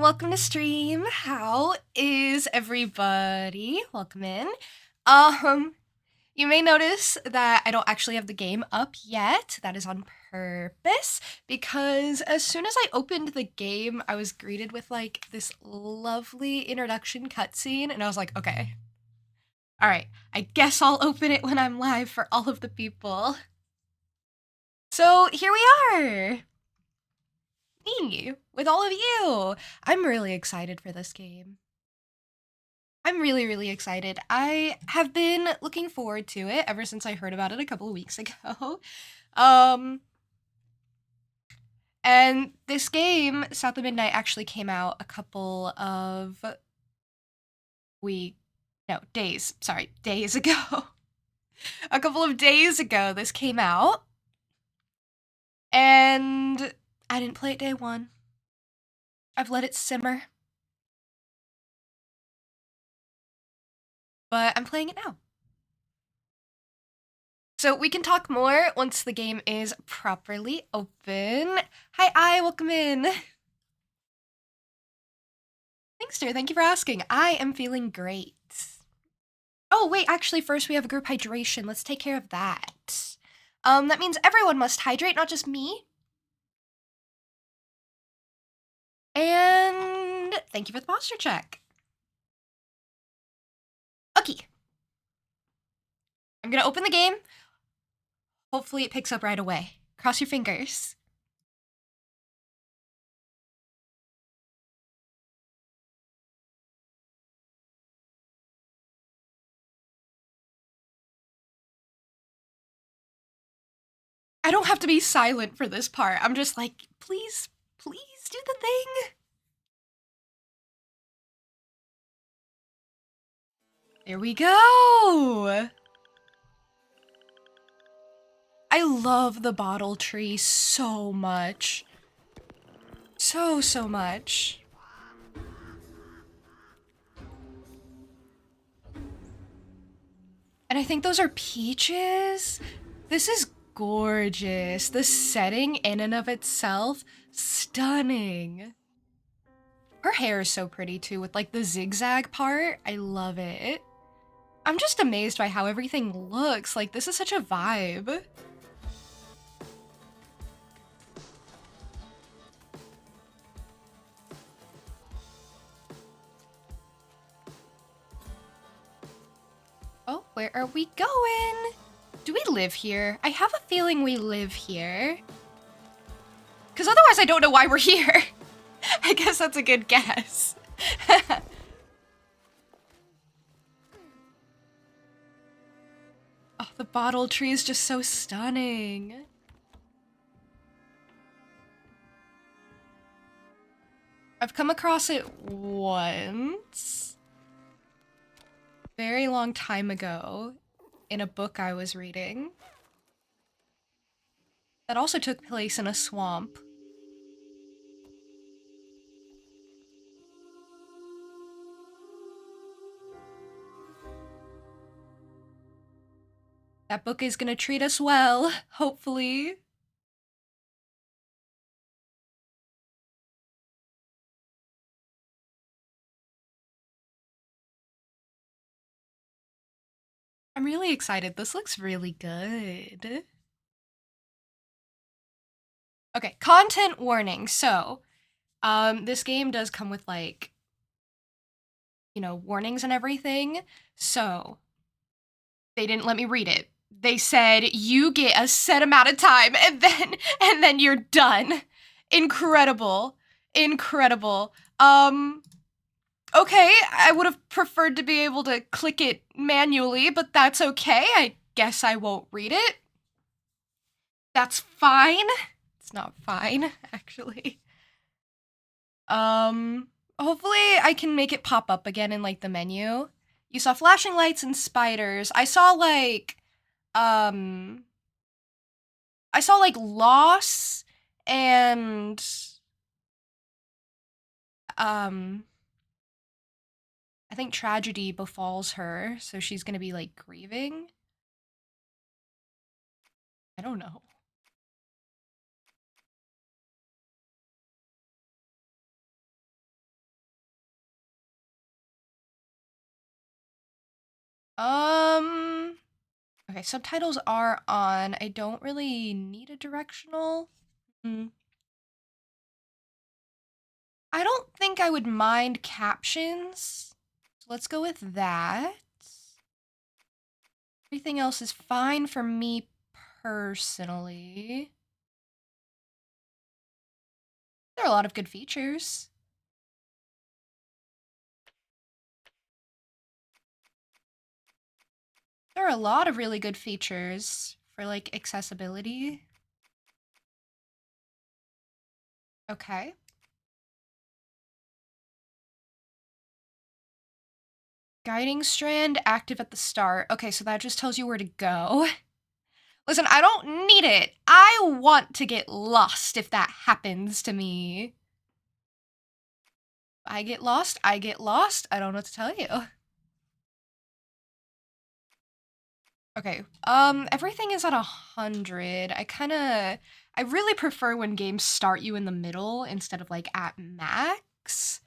welcome to stream. How is everybody? Welcome in. Um, you may notice that I don't actually have the game up yet. That is on purpose because as soon as I opened the game, I was greeted with like this lovely introduction cutscene, and I was like, okay, all right, I guess I'll open it when I'm live for all of the people. So here we are. Me with all of you. I'm really excited for this game. I'm really, really excited. I have been looking forward to it ever since I heard about it a couple of weeks ago. Um, and this game, South of Midnight, actually came out a couple of days ago. A couple of days ago, this came out, and I didn't play it day one. I've let it simmer. But I'm playing it now. So we can talk more once the game is properly open. Hi, welcome in. Thanks, dear. Thank you for asking. I am feeling great. Oh, wait, actually, first we have a group hydration. Let's take care of that. That means everyone must hydrate, not just me. And thank you for the posture check. Okay. I'm gonna open the game. Hopefully it picks up right away. Cross your fingers. I don't have to be silent for this part. I'm just like, please do the thing. There we go. I love the bottle tree so much. So much. And I think those are peaches. This is gorgeous. The setting in and of itself, stunning. Her hair is so pretty too, with like the zigzag part. I love it. I'm just amazed by how everything looks. Like, this is such a vibe. Oh, where are we going? Do we live here? I have a feeling we live here. Because otherwise I don't know why we're here. I guess that's a good guess. Oh, the bottle tree is just so stunning. I've come across it once. Very long time ago in a book I was reading. That also took place in a swamp. That book is gonna treat us well, hopefully. I'm really excited. This looks really good. Okay, content warning. So, this game does come with like, you know, warnings and everything. So, they didn't let me read it. They said you get a set amount of time and then you're done. Incredible. Incredible. Okay, I would have preferred to be able to click it manually, but that's okay. I guess I won't read it. That's fine. It's not fine, actually. Hopefully I can make it pop up again in like the menu. You saw flashing lights and spiders. I saw like loss and I think tragedy befalls her, so she's gonna be like grieving. I don't know. Okay, subtitles are on. I don't really need a directional. I don't think I would mind captions. So let's go with that. Everything else is fine for me personally. There are a lot of good features. There are a lot of really good features for like accessibility. Okay. Guiding strand active at the start. Okay, so that just tells you where to go. Listen, I don't need it. I want to get lost if that happens to me. I get lost, I get lost. I don't know what to tell you. Okay, everything is at 100. I really prefer when games start you in the middle instead of like at max.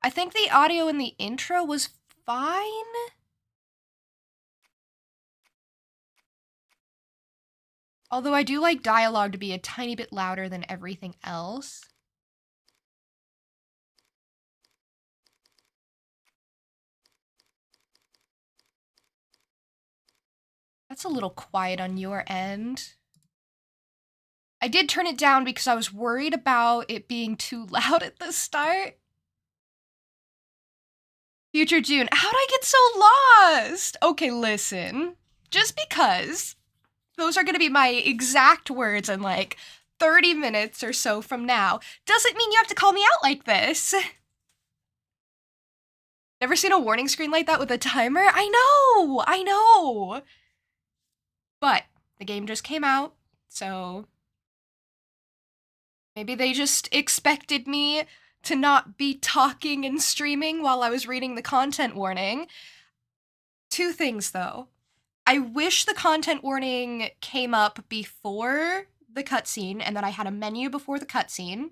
I think the audio in the intro was fine. Although I do like dialogue to be a tiny bit louder than everything else. That's a little quiet on your end. I did turn it down because I was worried about it being too loud at the start. Future June, how'd I get so lost? Okay, listen. Just because those are gonna be my exact words in like 30 minutes or so from now, doesn't mean you have to call me out like this. Never seen a warning screen like that with a timer? I know! But the game just came out, so maybe they just expected me to not be talking and streaming while I was reading the content warning. Two things though. I wish the content warning came up before the cutscene and that I had a menu before the cutscene.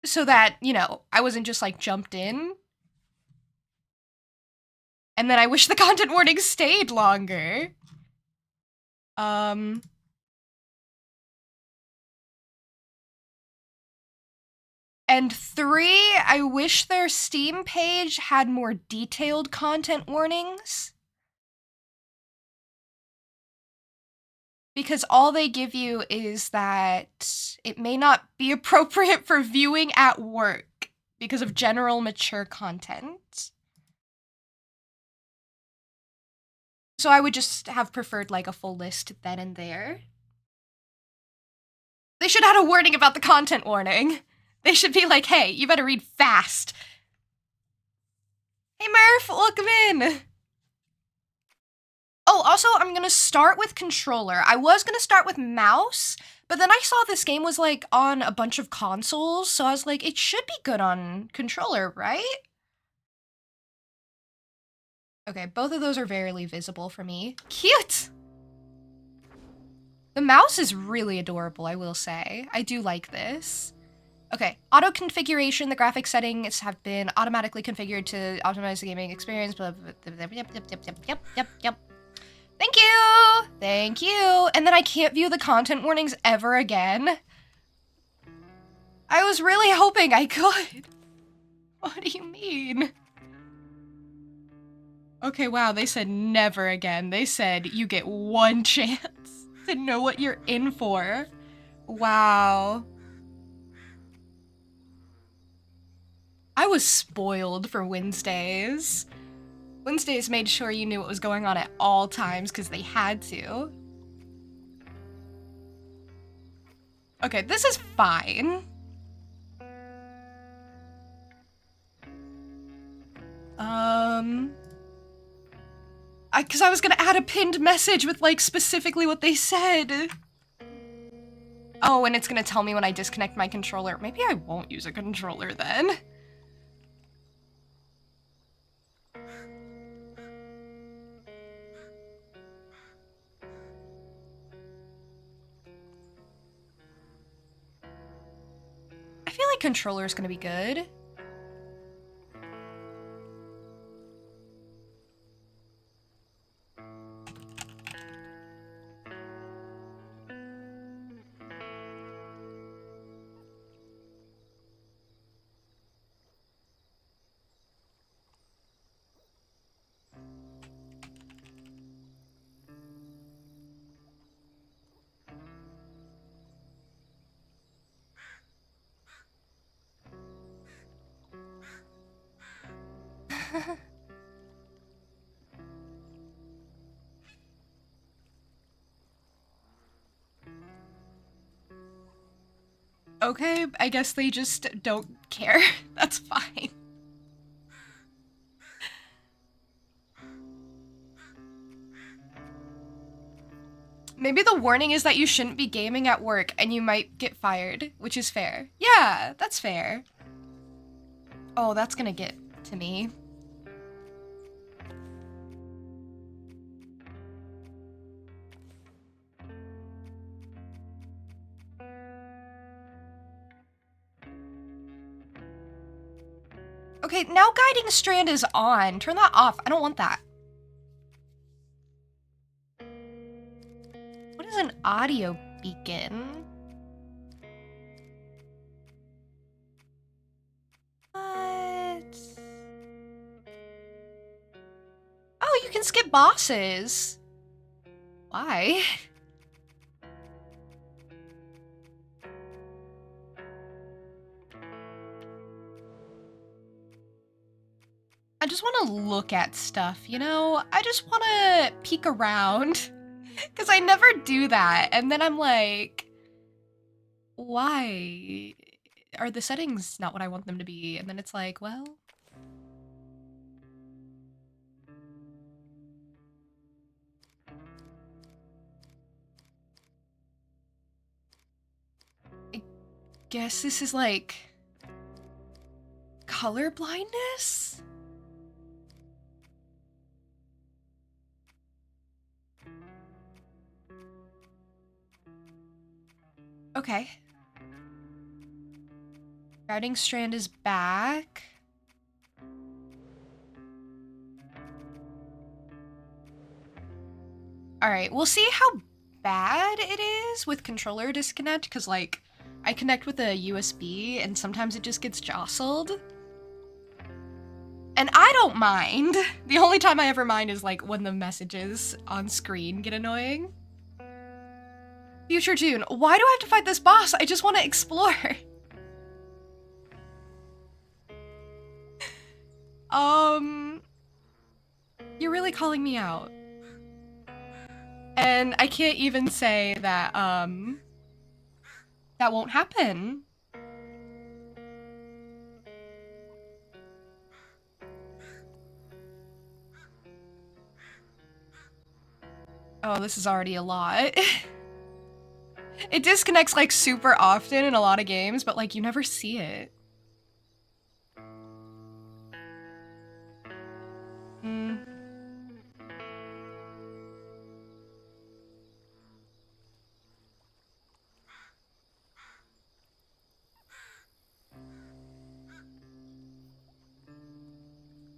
So that, you know, I wasn't just like jumped in. And then I wish the content warning stayed longer. And three, I wish their Steam page had more detailed content warnings. Because all they give you is that it may not be appropriate for viewing at work because of general mature content. So I would just have preferred like a full list then and there. They should add a warning about the content warning. They should be like, hey, you better read fast. Hey Murph, welcome in. Oh, also, I'm gonna start with controller. I was gonna start with mouse, but then I saw this game was like on a bunch of consoles, so I was like, it should be good on controller, right? Okay, both of those are barely visible for me. Cute! The mouse is really adorable, I will say. I do like this. Okay, auto configuration. The graphics settings have been automatically configured to optimize the gaming experience. Yep. Thank you. And then I can't view the content warnings ever again. I was really hoping I could. What do you mean? Okay, wow, they said never again. They said you get one chance to know what you're in for. Wow. I was spoiled for Wednesdays. Wednesdays made sure you knew what was going on at all times because they had to. Okay, this is fine. Because I was gonna add a pinned message with like specifically what they said. Oh, and it's gonna tell me when I disconnect my controller. Maybe I won't use a controller then. I feel like controller is gonna be good. Okay, I guess they just don't care. That's fine. Maybe the warning is that you shouldn't be gaming at work and you might get fired, which is fair. Yeah, that's fair. Oh, that's gonna get to me. Okay, now guiding strand is on. Turn that off. I don't want that. What is an audio beacon? What? Oh, you can skip bosses. Why? I just want to look at stuff, you know? I just want to peek around. Because I never do that. And then I'm like, why? Are the settings not what I want them to be? And then it's like, well... I guess this is like... color blindness? Okay. Guiding strand is back. Alright, we'll see how bad it is with controller disconnect, because, like, I connect with a USB, and sometimes it just gets jostled. And I don't mind. The only time I ever mind is, like, when the messages on screen get annoying. Future June, why do I have to fight this boss? I just want to explore. You're really calling me out. And I can't even say that, that won't happen. Oh, this is already a lot. It disconnects, like, super often in a lot of games, but, like, you never see it.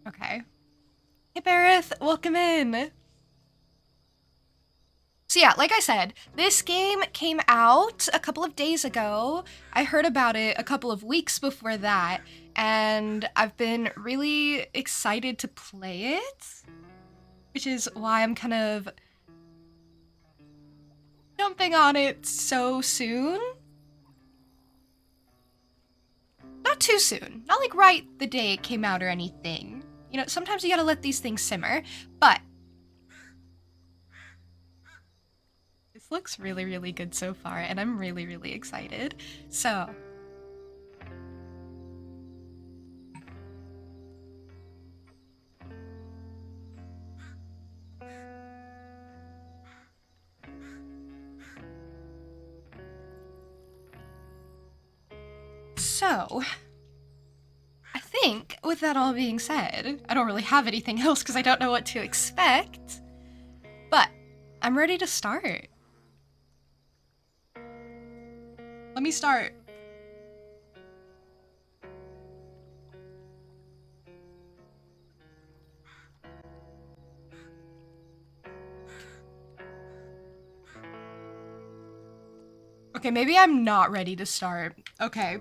Okay. Hey, Bareth, welcome in. So yeah, like I said, this game came out a couple of days ago. I heard about it a couple of weeks before that, and I've been really excited to play it, which is why I'm kind of jumping on it so soon. Not too soon. Not like right the day it came out or anything. You know, sometimes you gotta let these things simmer, but this looks really, really good so far, and I'm really, really excited. So... So... I think, with that all being said, I don't really have anything else because I don't know what to expect, but I'm ready to start. Let me start. Okay, maybe I'm not ready to start. Okay.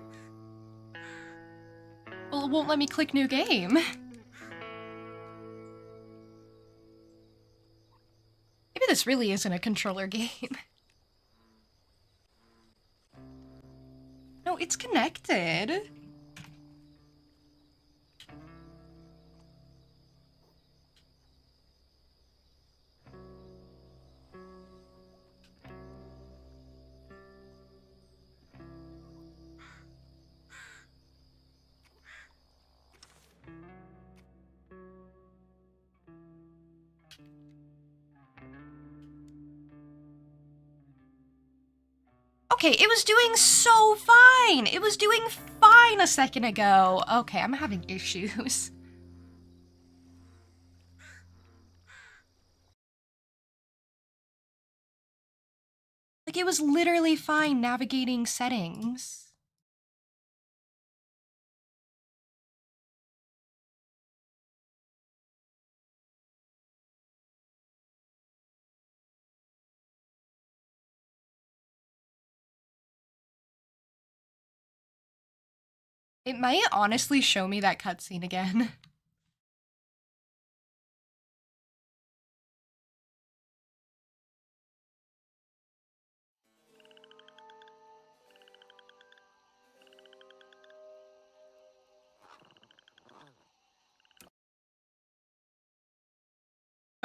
Well, it won't let me click new game. Maybe this really isn't a controller game. No, it's connected. Okay, it was doing so fine. It was doing fine a second ago. Okay, I'm having issues. Like, it was literally fine navigating settings. It might honestly show me that cutscene again.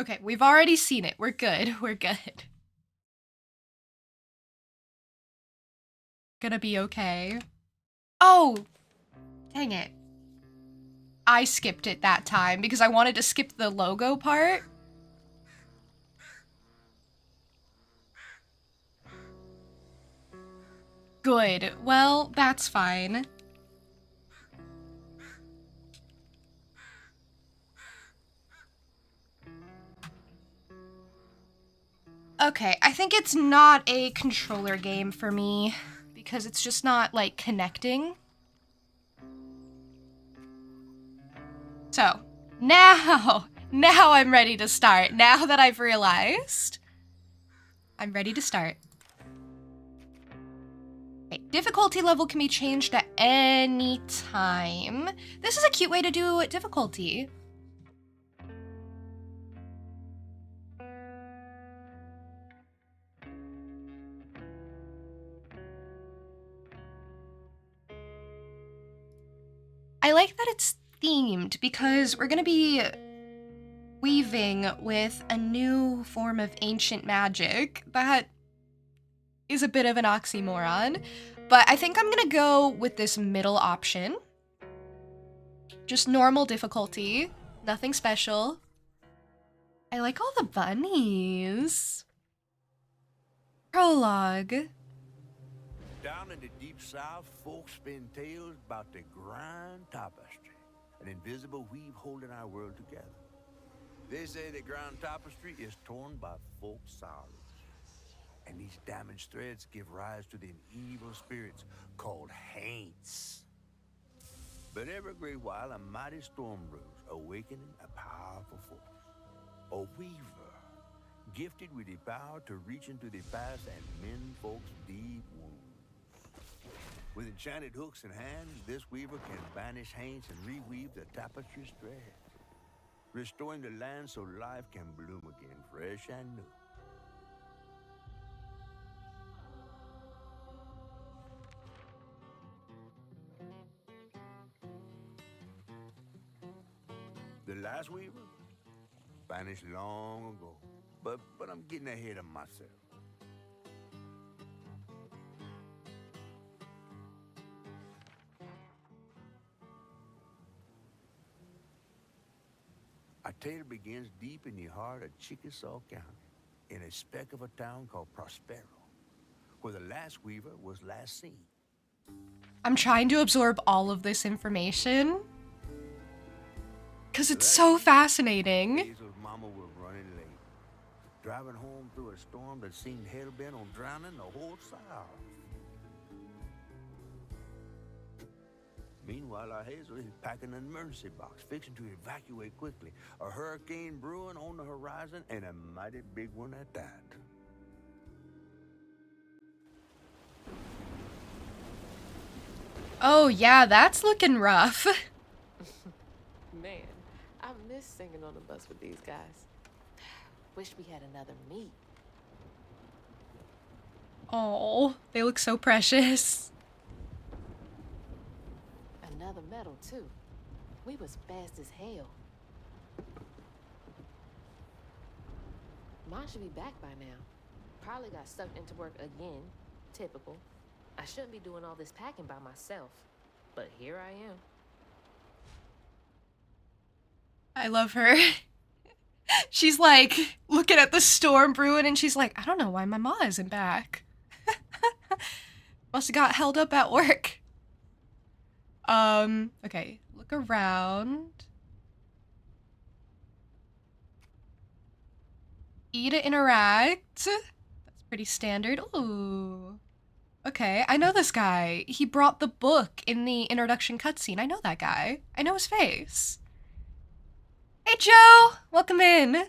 Okay, we've already seen it. We're good. We're good. Gonna be okay. Oh, dang it. I skipped it that time because I wanted to skip the logo part. Good. Well, that's fine. Okay, I think it's not a controller game for me because it's just not, like, connecting. So, now I'm ready to start. Now that I've realized, I'm ready to start. Okay, difficulty level can be changed at any time. This is a cute way to do difficulty. I like that it's themed because we're gonna be weaving with a new form of ancient magic that is a bit of an oxymoron, but I think I'm gonna go with this middle option. Just normal difficulty, nothing special. I like all the bunnies. Prologue. Down in the deep south, folks spin tales about the Grand Tapestry, an invisible weave holding our world together. They say the Grand Tapestry is torn by folk sorrows, and these damaged threads give rise to them evil spirits called Haints. But every great while, a mighty storm brews, awakening a powerful force. A weaver, gifted with the power to reach into the past and mend folks' deep wounds. With enchanted hooks in hand, this weaver can banish Haints and reweave the tapestry's threads, restoring the land so life can bloom again, fresh and new. The last weaver vanished long ago, but I'm getting ahead of myself. Our tale begins deep in the heart of Chickasaw County, in a speck of a town called Prospero, where the last weaver was last seen. I'm trying to absorb all of this information because it's so fascinating. Hazel's mama was running late, driving home through a storm that seemed hell-bent on drowning the whole South. Meanwhile, our Hazel is packing an emergency box, fixing to evacuate quickly. A hurricane brewing on the horizon, and a mighty big one at that. Oh yeah, that's looking rough. Man, I miss singing on the bus with these guys. Wish we had another meet. Oh, they look so precious. Another medal, too. We was fast as hell. Mine should be back by now. Probably got sucked into work again. Typical. I shouldn't be doing all this packing by myself. But here I am. I love her. She's like looking at the storm brewing and she's like, I don't know why my ma isn't back. Must have got held up at work. Okay, look around. E to interact. That's pretty standard. Ooh. Okay, I know this guy. He brought the book in the introduction cutscene. I know that guy. I know his face. Hey, Joe! Welcome in.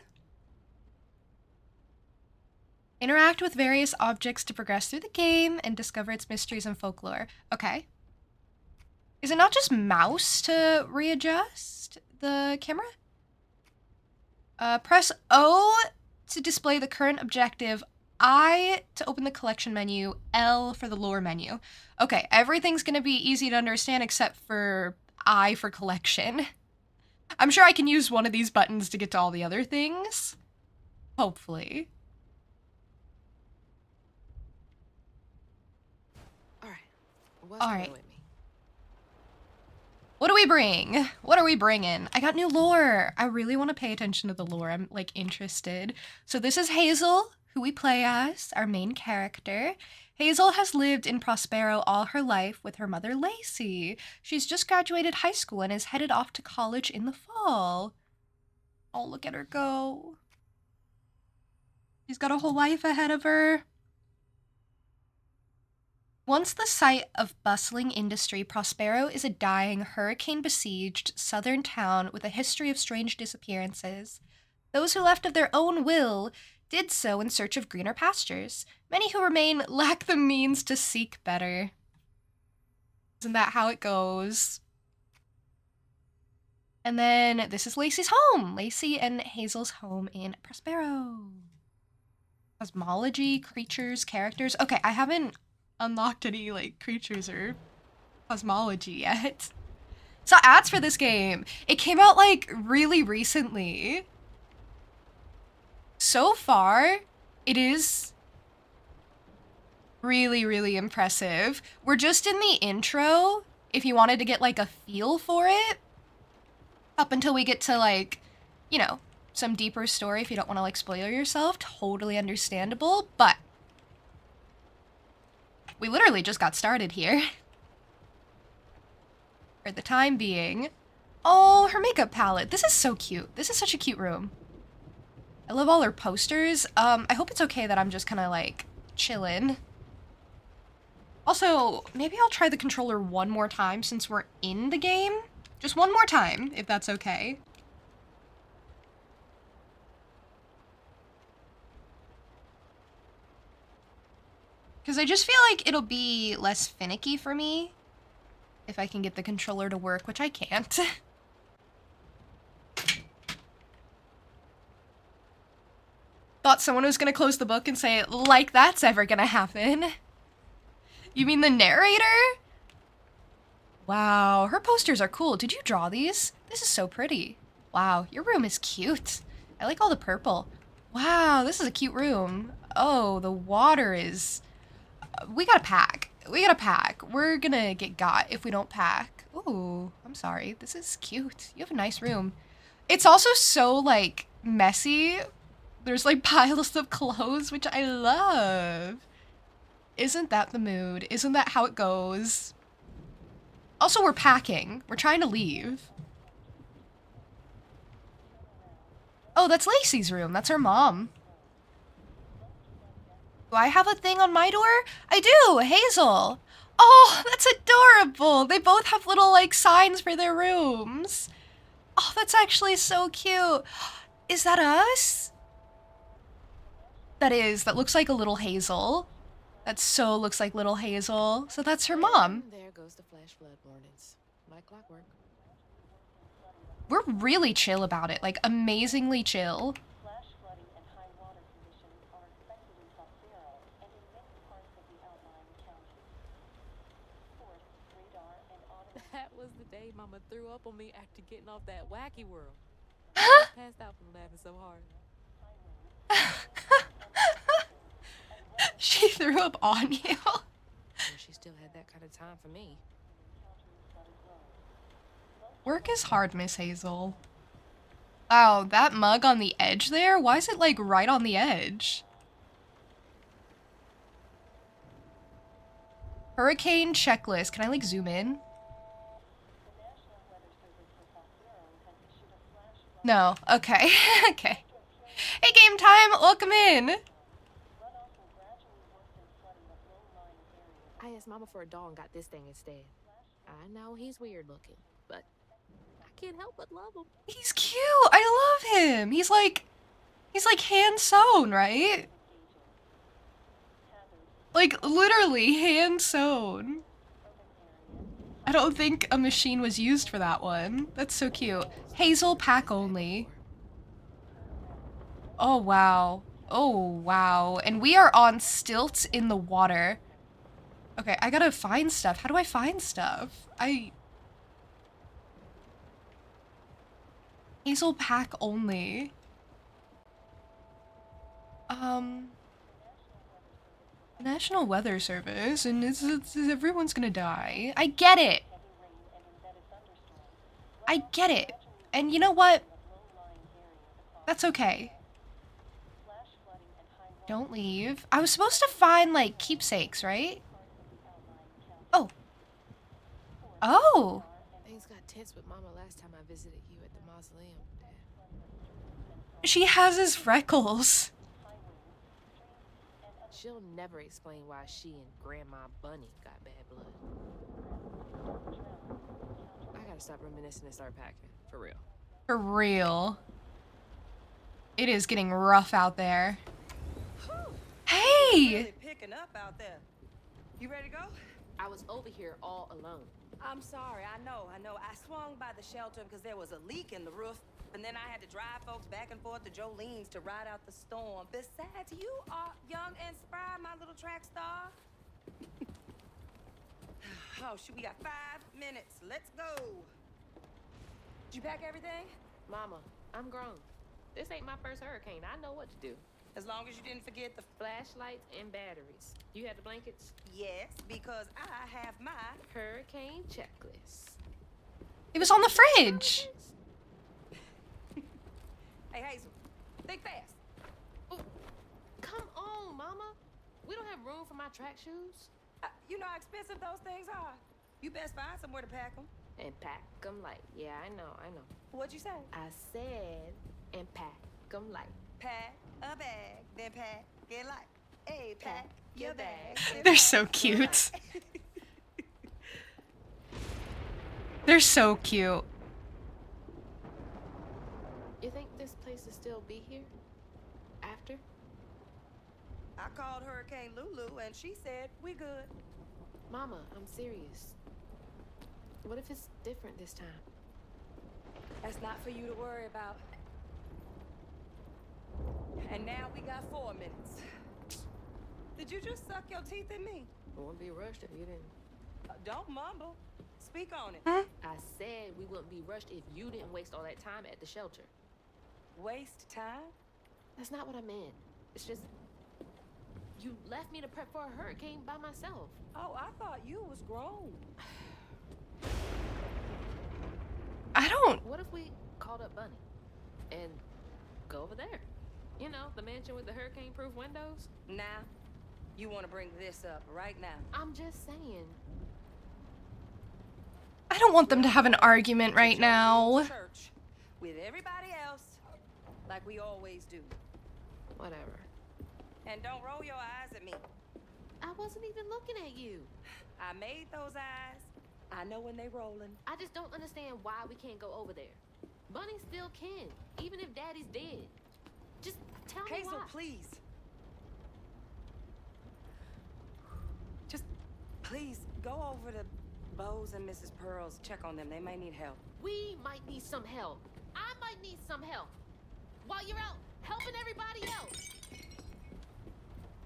Interact with various objects to progress through the game and discover its mysteries and folklore. Okay. Is it not just mouse to readjust the camera? Press O to display the current objective, I to open the collection menu, L for the lore menu. Okay, everything's gonna be easy to understand except for I for collection. I'm sure I can use one of these buttons to get to all the other things. Hopefully. All right. What's All going right. with me? What do we bring? What are we bringing? I got new lore. I really want to pay attention to the lore. I'm like interested. So this is Hazel, who we play as, our main character. Hazel has lived in Prospero all her life with her mother, Lacey. She's just graduated high school and is headed off to college in the fall. Oh, look at her go. She's got a whole life ahead of her. Once the site of bustling industry, Prospero is a dying, hurricane-besieged southern town with a history of strange disappearances. Those who left of their own will did so in search of greener pastures. Many who remain lack the means to seek better. Isn't that how it goes? And then this is Lacey's home. Lacey and Hazel's home in Prospero. Cosmology, creatures, characters. Okay, I haven't unlocked any like creatures or cosmology yet. So ads for this game. It came out like really recently. So far, it is really, really impressive. We're just in the intro, if you wanted to get like a feel for it. Up until we get to like, you know, some deeper story if you don't want to like spoil yourself. Totally understandable, but we literally just got started here. For the time being. Oh, her makeup palette. This is so cute. This is such a cute room. I love all her posters. I hope it's okay that I'm just kind of like chilling. Also, maybe I'll try the controller one more time since we're in the game. Just one more time, if that's okay. Because I just feel like it'll be less finicky for me if I can get the controller to work, which I can't. Thought someone was gonna close the book and say, like that's ever gonna happen. You mean the narrator? Wow, her posters are cool. Did you draw these? This is so pretty. Wow, your room is cute. I like all the purple. Wow, this is a cute room. Oh, the water is... We gotta pack. We gotta pack. We're gonna get got if we don't pack. Ooh, I'm sorry. This is cute. You have a nice room. It's also so, like, messy. There's, like, piles of clothes, which I love. Isn't that the mood? Isn't that how it goes? Also, we're packing. We're trying to leave. Oh, that's Lacey's room. That's her mom. Do I have a thing on my door? I do! Hazel! Oh, that's adorable! They both have little, like, signs for their rooms. Oh, that's actually so cute. Is that us? That is. That looks like a little Hazel. That so looks like little Hazel. So that's her mom. And there goes the flash flood warnings. Like clockwork. We're really chill about it. Like, amazingly chill. Flash flooding and high water conditions are expected in Prospero and in many parts of the outlying counties. Fourth, radar and auto. That was the day Mama threw up on me after getting off that wacky world. I passed out from laughing so hard. She threw up on you. And she still had that kind of time for me. Work is hard, Miss Hazel. Wow, that mug on the edge there? Why is it, like, right on the edge? Hurricane checklist. Can I like zoom in? No. Okay. Okay. Hey, game time. Welcome in. I asked Mama for a doll and got this thing instead. I know he's weird looking, but I can't help but love him. He's cute. I love him. He's like hand sewn, right? Like literally hand sewn. I don't think a machine was used for that one. That's so cute. Hazel pack only. Oh wow. Oh wow. And we are on stilts in the water. Okay, I gotta find stuff. How do I find stuff? Hazel pack only. National Weather Service, and it's everyone's gonna die. I get it. I get it. And you know what? That's okay. Don't leave. I was supposed to find, like, keepsakes, right? Oh. Oh! Things got tense with Mama last time I visited you at the mausoleum, Dad. She has his freckles. She'll never explain why she and Grandma Bunny got bad blood. I gotta stop reminiscing and start packing, for real. For real. It is getting rough out there. Hey! Really picking up out there. You ready to go? I was over here all alone. I'm sorry, I know. I swung by the shelter because there was a leak in the roof, and then I had to drive folks back and forth to Jolene's to ride out the storm. Besides, you are young and spry, my little track star. Oh, shoot, we got 5 minutes. Let's go. Did you pack everything? Mama, I'm grown. This ain't my first hurricane. I know what to do. As long as you didn't forget the... Flashlights and batteries. You had the blankets? Yes, because I have my... Hurricane checklist. It was on the fridge. Hey, Hazel, think fast. Ooh, come on, Mama. We don't have room for my track shoes. You know how expensive those things are. You best find somewhere to pack them. And pack 'em light. Yeah, I know. What'd you say? I said, and pack 'em light. Pack a bag, then pack it light. Hey, pack your bag. then They're pack so it cute. light. They're so cute. You think this place will still be here? After? I called Hurricane Lulu and she said we good. Mama, I'm serious. What if it's different this time? That's not for you to worry about. And now we got 4 minutes. Did you just suck your teeth at me? I wouldn't be rushed if you didn't. Don't mumble. Speak on it. I said we wouldn't be rushed if you didn't waste all that time at the shelter. Waste time? That's not what I meant. It's just... You left me to prep for a hurricane by myself. Oh, I thought you was grown. I don't... What if we called up Bunny? And go over there? You know, the mansion with the hurricane-proof windows? Now, you want to bring this up right now. I'm just saying. I don't want them to have an argument right Jolene's now. Church with everybody else, like we always do. Whatever. And don't roll your eyes at me. I wasn't even looking at you. I made those eyes. I know when they rolling. I just don't understand why we can't go over there. Bunny still can, even if Daddy's dead. Just tell me Hazel, why. please. Just please go over to Bose and Mrs. Pearl's. Check on them. They may need help. We might need some help. I might need some help. While you're out helping everybody else.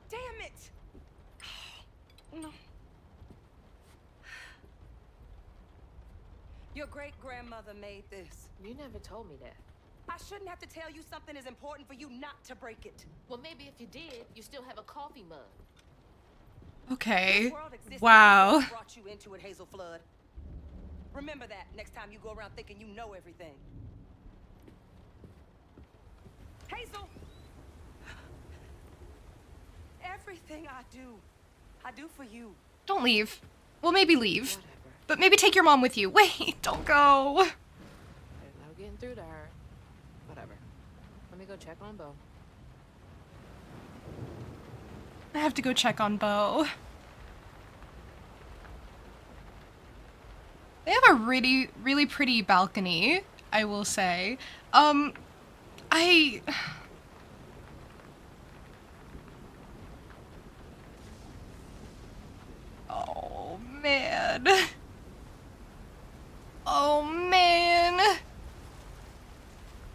Damn it! No. Your great-grandmother made this. You never told me that. I shouldn't have to tell you something is important for you not to break it. Well, maybe if you did, you still have a coffee mug. Okay. This world existed Wow. before I brought you into it, Hazel Flood. Remember that next time you go around thinking you know everything. Hazel! Everything I do for you. Don't leave. Well, maybe leave. Whatever. But maybe take your mom with you. Wait, don't go. There's no getting through to her. Whatever. Let me go check on Bo. I have to go check on Bo. They have a really, really pretty balcony, I will say. Oh, man. Oh, man.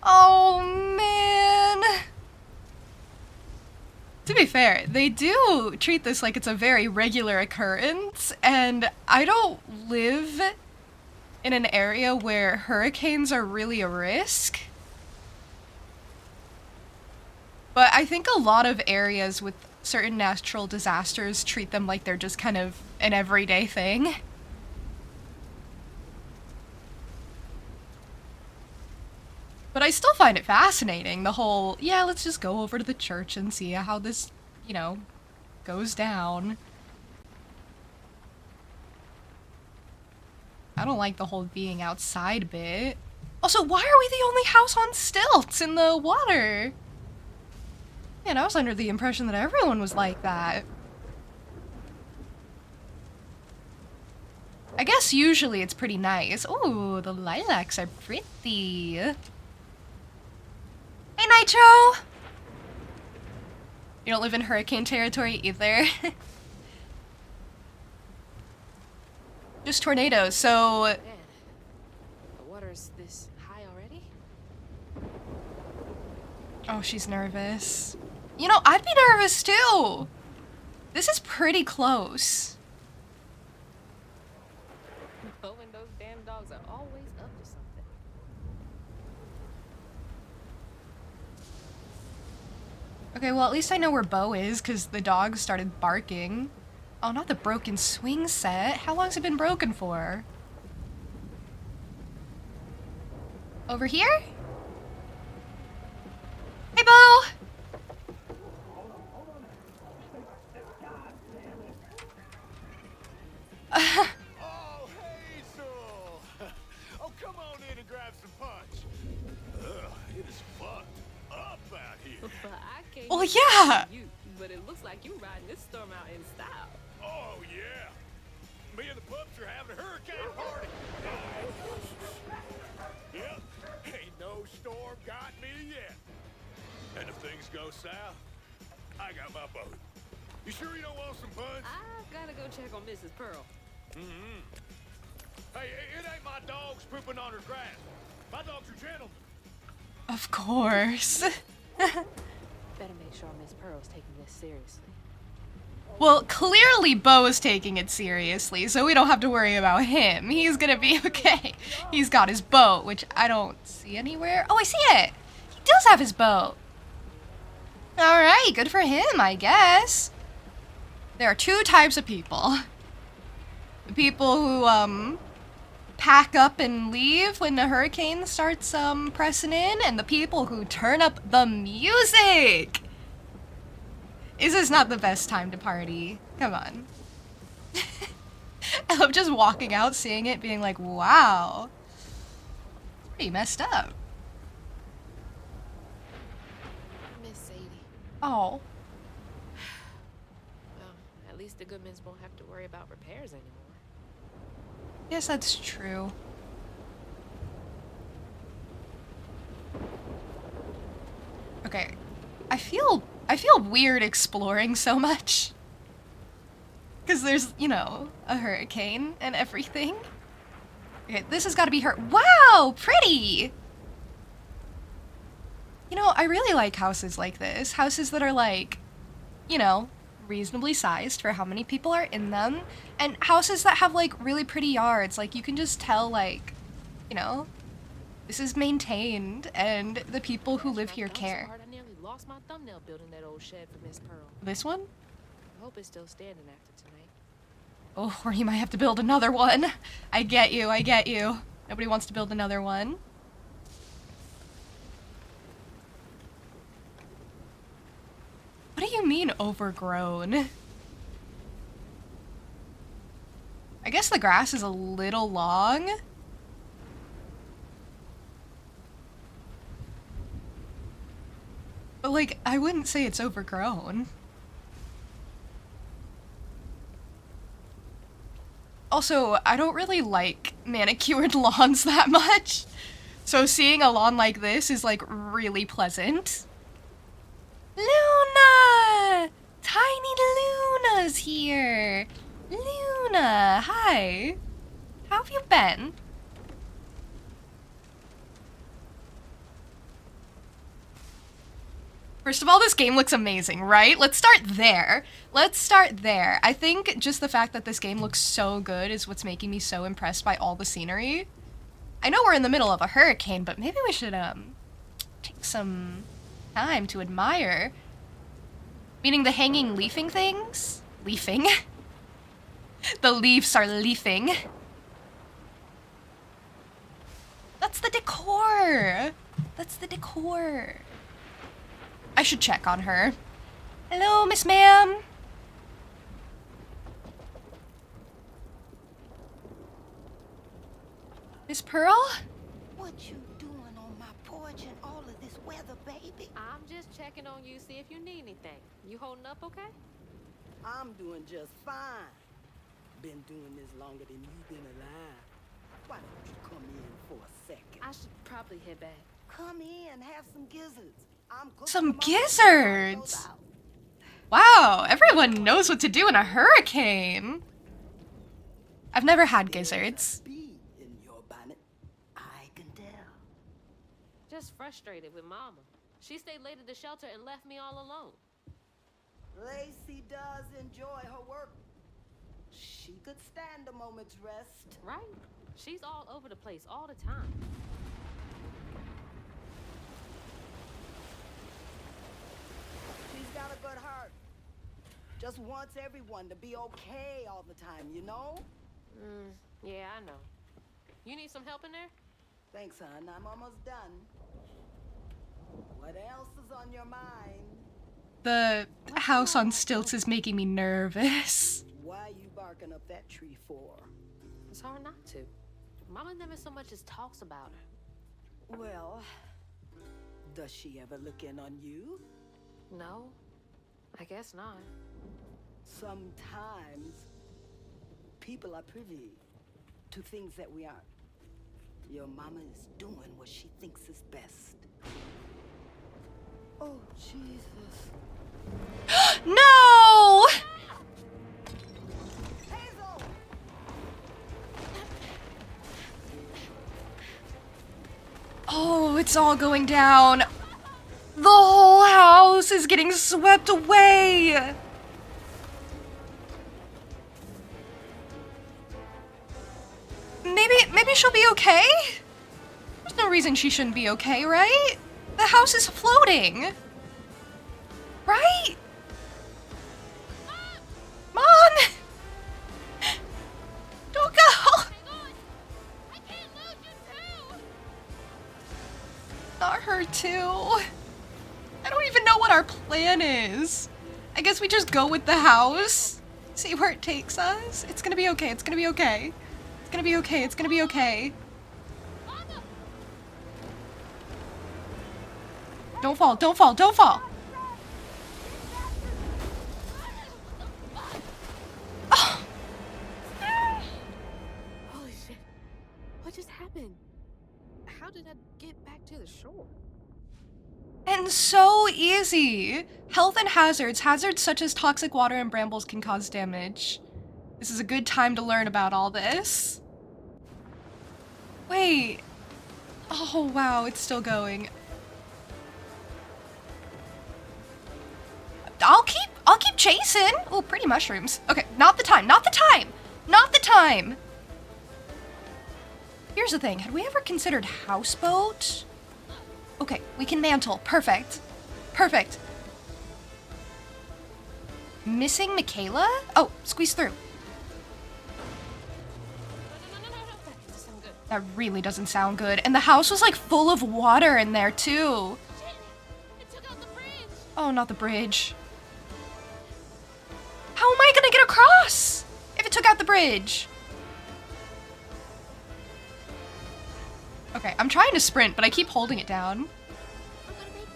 Oh, man. To be fair, they do treat this like it's a very regular occurrence, and I don't live in an area where hurricanes are really a risk. But I think a lot of areas with certain natural disasters treat them like they're just kind of an everyday thing. But I still find it fascinating, the whole, yeah, let's just go over to the church and see how this, you know, goes down. I don't like the whole being outside bit. Also, why are we the only house on stilts in the water? Man, I was under the impression that everyone was like that. I guess usually it's pretty nice. Ooh, the lilacs are pretty. Hey, Nitro! You don't live in hurricane territory either. Just tornadoes, so... Man, the water's this high already? Oh, she's nervous. You know, I'd be nervous too! This is pretty close. Bo and those damn dogs are always up to something. Okay, well, at least I know where Bo is, because the dog started barking. Oh, not the broken swing set. How long's it been broken for? Over here? Hey, Bo! Oh, Hazel! Oh, come on in and grab some punch. Ugh, it is fucked up out here. I can't Well, even yeah. see you, but it looks like you riding this storm out in style. Oh, yeah. Me and the pups are having a hurricane party. Yep, ain't no storm got me yet. And if things go south, I got my boat. You sure you don't want some punch? I've gotta go check on Mrs. Pearl. Mm-hmm. Hey, it ain't my dogs pooping on her grass. My dogs are gentlemen. Of course. Better make sure Miss Pearl's taking this seriously. Well, clearly Bo is taking it seriously, so we don't have to worry about him. He's gonna be okay. He's got his boat, which I don't see anywhere. Oh, I see it! He does have his boat. Alright, good for him, I guess. There are two types of people. The people who, pack up and leave when the hurricane starts, pressing in, and the people who turn up the music! Is this not the best time to party? Come on. I love just walking out, seeing it, being like, wow. It's pretty messed up. Miss Sadie. Oh. Well, at least the Goodmans won't have to worry about repairs anymore. Yes, that's true. Okay. I feel weird exploring so much. Because there's, you know, a hurricane and everything. Okay, this has got to be her. Wow, pretty! You know, I really like houses like this. Houses that are like, you know, reasonably sized for how many people are in them. And houses that have like really pretty yards. Like you can just tell like, you know, this is maintained and the people who live here care. So hard I nearly lost my thumbnail building that old shed for Miss Pearl. This one? I hope it's still standing after tonight. Oh, or you might have to build another one. I get you, I get you. Nobody wants to build another one. What do you mean overgrown? I guess the grass is a little long. But, like, I wouldn't say it's overgrown. Also, I don't really like manicured lawns that much. So seeing a lawn like this is, like, really pleasant. Luna! Tiny Luna's here! Luna, hi! How have you been? First of all, this game looks amazing, right? Let's start there. I think just the fact that this game looks so good is what's making me so impressed by all the scenery. I know we're in the middle of a hurricane, but maybe we should, take some time to admire. Meaning the hanging leafing things? Leafing? The leaves are leafing. That's the decor! That's the decor. I should check on her. Hello, Miss Ma'am. Miss Pearl? What you doing on my porch in all of this weather, baby? I'm just checking on you, see if you need anything. You holding up okay? I'm doing just fine. Been doing this longer than you've been alive. Why don't you come in for a second? I should probably head back. Come in, have some gizzards. I'm cooking Some them up. gizzards? Wow, everyone knows what to do in a hurricane. I've never had gizzards. Bee in your bonnet. I can tell. Just frustrated with Mama. She stayed late at the shelter and left me all alone. Lacey does enjoy her work. She could stand a moment's rest. Right? She's all over the place all the time. She's got a good heart. Just wants everyone to be okay all the time, you know? Yeah, I know. You need some help in there? Thanks, hon. I'm almost done. What else is on your mind? The house on stilts is making me nervous. Why you barking up that tree for? It's hard not to. Mama never so much as talks about her. Well, does she ever look in on you? No, I guess not. Sometimes people are privy to things that we aren't. Your mama is doing what she thinks is best. Oh, Jesus. No! Hazel! Oh, it's all going down. The whole house is getting swept away. Maybe she'll be okay? There's no reason she shouldn't be okay, right? The house is floating. Right? Mom! Don't go! Not her too. I don't even know what our plan is. I guess we just go with the house. See where it takes us. It's gonna be okay. It's gonna be okay. It's gonna be okay. It's gonna be okay. Don't fall. Don't fall. Don't fall. Oh. Holy shit. What just happened? How did I get back to the shore? And so easy. Health and hazards. Hazards such as toxic water and brambles can cause damage. This is a good time to learn about all this. Wait. Oh, wow. It's still going. I'll keep chasing. Oh, pretty mushrooms. Okay, not the time. Not the time. Not the time. Here's the thing. Had we ever considered houseboat? Okay, we can mantle. Perfect. Perfect. Missing Michaela? Oh, squeeze through. That doesn't sound good. That really doesn't sound good. And the house was like full of water in there too. Shit! It took out the bridge! Oh, not the bridge. How am I gonna get across if it took out the bridge? Okay, I'm trying to sprint, but I keep holding it down. I'm gonna make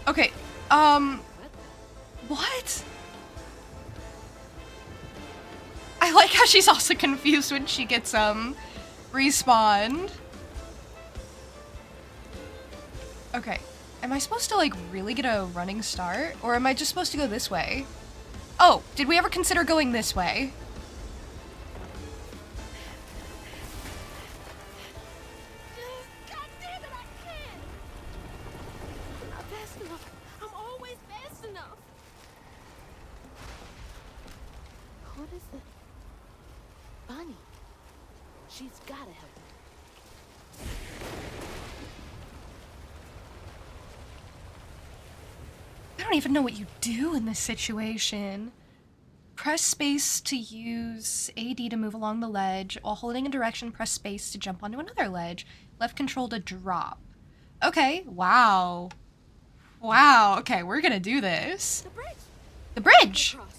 it. Okay, What? what? I like how she's also confused when she gets, respawned. Okay, am I supposed to, like, really get a running start? Or am I just supposed to go this way? Oh, did we ever consider going this way? God damn it, I can't! I'm not fast enough. I'm always fast enough. What is it? Bunny. She's gotta help me. I don't even know what you do in this situation. Press space to use AD to move along the ledge. While holding a direction, press space to jump onto another ledge. Left control to drop. Okay, wow. Wow, okay, we're gonna do this. The bridge! The bridge! Cross.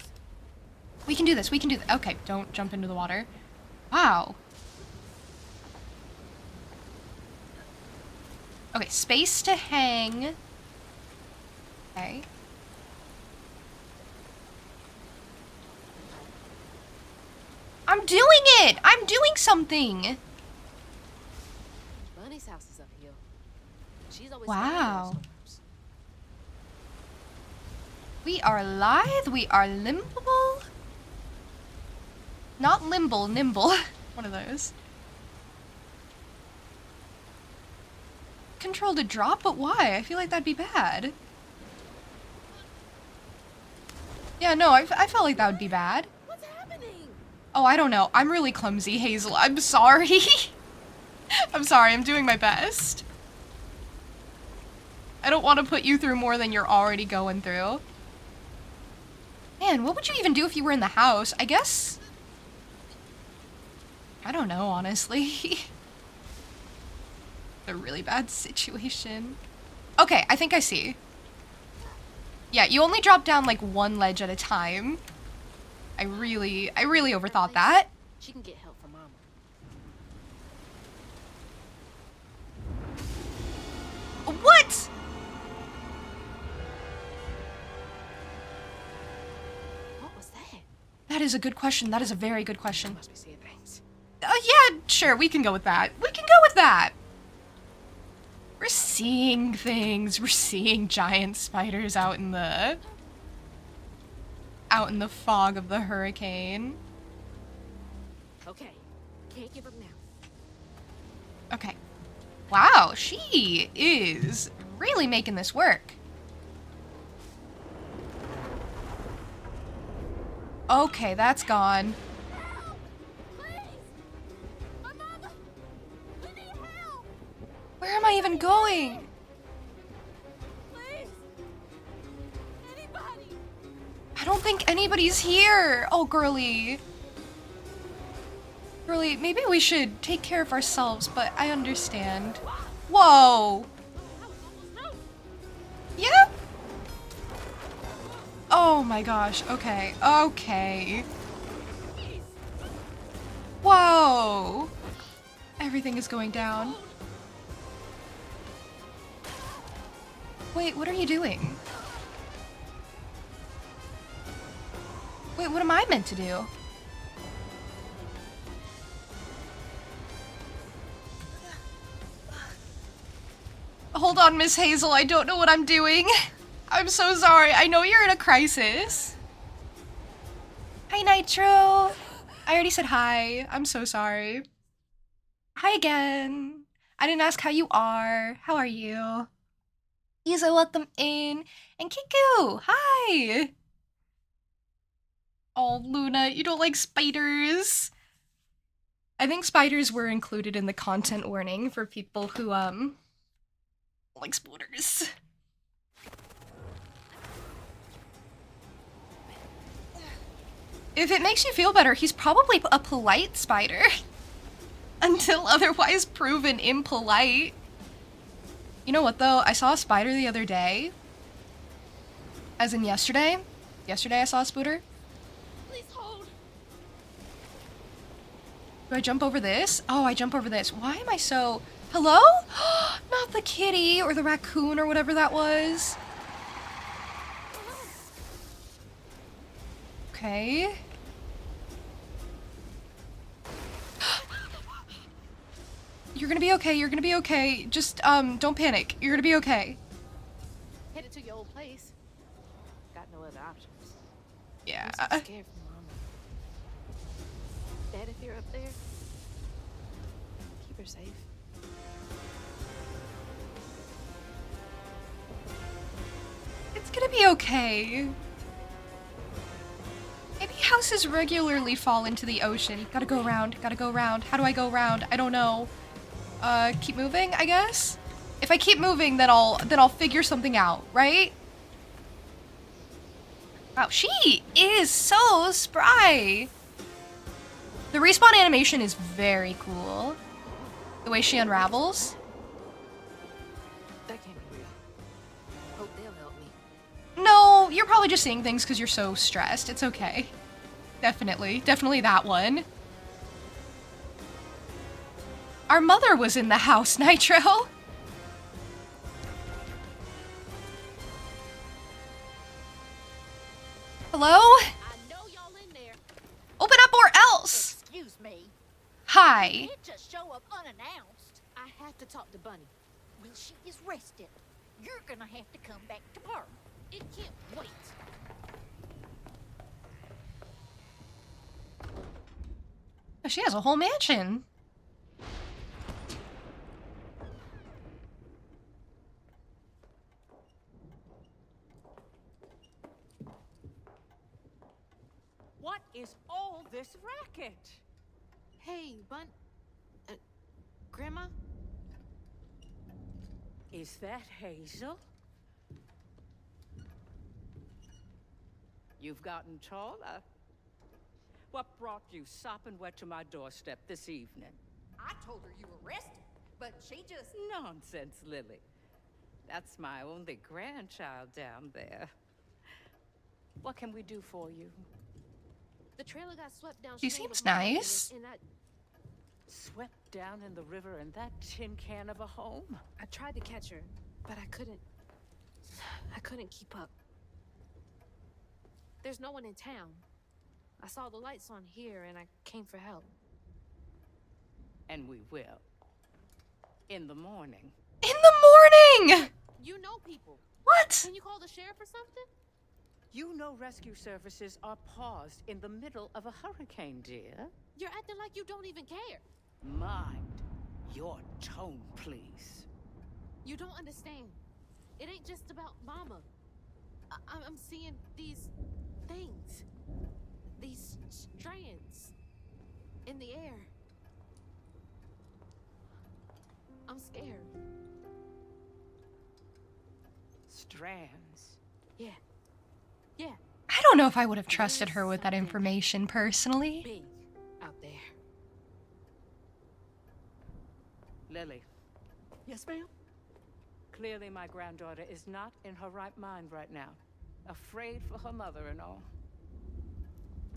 We can do this, we can do this. Okay, don't jump into the water. Wow. Okay, space to hang. Okay. I'm doing it! I'm doing something! Bunny's house is uphill. She's always Wow. found those storms. We are lithe, we are limbable. Not limble, nimble. One of those. Control to drop, but why? I feel like that'd be bad. Yeah, no, I felt like that would be bad. What's happening? Oh, I don't know. I'm really clumsy, Hazel. I'm sorry. I'm sorry, I'm doing my best. I don't want to put you through more than you're already going through. Man, what would you even do if you were in the house? I guess... I don't know, honestly. A really bad situation. Okay, I think I see. Yeah, you only drop down like one ledge at a time. I really overthought that. She can get help from Mama. What? What was that? That is a good question. That is a very good question. Must be seeing things. Yeah, sure, we can go with that. We can go with that. We're seeing things. We're seeing giant spiders out in the fog of the hurricane. Okay, can't give up now. Okay. Wow, she is really making this work. Okay, that's gone. Help! Please! My mama! We need help! Where am I even going? Please! Anybody! I don't think anybody's here. Oh, girly. Girly, maybe we should take care of ourselves, but I understand. Whoa. I was almost through. Yep. Oh my gosh. Okay. Okay. Whoa. Everything is going down. Wait, what are you doing? Wait, what am I meant to do? Hold on, Miss Hazel, I don't know what I'm doing. I'm so sorry. I know you're in a crisis. Hi, Nitro. I already said hi. I'm so sorry. Hi again. I didn't ask how you are. How are you? Isa, welcome in. And Kiku, hi. Oh, Luna, you don't like spiders. I think spiders were included in the content warning for people who, like spiders. If it makes you feel better, he's probably a polite spider. Until otherwise proven impolite. You know what, though? I saw a spider the other day. As in yesterday. Yesterday I saw a spooter. Please hold. Do I jump over this? Oh, I jump over this. Why am I so... Hello? Not the kitty or the raccoon or whatever that was. Okay. You're gonna be okay, you're gonna be okay. Just, don't panic. You're gonna be okay. Headed to your old place. Got no other options. Yeah. I'm so scared for Mama. Dad, if you're up there, keep her safe. It's gonna be okay. Maybe houses regularly fall into the ocean. Gotta go around, gotta go around. How do I go around? I don't know. Keep moving, I guess? If I keep moving, then I'll figure something out, right? Wow, she is so spry! The respawn animation is very cool. The way she unravels. That can't be real. Hope they'll help me. No, you're probably just seeing things because you're so stressed. It's okay. Definitely. Definitely that one. Our mother was in the house, Nitro. Hello? I know y'all in there. Open up or else. Excuse me. Hi. You can't just show up unannounced. I have to talk to Bunny. Well, she is rested. You're gonna have to come back tomorrow. It can't wait. She has a whole mansion. What is all this racket? Hey, Grandma? Is that Hazel? You've gotten taller. What brought you sopping wet to my doorstep this evening? I told her you were rested, but she just... Nonsense, Lily. That's my only grandchild down there. What can we do for you? The trailer got swept down. She seems nice. And Swept down in the river in that tin can of a home? I tried to catch her, but I couldn't keep up. There's no one in town. I saw the lights on here and I came for help. And we will. In the morning. In the morning! You know people. What? Can you call the sheriff or something? You know rescue services are paused in the middle of a hurricane, dear. You're acting like you don't even care. Mind your tone, please. You don't understand. It ain't just about Mama. I'm seeing these things. These strands in the air. I'm scared. Strands. Yeah. Yeah. I don't know if I would have trusted her with that information personally. Big out there. Lily, Yes, ma'am? clearly my granddaughter is not in her right mind right now. Afraid for her mother and all.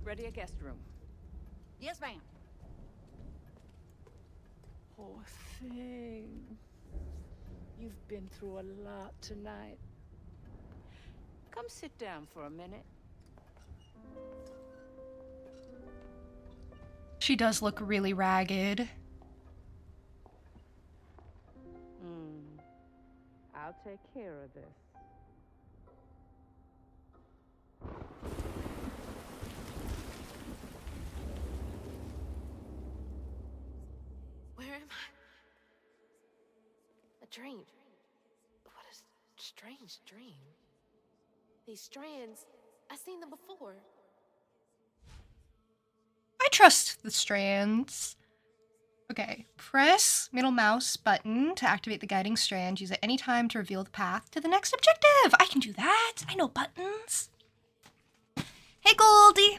Ready a guest room. Yes, ma'am. Poor thing. You've been through a lot tonight. Come sit down for a minute. She does look really ragged. I'll take care of this. Where am I? A dream. What a strange dream. These strands, I've seen them before. I trust the strands. Okay, press middle mouse button to activate the guiding strand. Use it any time to reveal the path to the next objective. I can do that. I know buttons. Hey, Goldie.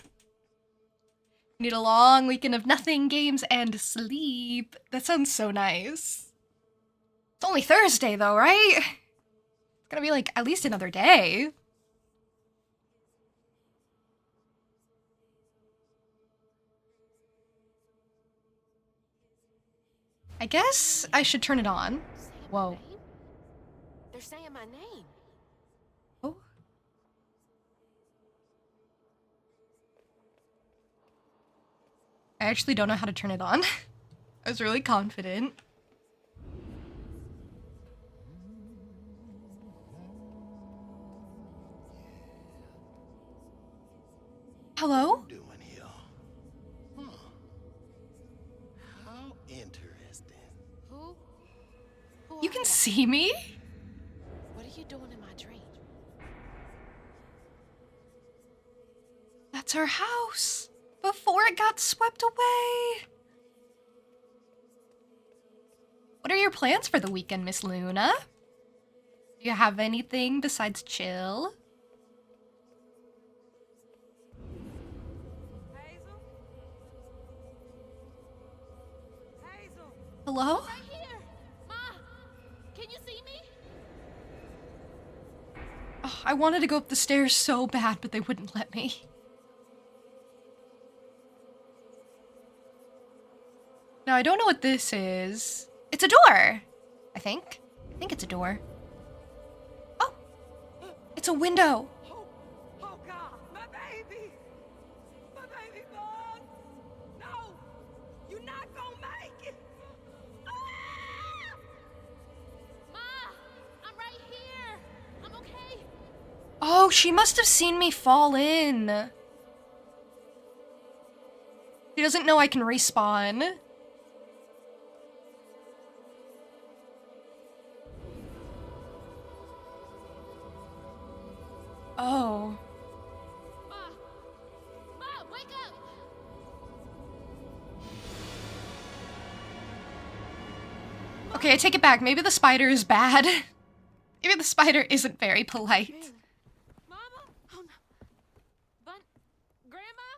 Need a long weekend of nothing, games, and sleep. That sounds so nice. It's only Thursday, though, right? It's gonna be like at least another day. I guess I should turn it on. Saying my Whoa. name? They're saying my name. Oh. I actually don't know how to turn it on. I was really confident. Hello? Doing here? Huh. How interesting. Who? Who You are can you? see me? What are you doing in my dream? That's our house. Before it got swept away. What are your plans for the weekend, Miss Luna? Do you have anything besides chill? Hazel? Hazel? Hello? Right here! Ma! Can you see me? Oh, I wanted to go up the stairs so bad, but they wouldn't let me. Now, I don't know what this is. It's a door, I think. I think it's a door. Oh, it's a window. Oh, oh God, my baby! My baby boy! No! You're not gonna make it! Ah! Ma! I'm right here! I'm okay! Oh, she must have seen me fall in. She doesn't know I can respawn. Oh. Ma! Ma, wake up! Okay, I take it back. Maybe the spider is bad. Maybe the spider isn't very polite. Mama? Oh no. Grandma?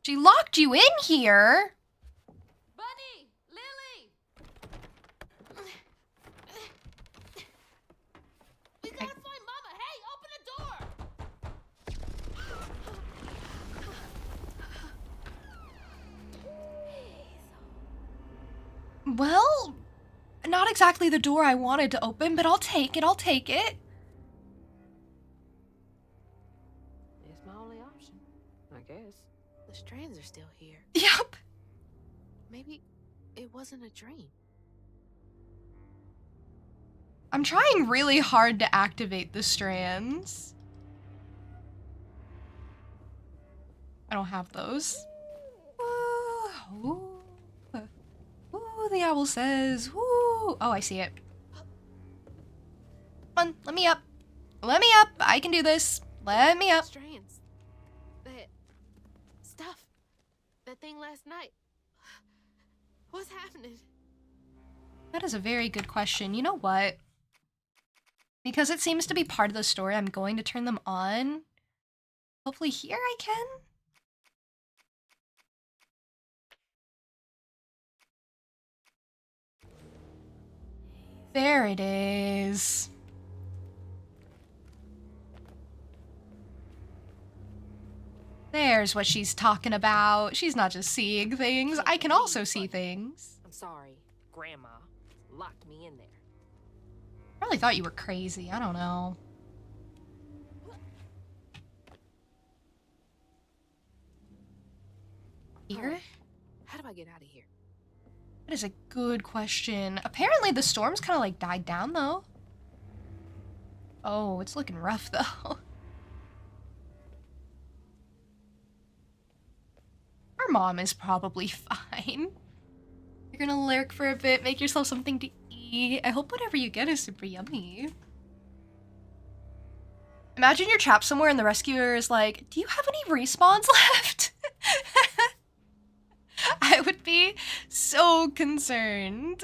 She locked you in here. Bunny! Lily! We gotta find Mama! Hey, open the door! Well, not exactly the door I wanted to open, but I'll take it. I'll take it. It's my only option, I guess. The strands are still here. Yep. Maybe it wasn't a dream. I'm trying really hard to activate the strands. I don't have those. Ooh, the owl says, woo. Oh, I see it. Come on, let me up. Let me up. I can do this. Let me up. Strands. That stuff. That thing last night. What's happening? That is a very good question. You know what? Because it seems to be part of the story, I'm going to turn them on. Hopefully here I can. There it is. There's what she's talking about. She's not just seeing things. I can also see things. I'm sorry, Grandma locked me in there. Probably thought you were crazy. I don't know. Here? How do I get out of here? That is a good question. Apparently the storm's kind of like died down though. Oh, it's looking rough though. Our mom is probably fine. You're gonna lurk for a bit, make yourself something to eat. I hope whatever you get is super yummy. Imagine you're trapped somewhere and the rescuer is like, do you have any respawns left? I would be so concerned.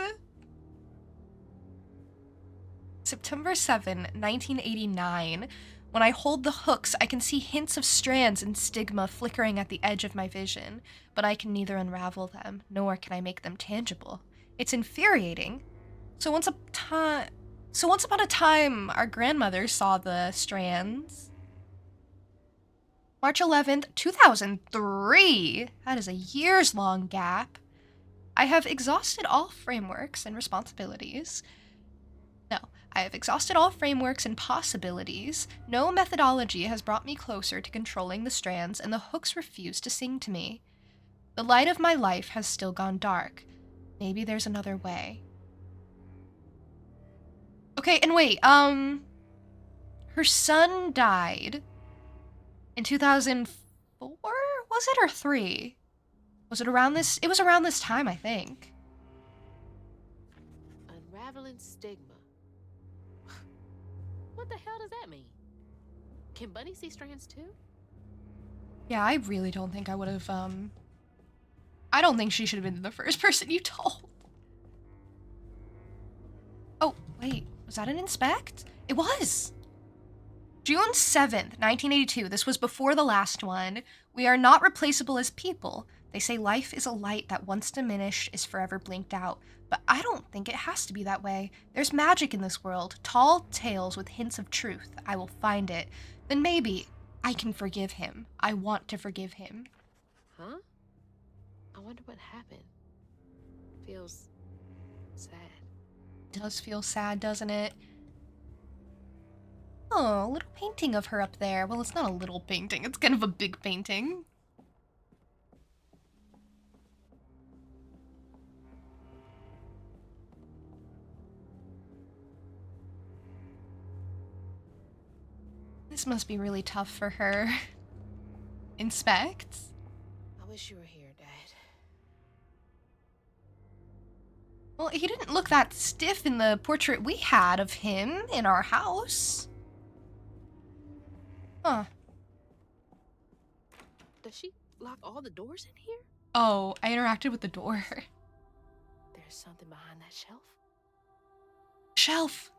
September 7, 1989. When I hold the hooks, I can see hints of strands and stigma flickering at the edge of my vision, but I can neither unravel them, nor can I make them tangible. It's infuriating. So once upon a time, our grandmother saw the strands. March 11th, 2003. That is a years-long gap. I have exhausted all frameworks and responsibilities. No, I have exhausted all frameworks and possibilities. No methodology has brought me closer to controlling the strands, and the hooks refuse to sing to me. The light of my life has still gone dark. Maybe there's another way. Okay, and wait, her son died in 2004, was it, or 3? Was it around this? It was around this time, I think. Unraveling stigma. What the hell does that mean? Can Bunny see strands too? Yeah, I really don't think I would have, I don't think she should have been the first person you told. Oh, wait, was that an inspect? It was! June 7th, 1982. This was before the last one. We are not replaceable as people. They say life is a light that once diminished is forever blinked out. But I don't think it has to be that way. There's magic in this world. Tall tales with hints of truth. I will find it. Then maybe I can forgive him. I want to forgive him. Huh? I wonder what happened. Feels sad. Does feel sad, doesn't it? Oh, a little painting of her up there. Well, it's not a little painting. It's kind of a big painting. This must be really tough for her. Inspect? I wish you were here, Dad. Well, he didn't look that stiff in the portrait we had of him in our house. Huh. Does she lock all the doors in here? Oh, I interacted with the door. There's something behind that shelf. Shelf.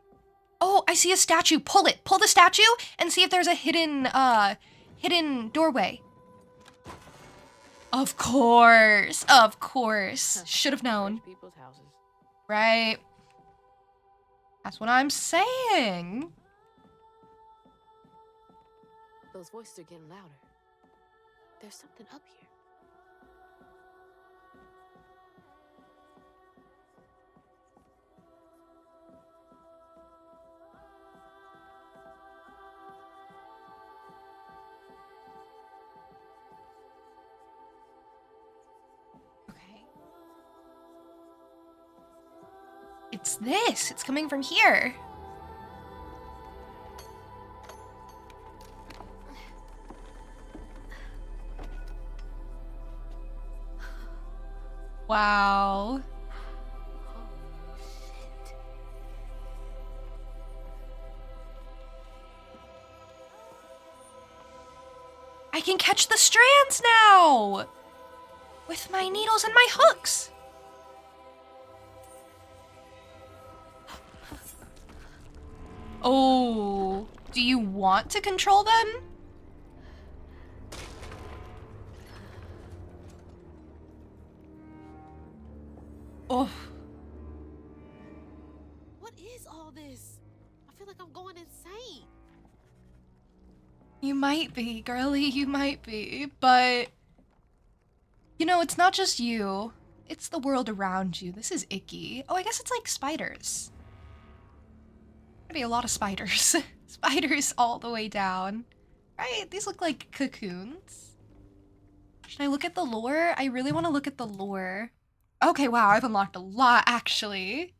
Oh, I see a statue. Pull it. Pull the statue and see if there's a hidden doorway. Of course. Of course. Should have known. Rich people's houses. Right. That's what I'm saying. Those voices are getting louder. There's something up here. Okay. It's this. It's coming from here. Wow. Holy shit. I can catch the strands now! With my needles and my hooks! Oh, do you want to control them? Oh. What is all this? I feel like I'm going insane. You might be, girlie, you might be, but... You know, it's not just you. It's the world around you. This is icky. Oh, I guess it's like spiders. There'd be a lot of spiders. Spiders all the way down. Right? These look like cocoons. Should I look at the lore? I really want to look at the lore. Okay, wow, I've unlocked a lot, actually.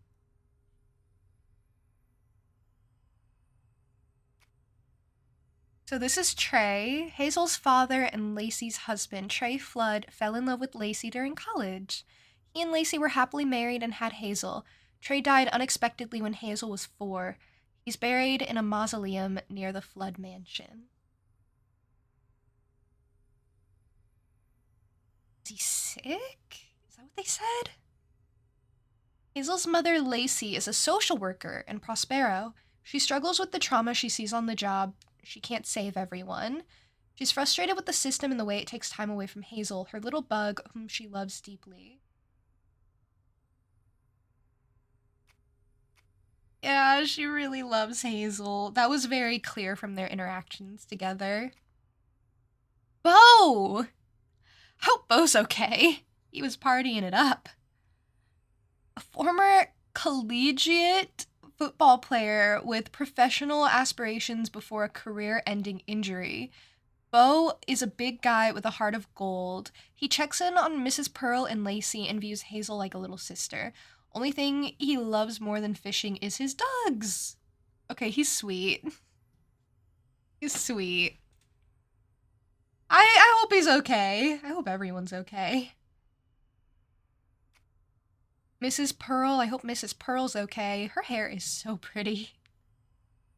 So this is Trey, Hazel's father and Lacey's husband. Trey Flood fell in love with Lacey during college. He and Lacey were happily married and had Hazel. Trey died unexpectedly when Hazel was 4. He's buried in a mausoleum near the Flood mansion. Is he sick? Is that what they said? Hazel's mother, Lacey, is a social worker in Prospero. She struggles with the trauma she sees on the job. She can't save everyone. She's frustrated with the system and the way it takes time away from Hazel, her little bug whom she loves deeply. Yeah, she really loves Hazel. That was very clear from their interactions together. Bo! Hope Bo's okay. He was partying it up. A former collegiate football player with professional aspirations before a career-ending injury. Bo is a big guy with a heart of gold. He checks in on Mrs. Pearl and Lacey and views Hazel like a little sister. Only thing he loves more than fishing is his dogs. Okay, he's sweet. He's sweet. I hope he's okay. I hope everyone's okay. Mrs. Pearl, I hope Mrs. Pearl's okay. Her hair is so pretty.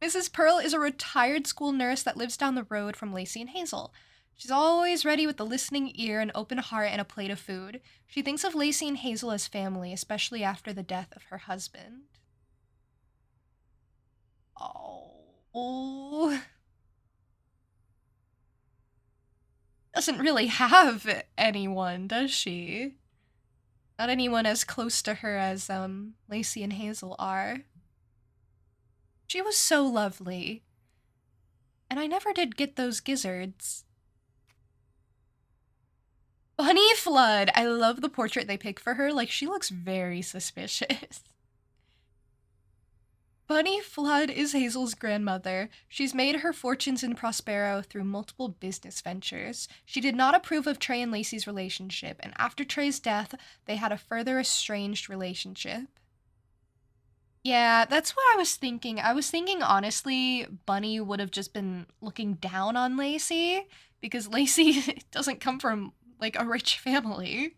Mrs. Pearl is a retired school nurse that lives down the road from Lacey and Hazel. She's always ready with a listening ear, an open heart, and a plate of food. She thinks of Lacey and Hazel as family, especially after the death of her husband. Oh. Doesn't really have anyone, does she? Not anyone as close to her as Lacey and Hazel are. She was so lovely. And I never did get those gizzards. Bunny Flood! I love the portrait they picked for her. Like, she looks very suspicious. Bunny Flood is Hazel's grandmother. She's made her fortunes in Prospero through multiple business ventures. She did not approve of Trey and Lacey's relationship, and after Trey's death, they had a further estranged relationship. Yeah, that's what I was thinking. I was thinking, honestly, Bunny would have just been looking down on Lacey, because Lacey doesn't come from, like, a rich family.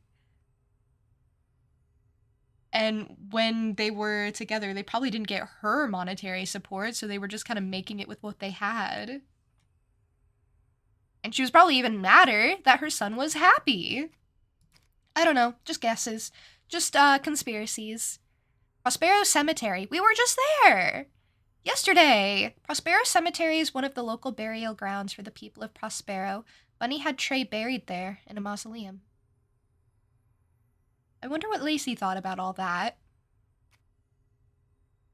And when they were together, they probably didn't get her monetary support, so they were just kind of making it with what they had. And she was probably even madder that her son was happy. I don't know, just guesses. Just, conspiracies. Prospero Cemetery. We were just there! Yesterday! Prospero Cemetery is one of the local burial grounds for the people of Prospero. Bunny had Trey buried there in a mausoleum. I wonder what Lacey thought about all that.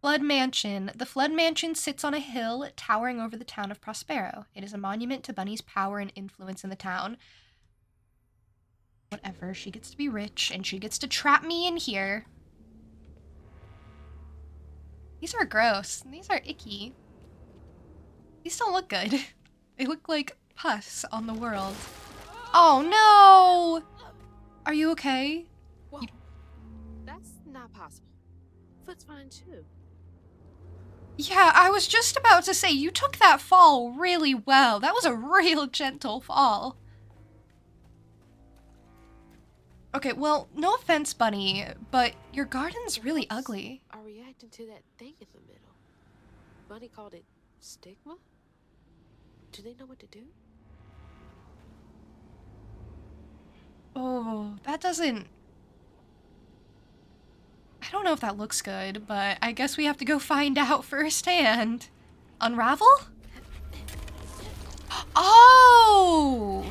Flood Mansion. The Flood Mansion sits on a hill towering over the town of Prospero. It is a monument to Bunny's power and influence in the town. Whatever, she gets to be rich, and she gets to trap me in here. These are gross. These are icky. These don't look good. They look like pus on the world. Oh no! Are you okay? Whoa. That's not possible. Foot's fine too. Yeah, I was just about to say, you took that fall really well. That was a real gentle fall. Okay, well, no offense, Bunny, but your garden's really ugly. Are reacting to that thing in the middle. Bunny called it stigma? Do they know what to do? Oh, that doesn't... I don't know if that looks good, but I guess we have to go find out firsthand. Unravel? Oh!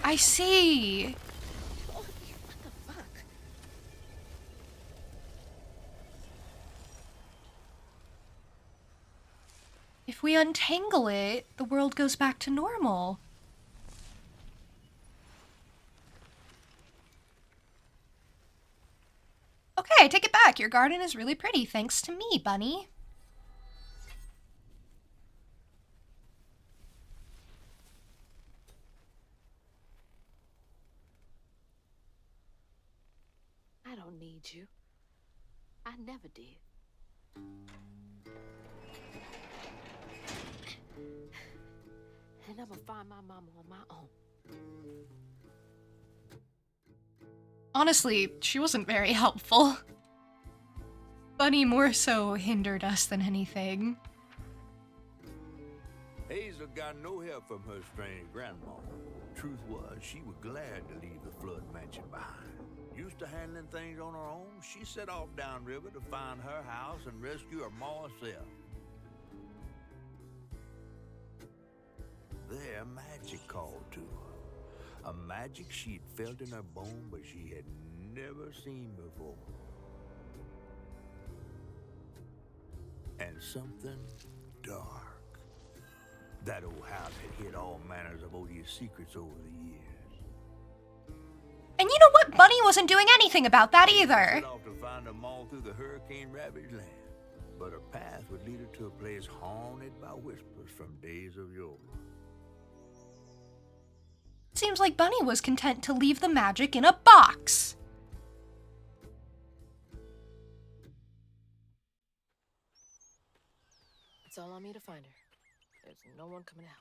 I see. What the fuck? If we untangle it, the world goes back to normal. Okay, I take it back. Your garden is really pretty, thanks to me, Bunny. I don't need you. I never did. And I'm gonna find my mama on my own. Honestly, she wasn't very helpful. Bunny more so hindered us than anything. Hazel got no help from her strange grandma. Truth was, she was glad to leave the Flood Mansion behind. Used to handling things on her own, she set off downriver to find her house and rescue her ma herself. There, magic called to her. A magic she'd felt in her bone, but she had never seen before. And something dark That old house had hid all manners of odious secrets over the years. And you know what? Bunny wasn't doing anything about that either. Set off to find them all through the hurricane-ravaged land. But her path would lead her to a place haunted by whispers from days of yore. Seems like Bunny was content to leave the magic in a box. It's all on me to find her. There's no one coming out.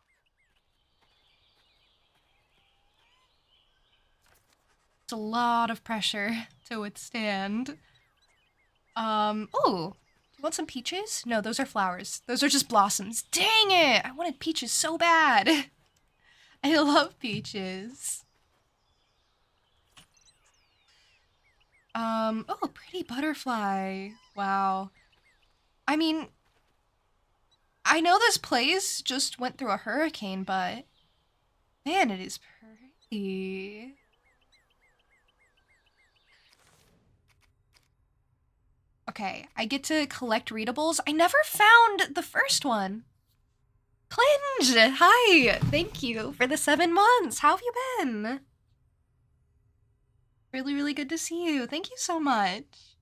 It's a lot of pressure to withstand. Oh, do you want some peaches? No, those are flowers. Those are just blossoms. Dang it! I wanted peaches so bad. I love peaches. Oh, pretty butterfly. Wow. I mean, I know this place just went through a hurricane, but man, it is pretty. Okay, I get to collect readables. I never found the first one. Clinge! Hi! Thank you for the 7 months. How have you been? Really, really good to see you. Thank you so much.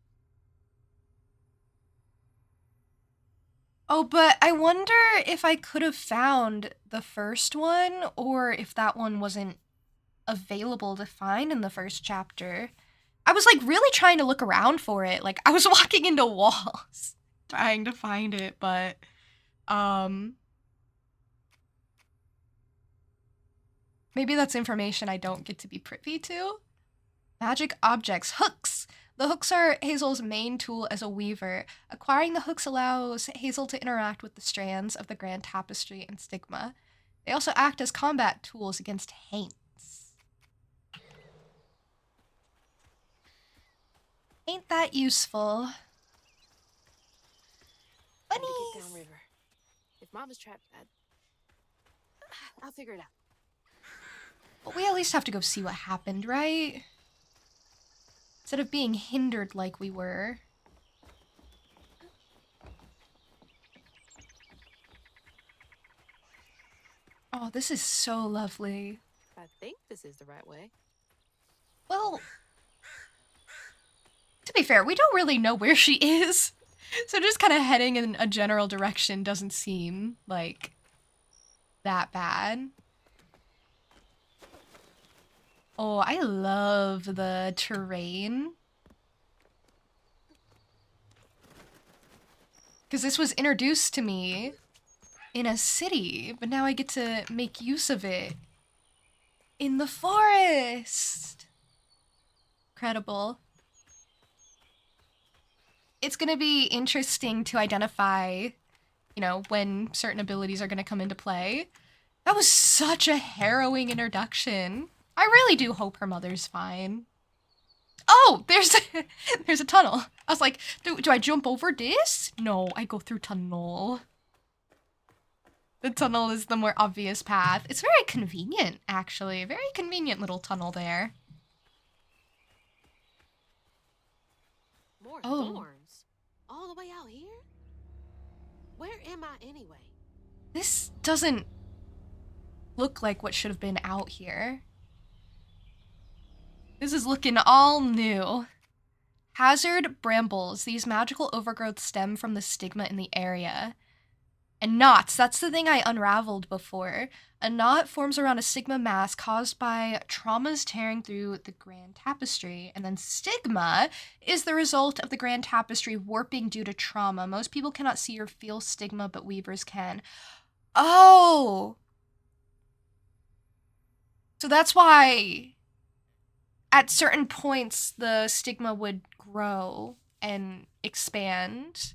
Oh, but I wonder if I could have found the first one, or if that one wasn't available to find in the first chapter. I was like really trying to look around for it. Like I was walking into walls trying to find it, but maybe that's information I don't get to be privy to. Magic objects, hooks. The hooks are Hazel's main tool as a weaver. Acquiring the hooks allows Hazel to interact with the strands of the Grand Tapestry and Stigma. They also act as combat tools against Haints. Ain't that useful? Let me get Bunnies! downriver. If Mama's trapped, I'll figure it out. But we at least have to go see what happened, right? Instead of being hindered like we were. Oh, this is so lovely. I think this is the right way. Well, to be fair, we don't really know where she is. So just kind of heading in a general direction doesn't seem like that bad. Oh, I love the terrain. Because this was introduced to me in a city, but now I get to make use of it in the forest. Incredible. It's going to be interesting to identify, you know, when certain abilities are going to come into play. That was such a harrowing introduction. I really do hope her mother's fine. Oh, there's a tunnel. I was like, do I jump over this? No, I go through tunnel. The tunnel is the more obvious path. It's very convenient, actually. Very convenient little tunnel there. More Oh. thorns? All the way out here? Where am I anyway? This doesn't look like what should have been out here. This is looking all new. Hazard brambles. These magical overgrowths stem from the stigma in the area. And knots. That's the thing I unraveled before. A knot forms around a stigma mass caused by traumas tearing through the Grand Tapestry. And then stigma is the result of the Grand Tapestry warping due to trauma. Most people cannot see or feel stigma, but weavers can. Oh! So that's why at certain points the stigma would grow and expand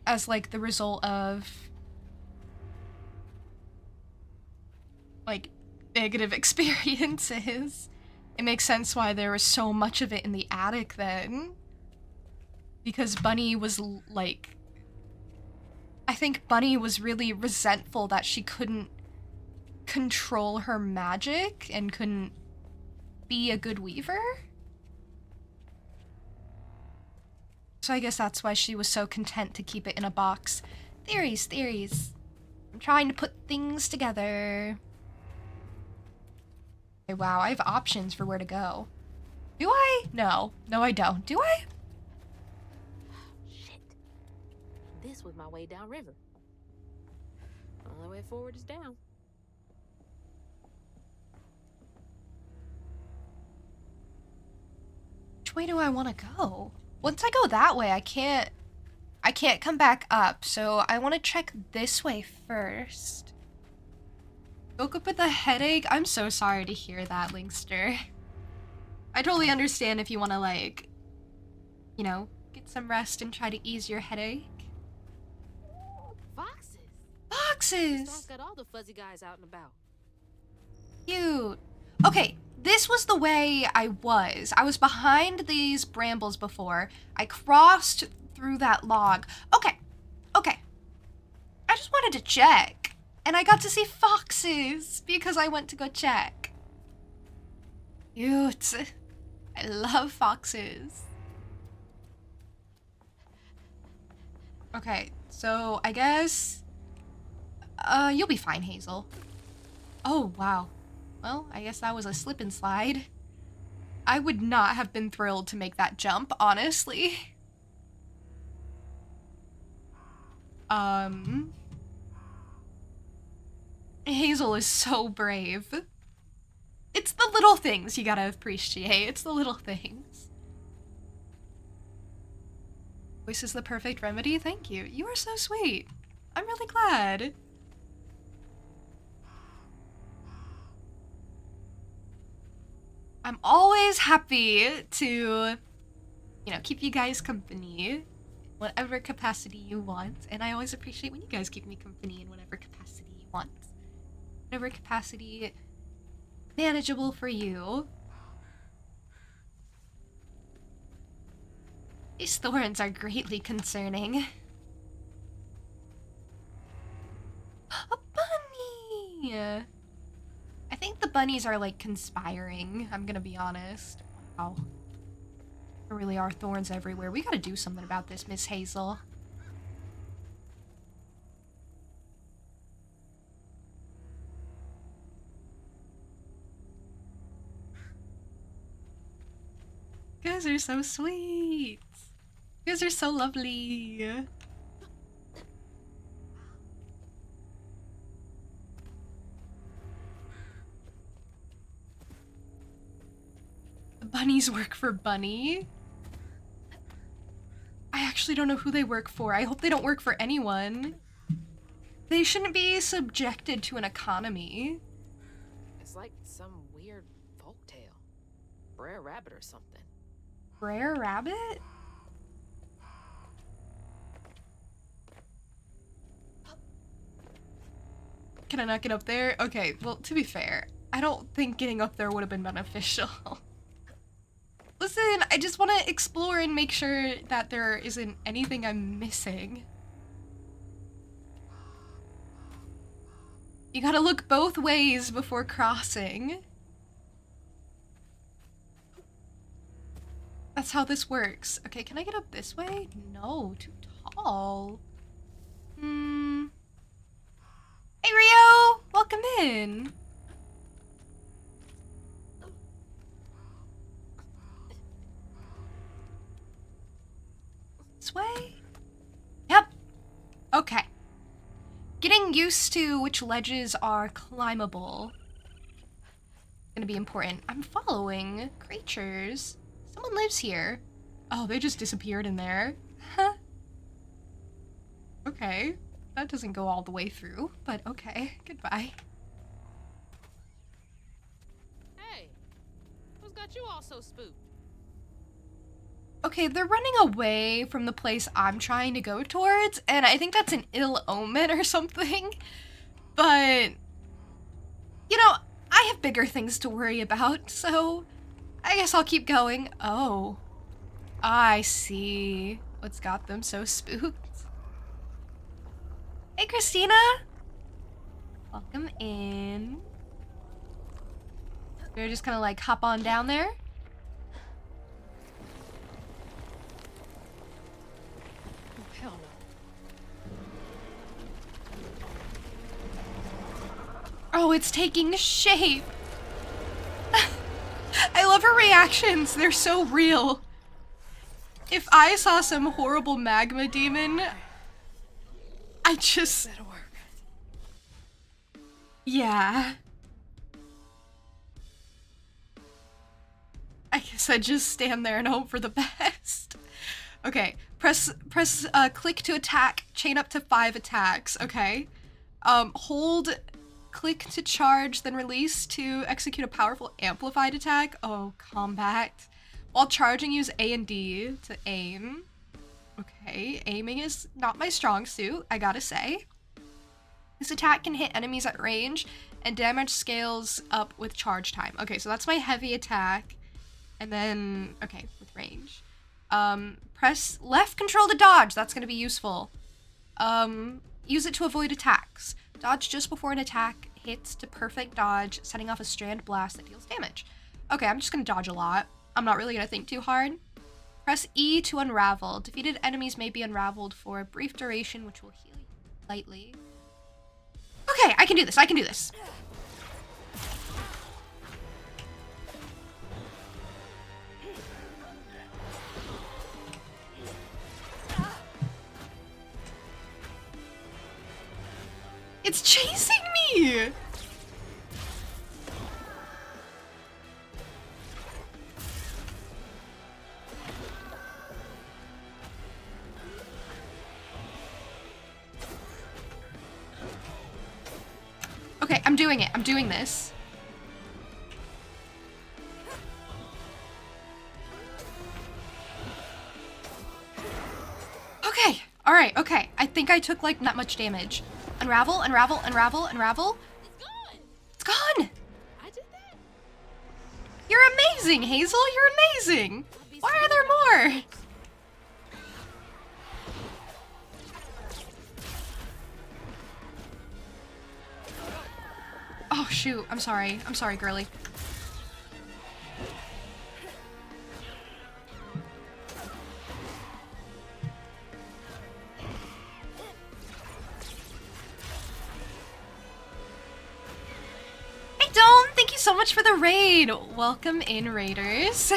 as like the result of like negative experiences. It makes sense why there was so much of it in the attic then, because Bunny was like, I think Bunny was really resentful that she couldn't control her magic and couldn't be a good weaver. So I guess that's why she was so content to keep it in a box. Theories. I'm trying to put things together. Okay, wow, I have options for where to go. Do I? No. No, I don't. Do I? Shit. This was my way downriver. Only way forward is down. Which way do I want to go? Once I go that way, I can't come back up, so I want to check this way first. Woke up with a headache? I'm so sorry to hear that, Linkster. I totally understand if you want to, like, you know, get some rest and try to ease your headache. Foxes. Foxes! Storm's got all the fuzzy guys out and about. Cute. Okay, this was the way I was. I was behind these brambles before. I crossed through that log. Okay. I just wanted to check. And I got to see foxes because I went to go check. Cute. I love foxes. Okay, so I guess... you'll be fine, Hazel. Oh, wow. Well, I guess that was a slip and slide. I would not have been thrilled to make that jump, honestly. Hazel is so brave. It's the little things you gotta appreciate. It's the little things. Voice is the perfect remedy. Thank you. You are so sweet. I'm really glad. I'm always happy to, you know, keep you guys company in whatever capacity you want. And I always appreciate when you guys keep me company in whatever capacity you want. Whatever capacity manageable for you. These thorns are greatly concerning. A bunny! I think the bunnies are, like, conspiring, I'm gonna be honest. Wow. There really are thorns everywhere. We gotta do something about this, Miss Hazel. You guys are so sweet. You guys are so lovely. The bunnies work for Bunny. I actually don't know who they work for. I hope they don't work for anyone. They shouldn't be subjected to an economy. It's like some weird folktale. Brer Rabbit or something. Brer Rabbit? Can I not get up there? Okay, well, to be fair, I don't think getting up there would have been beneficial. Listen, I just want to explore and make sure that there isn't anything I'm missing. You gotta look both ways before crossing. That's how this works. Okay, can I get up this way? No, too tall. Hey, Rio! Welcome in. This way? Yep. Okay. Getting used to which ledges are climbable. Gonna be important. I'm following creatures. Someone lives here. Oh, they just disappeared in there. Huh. Okay. That doesn't go all the way through, but okay. Goodbye. Hey, who's got you all so spooked? Okay, they're running away from the place I'm trying to go towards, and I think that's an ill omen or something. But, you know, I have bigger things to worry about, so I guess I'll keep going. Oh, I see what's got them so spooked. Hey, Christina! Welcome in. We're just gonna, like, hop on down there. Oh, hell Oh, it's taking shape. I love her reactions. They're so real. If I saw some horrible magma demon, I just... That'll work. Yeah. I guess I'd just stand there and hope for the best. Okay, press click to attack, chain up to 5 attacks, okay? Hold click to charge, then release to execute a powerful amplified attack. Oh, combat. While charging, use A and D to aim. Okay, aiming is not my strong suit, I gotta say. This attack can hit enemies at range, and damage scales up with charge time. Okay, so that's my heavy attack. And then, okay, with range. Press left control to dodge. That's gonna be useful. Use it to avoid attacks. Dodge just before an attack hits to perfect dodge, setting off a strand blast that deals damage. Okay, I'm just gonna dodge a lot. I'm not really gonna think too hard. Press E to unravel. Defeated enemies may be unraveled for a brief duration, which will heal you lightly. Okay, I can do this. I can do this. It's chasing me! Okay, I'm doing it. I'm doing this. Okay, alright, okay. I think I took, like, not much damage. Unravel, unravel, unravel, unravel. It's gone. It's gone! I did that. You're amazing, Hazel! You're amazing! Why are there more? Oh, shoot. I'm sorry. I'm sorry, girly. Hey, Dome! Thank you so much for the raid! Welcome in, raiders.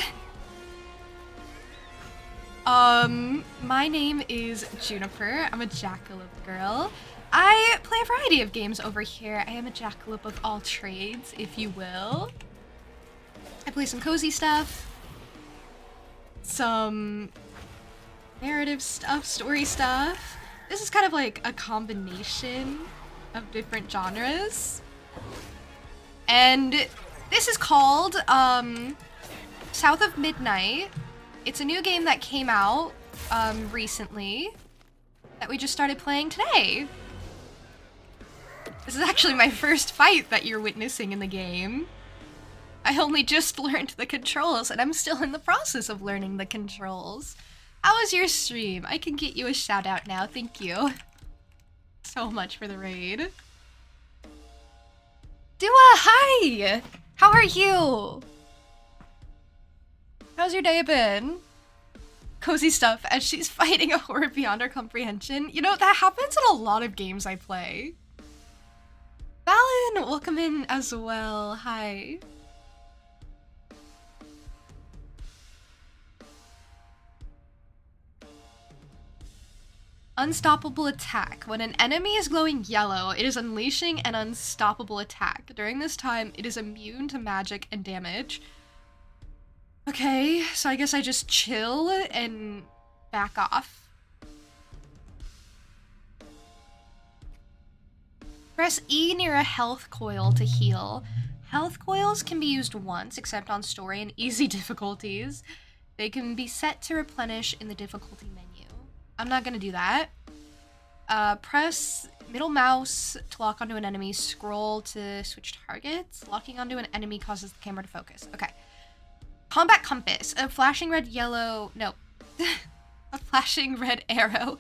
My name is Juniper. I'm a jackalope girl. I play a variety of games over here. I am a jackalope of all trades, if you will. I play some cozy stuff, some narrative stuff, story stuff. This is kind of like a combination of different genres. And this is called South of Midnight. It's a new game that came out recently that we just started playing today. This is actually my first fight that you're witnessing in the game. I only just learned the controls, and I'm still in the process of learning the controls. How was your stream? I can get you a shout out now, thank you. So much for the raid. Dua, hi! How are you? How's your day been? Cozy stuff as she's fighting a horror beyond her comprehension. You know, that happens in a lot of games I play. Valen, welcome in as well. Hi. Unstoppable attack. When an enemy is glowing yellow, it is unleashing an unstoppable attack. During this time, it is immune to magic and damage. Okay, so I guess I just chill and back off. Press E near a health coil to heal. Health coils can be used once, except on story and easy difficulties. They can be set to replenish in the difficulty menu. I'm not gonna do that. Press middle mouse to lock onto an enemy. Scroll to switch targets. Locking onto an enemy causes the camera to focus. Okay. Combat compass. A flashing red yellow... No. A flashing red arrow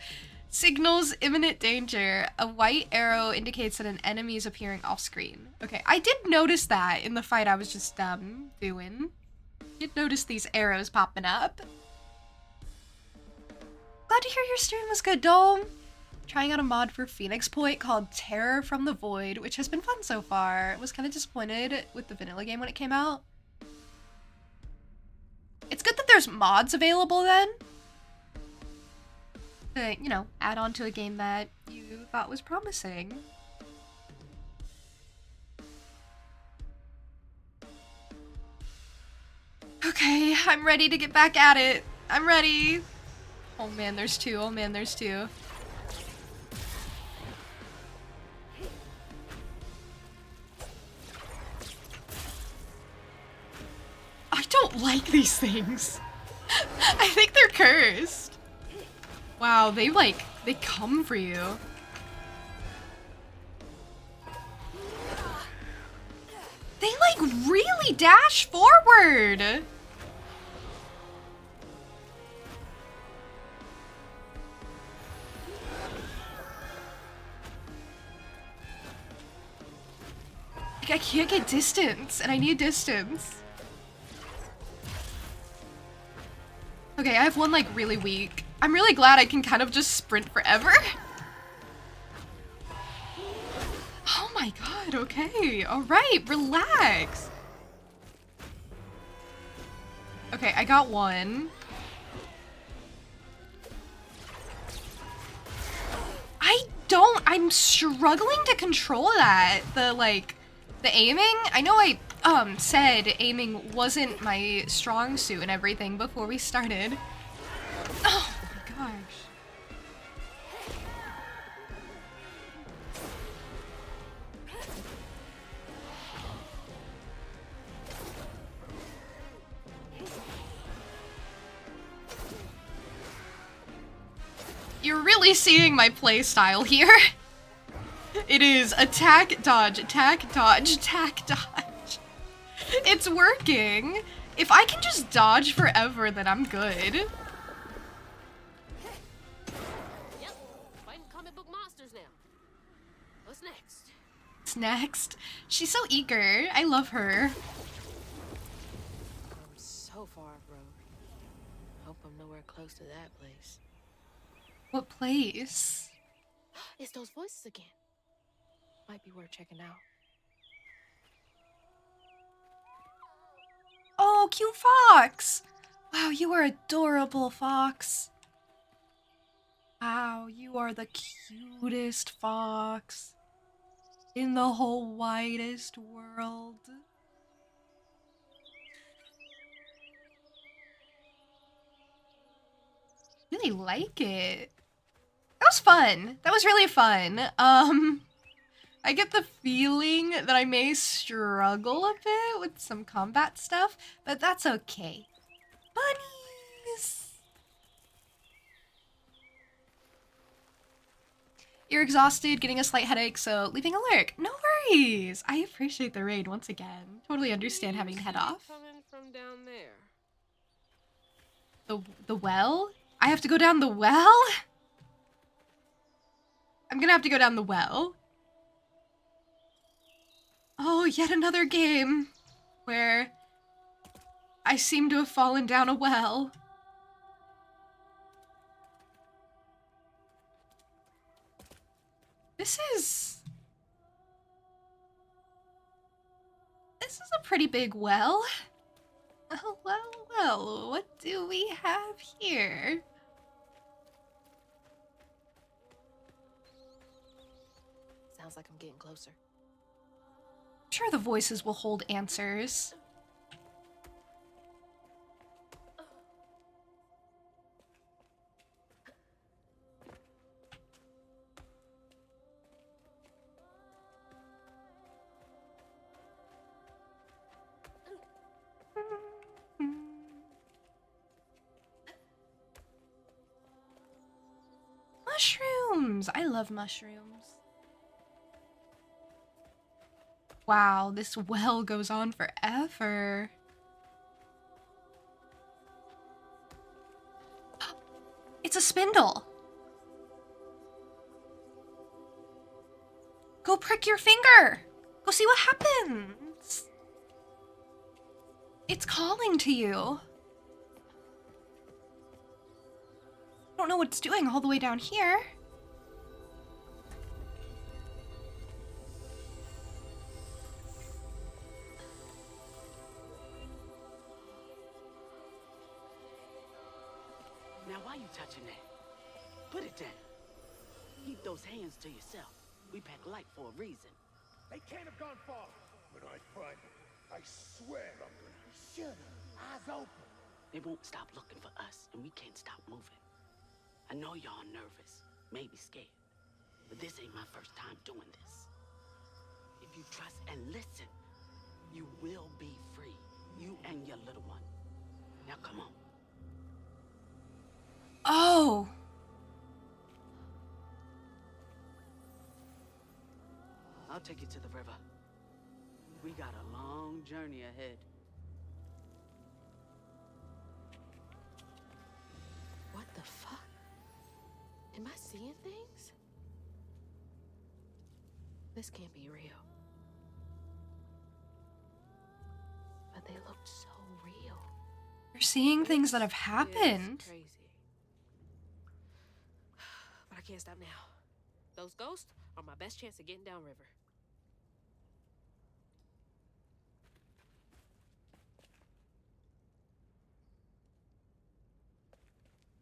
signals imminent danger. A white arrow indicates that an enemy is appearing off screen. Okay, I did notice that in the fight I was just, doing. Did notice these arrows popping up. Glad to hear your stream was good, Dome. trying out a mod for Phoenix Point called Terror from the Void, which has been fun so far. I was kind of disappointed with the vanilla game when it came out. It's good that there's mods available then. To, you know, add on to a game that you thought was promising. Okay, I'm ready to get back at it. I'm ready. Oh man, there's two. Oh man, there's two. I don't like these things. I think they're cursed. Wow, they come for you. They really dash forward. I can't get distance, and I need distance. Okay, I have one really weak. I'm really glad I can kind of just sprint forever. Oh my god, okay. Alright, relax. Okay, I got one. I'm struggling to control that. The aiming. I know I said aiming wasn't my strong suit and everything before we started. Oh my gosh. You're really seeing my play style here. It is attack, dodge, attack, dodge, attack, dodge. It's working. If I can just dodge forever, then I'm good. Yep. Fighting comic book monsters now. What's next? What's next? She's so eager. I love her. I'm so far off road. Hope I'm nowhere close to that place. What place? It's those voices again. Might be worth checking out. Oh, cute fox! Wow, you are adorable, fox. Wow, you are the cutest fox in the whole widest world. Really like it. That was fun. That was really fun. I get the feeling that I may struggle a bit with some combat stuff, but that's okay. Bunnies! You're exhausted, getting a slight headache, so leaving a lurk. No worries! I appreciate the raid once again. Totally understand having to head off. Coming from down there. The well? I have to go down the well? I'm gonna have to go down the well. Oh, yet another game where I seem to have fallen down a well. This is a pretty big well. Oh, well, what do we have here? Sounds like I'm getting closer. I'm sure the voices will hold answers. Mushrooms! I love mushrooms. Wow, this well goes on forever. It's a spindle. Go prick your finger. Go see what happens. It's calling to you. I don't know what it's doing all the way down here. Now why you touching that? Put it down. Keep those hands to yourself. We pack light for a reason. They can't have gone far. When I find them, I swear I'm gonna shoot them. Eyes open. They won't stop looking for us, and we can't stop moving. I know y'all nervous, maybe scared, but this ain't my first time doing this. If you trust and listen, you will be free. You and your little one. Now come on. Oh. I'll take you to the river. We got a long journey ahead. What the fuck? Am I seeing things? This can't be real. But they looked so real. You're seeing things that have It's happened. crazy. But I can't stop now. Those ghosts are my best chance of getting downriver.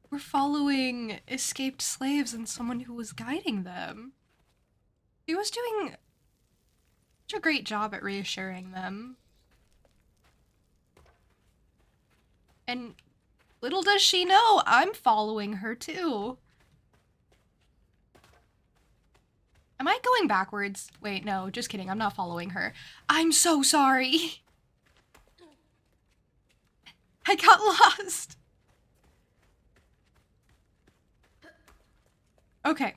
We're following escaped slaves and someone who was guiding them. He was doing such a great job at reassuring them. And little does she know, I'm following her too. Am I going backwards? Wait, no, just kidding. I'm not following her. I'm so sorry. I got lost. Okay.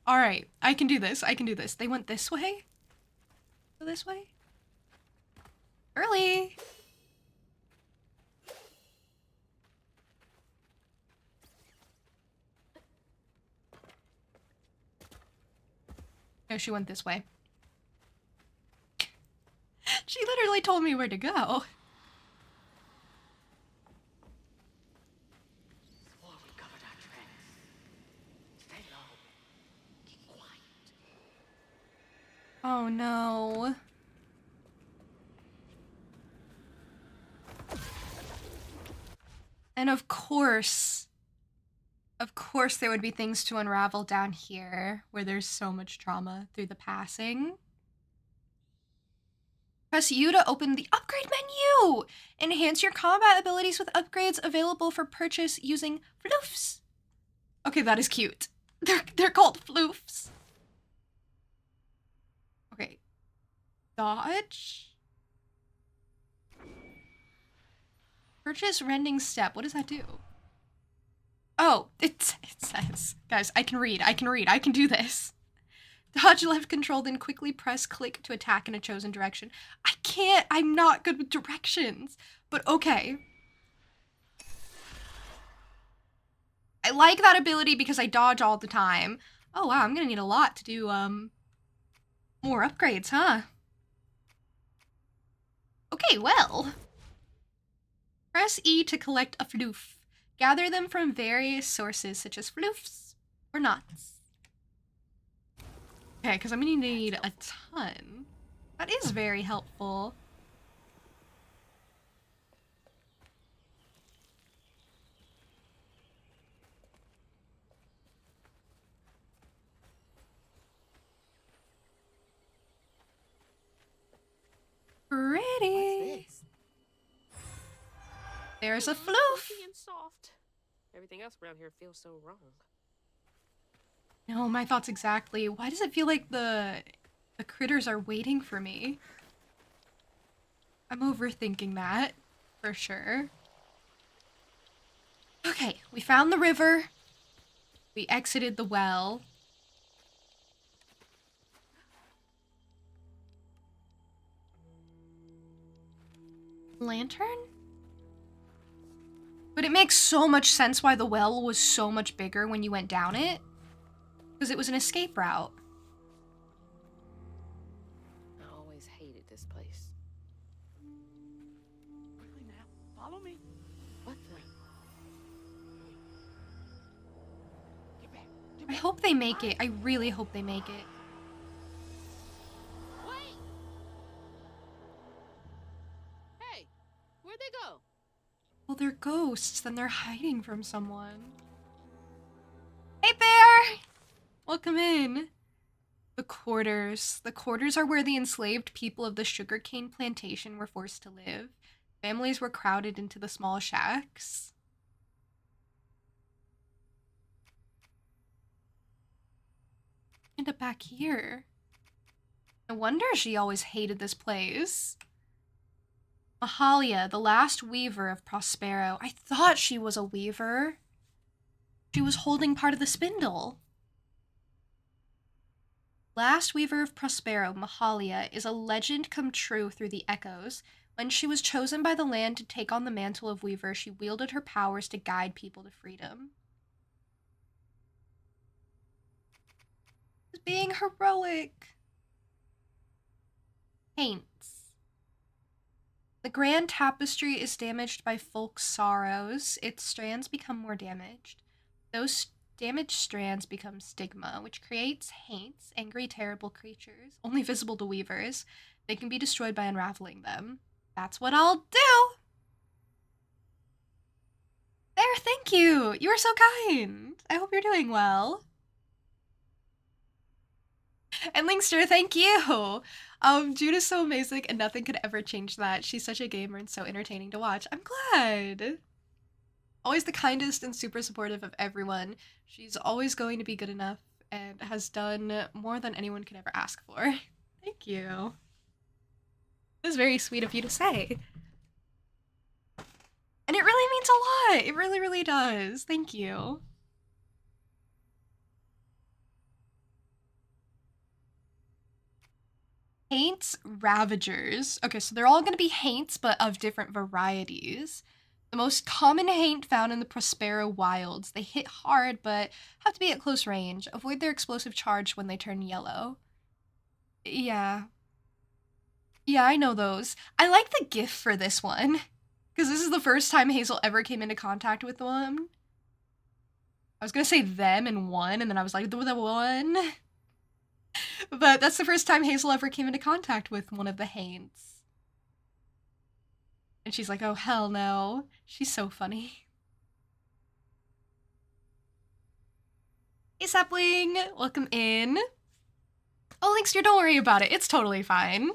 All right. I can do this. I can do this. They went this way? Go this way? Early. No, she went this way. She literally told me where to go. Swore we covered our tracks. Stay low. Keep quiet. Oh no. And of course there would be things to unravel down here where there's so much trauma through the passing. Press U to open the upgrade menu. Enhance your combat abilities with upgrades available for purchase using floofs. Okay, that is cute. They're called floofs. Okay. Dodge. Purchase rending step. What does that do? Oh, it says. Guys, I can read. I can do this. Dodge left control, then quickly press click to attack in a chosen direction. I can't. I'm not good with directions. But okay. I like that ability because I dodge all the time. Oh wow, I'm gonna need a lot to do more upgrades, huh? Okay, well. Press E to collect a floof. Gather them from various sources such as floofs or knots. Okay, because I'm gonna need a ton. That is very helpful. Pretty. There's a floof. Fluffy and soft. Everything else around here feels so wrong. No, my thoughts exactly. Why does it feel like the critters are waiting for me? I'm overthinking that, for sure. Okay, we found the river. We exited the well. Lantern? But it makes so much sense why the well was so much bigger when you went down it. Because it was an escape route. I always hated this place. Quickly now. Follow me. What the? Get back. I hope they make it. I really hope they make it. Wait! Hey, where'd they go? Well, they're ghosts, then they're hiding from someone. Hey, Bear! Welcome in. The quarters. The quarters are where the enslaved people of the sugarcane plantation were forced to live. Families were crowded into the small shacks. End up back here. No wonder she always hated this place. Mahalia, the last weaver of Prospero. I thought she was a weaver. She was holding part of the spindle. Last weaver of Prospero, Mahalia, is a legend come true through the echoes. When she was chosen by the land to take on the mantle of weaver, she wielded her powers to guide people to freedom. She's being heroic. Paints. The grand tapestry is damaged by folk sorrows. Its strands become more damaged. Those damaged strands become stigma, which creates haints, angry, terrible creatures, only visible to weavers. They can be destroyed by unraveling them. That's what I'll do! There, thank you! You are so kind! I hope you're doing well. And Linkster, thank you! Jude is so amazing and nothing could ever change that. She's such a gamer and so entertaining to watch. I'm glad! Always the kindest and super supportive of everyone. She's always going to be good enough and has done more than anyone could ever ask for. Thank you. It was very sweet of you to say. And it really means a lot. It really, really does. Thank you. Haints, Ravagers. Okay, so they're all going to be haints, but of different varieties. The most common haint found in the Prospero wilds. They hit hard, but have to be at close range. Avoid their explosive charge when they turn yellow. Yeah. Yeah, I know those. I like the GIF for this one, because this is the first time Hazel ever came into contact with one. I was gonna say them and one, and then I was like, the one. But that's the first time Hazel ever came into contact with one of the haints. And she's like, oh, hell no. She's so funny. Hey, Sapling! Welcome in. Oh, Linkster, don't worry about it. It's totally fine.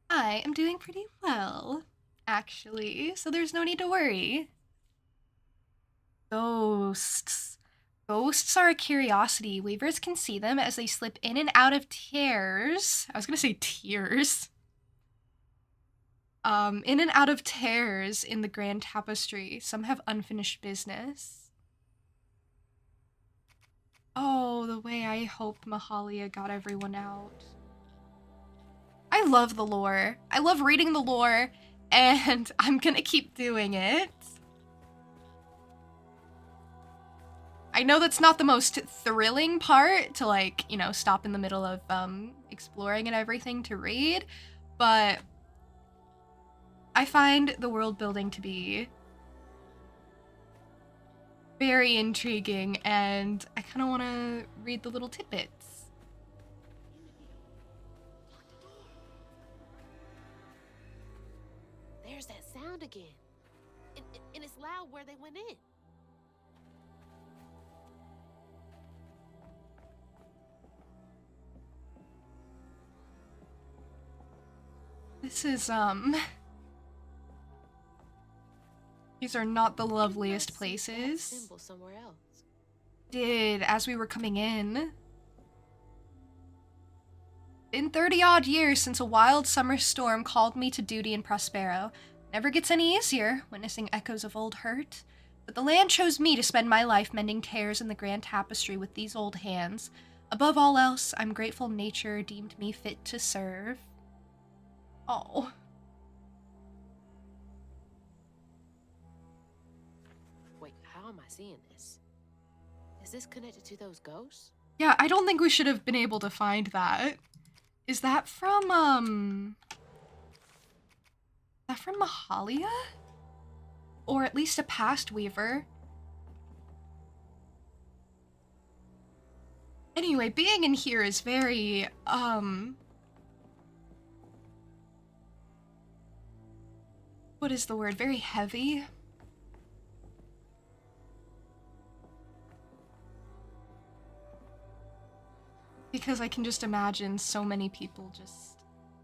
I am doing pretty well, actually, so there's no need to worry. Ghosts. Ghosts are a curiosity. Weavers can see them as they slip in and out of tears. I was gonna say tears. In and out of tears in the grand tapestry. Some have unfinished business. Oh, the way I hoped Mahalia got everyone out. I love the lore. I love reading the lore, and I'm gonna keep doing it. I know that's not the most thrilling part to, like, you know, stop in the middle of exploring and everything to read, but I find the world building to be very intriguing, and I kind of want to read the little tidbits. There's that sound again. And it's loud where they went in. This is, these are not the loveliest places. Symbol somewhere else. Did as we were coming in. Been 30-odd years since a wild summer storm called me to duty in Prospero. Never gets any easier, witnessing echoes of old hurt. But the land chose me to spend my life mending tears in the grand tapestry with these old hands. Above all else, I'm grateful nature deemed me fit to serve. Oh. Wait, how am I seeing this? Is this connected to those ghosts? Yeah, I don't think we should have been able to find that. Is that from, is that from Mahalia? Or at least a past weaver? Anyway, being in here is very, what is the word? Very heavy. Because I can just imagine so many people just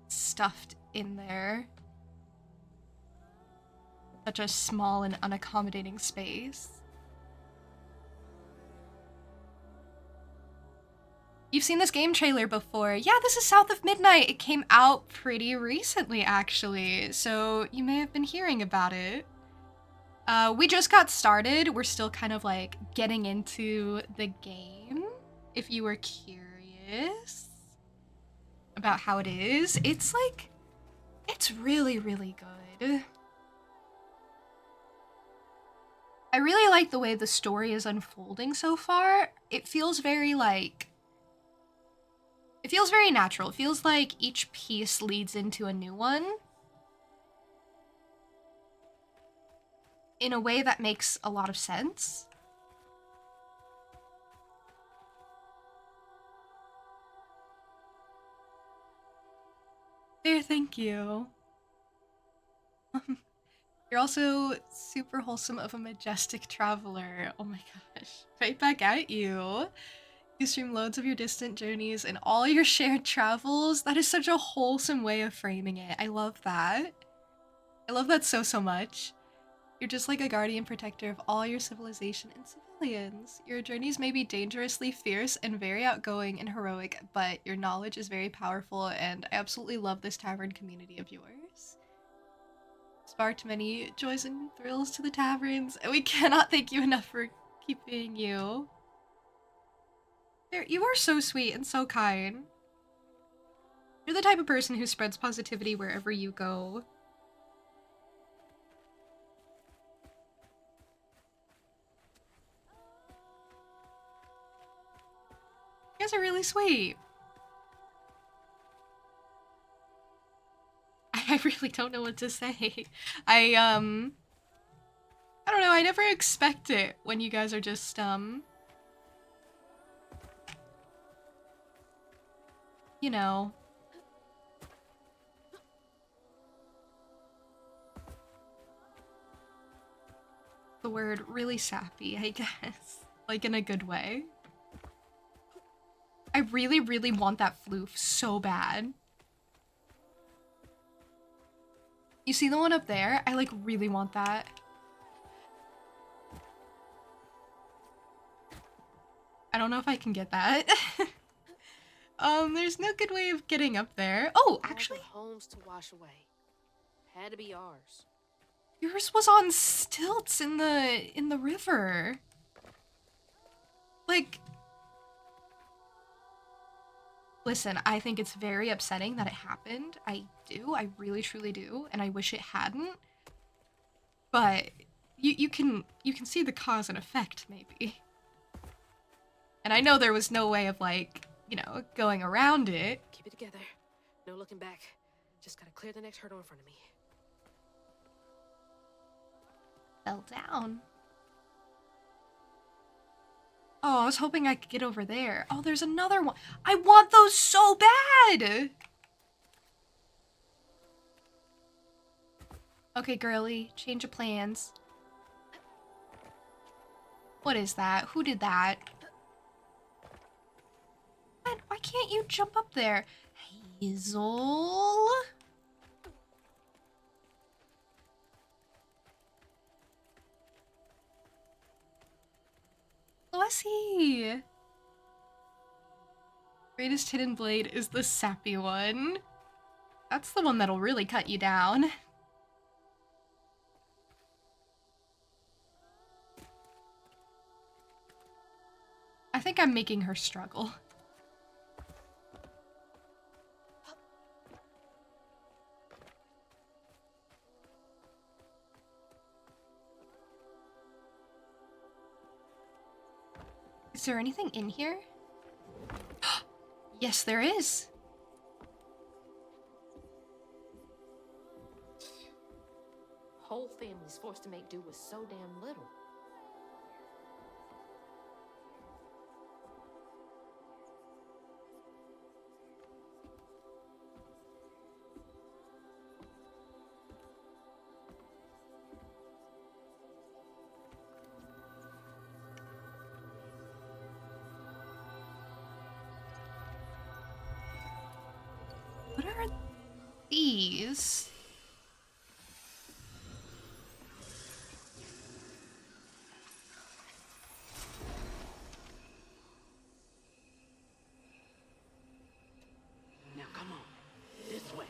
stuffed in there. Such a small and unaccommodating space. You've seen this game trailer before. Yeah, this is South of Midnight. It came out pretty recently, actually, so you may have been hearing about it. We just got started. We're still kind of like getting into the game, if you were curious about how it is. It's like, it's really, really good. I really like the way the story is unfolding so far. It feels very like, it feels very natural. It feels like each piece leads into a new one in a way that makes a lot of sense. There, thank you. You're also super wholesome of a majestic traveler. Oh my gosh. Right back at you. You stream loads of your distant journeys and all your shared travels. That is such a wholesome way of framing it. I love that. I love that so, so much. You're just like a guardian protector of all your civilization and civilians. Your journeys may be dangerously fierce and very outgoing and heroic, but your knowledge is very powerful, and I absolutely love this tavern community of yours. Sparked many joys and thrills to the taverns, and we cannot thank you enough for keeping you. You are so sweet and so kind. You're the type of person who spreads positivity wherever you go. You guys are really sweet. I really don't know what to say. I don't know, I never expect it when you guys are just, you know. The word really sappy, I guess. Like in a good way. I really, really want that floof so bad. You see the one up there? I like really want that. I don't know if I can get that. There's no good way of getting up there. Oh, actually, homes to wash away. Had to be ours. yours was on stilts in the river. Like, listen, I think it's very upsetting that it happened. I really truly do, and I wish it hadn't. But you can see the cause and effect, maybe. And I know there was no way of, like, you know, going around it. Keep it together. No looking back. Just gotta clear the next hurdle in front of me. Fell down. Oh, I was hoping I could get over there. Oh, there's another one. I want those so bad! Okay, girly. Change of plans. What is that? Who did that? Why can't you jump up there? Hazel? Blessy! Greatest hidden blade is the sappy one. That's the one that'll really cut you down. I think I'm making her struggle. Is there anything in here? Yes, there is. Whole family's forced to make do with so damn little. these. Now come on, this way.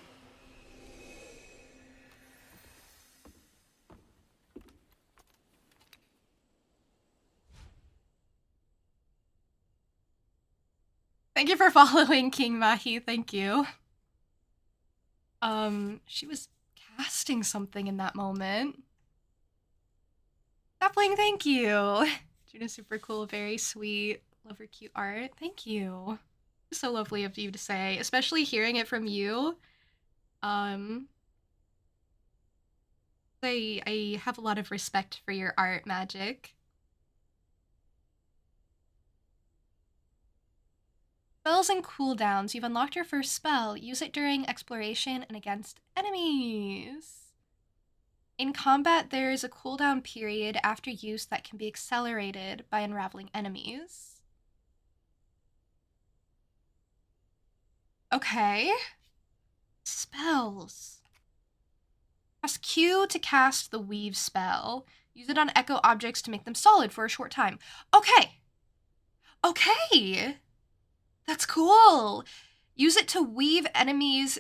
Thank you for following, King Mahi. Thank you. She was casting something in that moment. Sapling, thank you. Juna's super cool, very sweet. Love her cute art. Thank you. So lovely of you to say, especially hearing it from you. I have a lot of respect for your art, Magic. Spells and cooldowns. You've unlocked your first spell. Use it during exploration and against enemies. In combat, there is a cooldown period after use that can be accelerated by unraveling enemies. Okay. Spells. Press Q to cast the Weave spell. Use it on echo objects to make them solid for a short time. Okay. Okay. That's cool. Use it to weave enemies,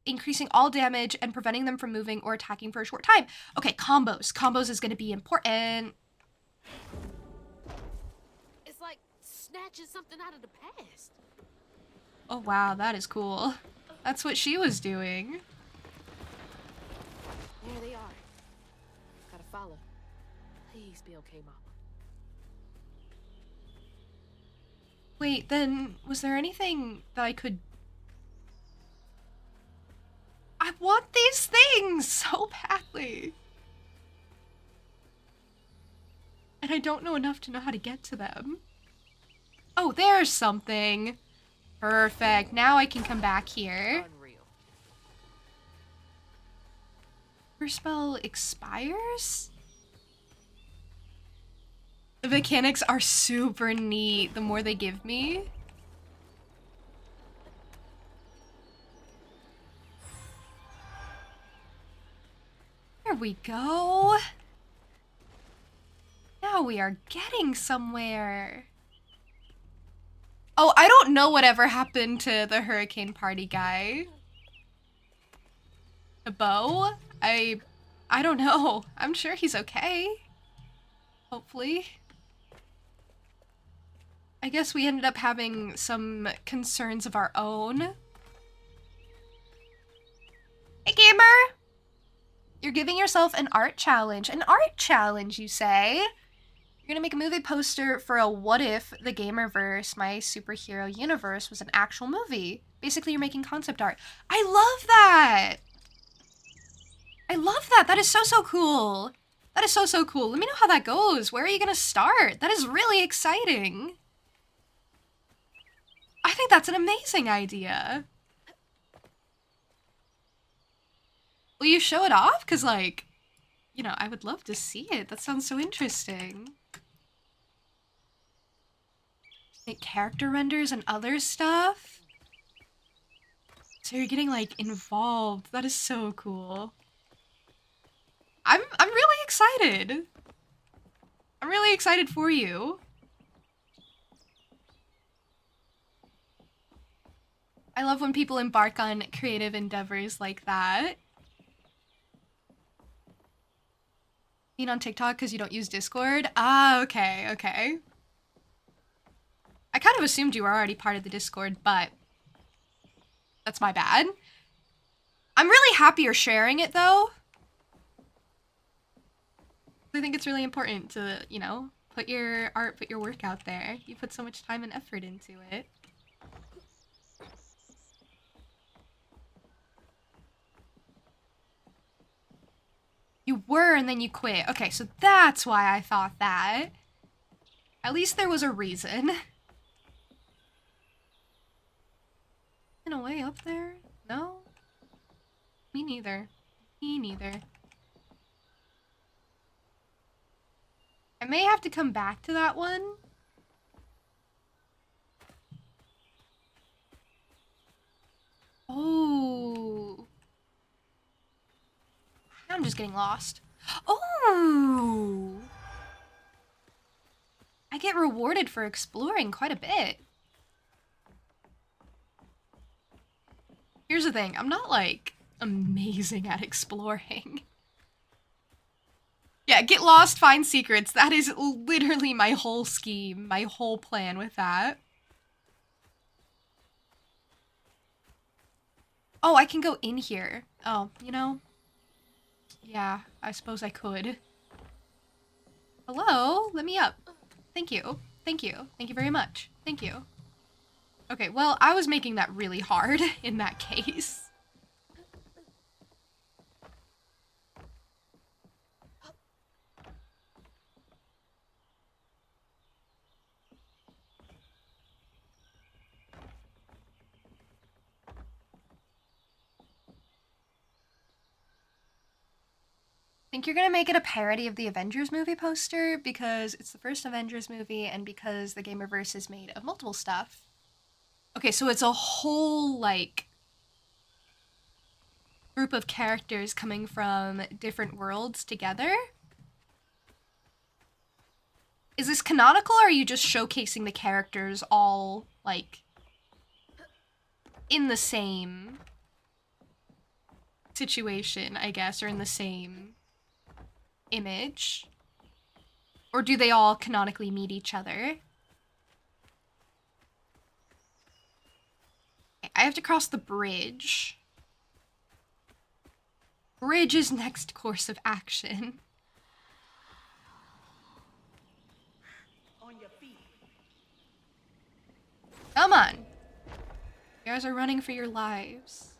increasing all damage and preventing them from moving or attacking for a short time. Okay, combos. Combos is going to be important. It's like snatching something out of the past. Oh, wow, that is cool. That's what she was doing. There they are. Gotta follow. Please be okay, Mama. Wait, then, was there anything that I could... I want these things so badly. And I don't know enough to know how to get to them. Oh, there's something. Perfect. Now I can come back here. Unreal. Her spell expires? The mechanics are super neat the more they give me. There we go. Now we are getting somewhere. Oh, I don't know whatever happened to the hurricane party guy. The bow? I don't know. I'm sure he's okay. Hopefully. I guess we ended up having some concerns of our own. Hey, gamer! You're giving yourself an art challenge. An art challenge, you say? You're gonna make a movie poster for a What If the Gamerverse, my superhero universe, was an actual movie. Basically, you're making concept art. I love that! I love that! That is so, so cool. That is so, so cool. Let me know how that goes. Where are you gonna start? That is really exciting. I think that's an amazing idea. Will you show it off? Because, like, you know, I would love to see it. That sounds so interesting. Make character renders and other stuff? So you're getting, like, involved. That is so cool. I'm really excited. I'm really excited for you. I love when people embark on creative endeavors like that. Being on TikTok because you don't use Discord? Ah, okay, okay. I kind of assumed you were already part of the Discord, but that's my bad. I'm really happy you're sharing it, though. I think it's really important to, you know, put your art, put your work out there. You put so much time and effort into it. You were and then you quit. Okay, so that's why I thought that. At least there was a reason. In a way up there? No? Me neither. Me neither. I may have to come back to that one. Oh. I'm just getting lost. Oh! I get rewarded for exploring quite a bit. Here's the thing, I'm not, like, amazing at exploring. Yeah, get lost, find secrets. That is literally my whole scheme, my whole plan with that. Oh, I can go in here. Oh, you know? Yeah, I suppose I could. Hello? Let me up. Thank you. Thank you. Thank you very much. Thank you. Okay, well, I was making that really hard in that case. Think you're gonna make it a parody of the Avengers movie poster because it's the first Avengers movie and because the Gamerverse is made of multiple stuff. Okay, so it's a whole, like, group of characters coming from different worlds together. Is this canonical, or are you just showcasing the characters all, like, in the same situation, I guess, or in the same image? Or do they all canonically meet each other? Okay, I have to cross the bridge. Bridge is next course of action. On your feet. Come on. You guys are running for your lives.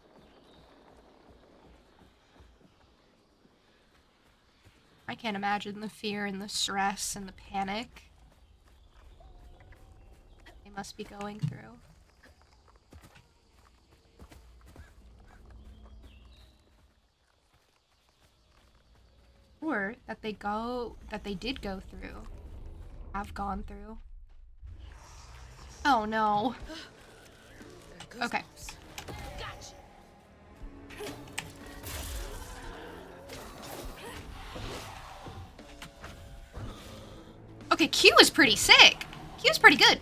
I can't imagine the fear and the stress and the panic they must be going through. Or that they did go through, have gone through. Oh no. Okay. Okay, Q is pretty sick. Q is pretty good.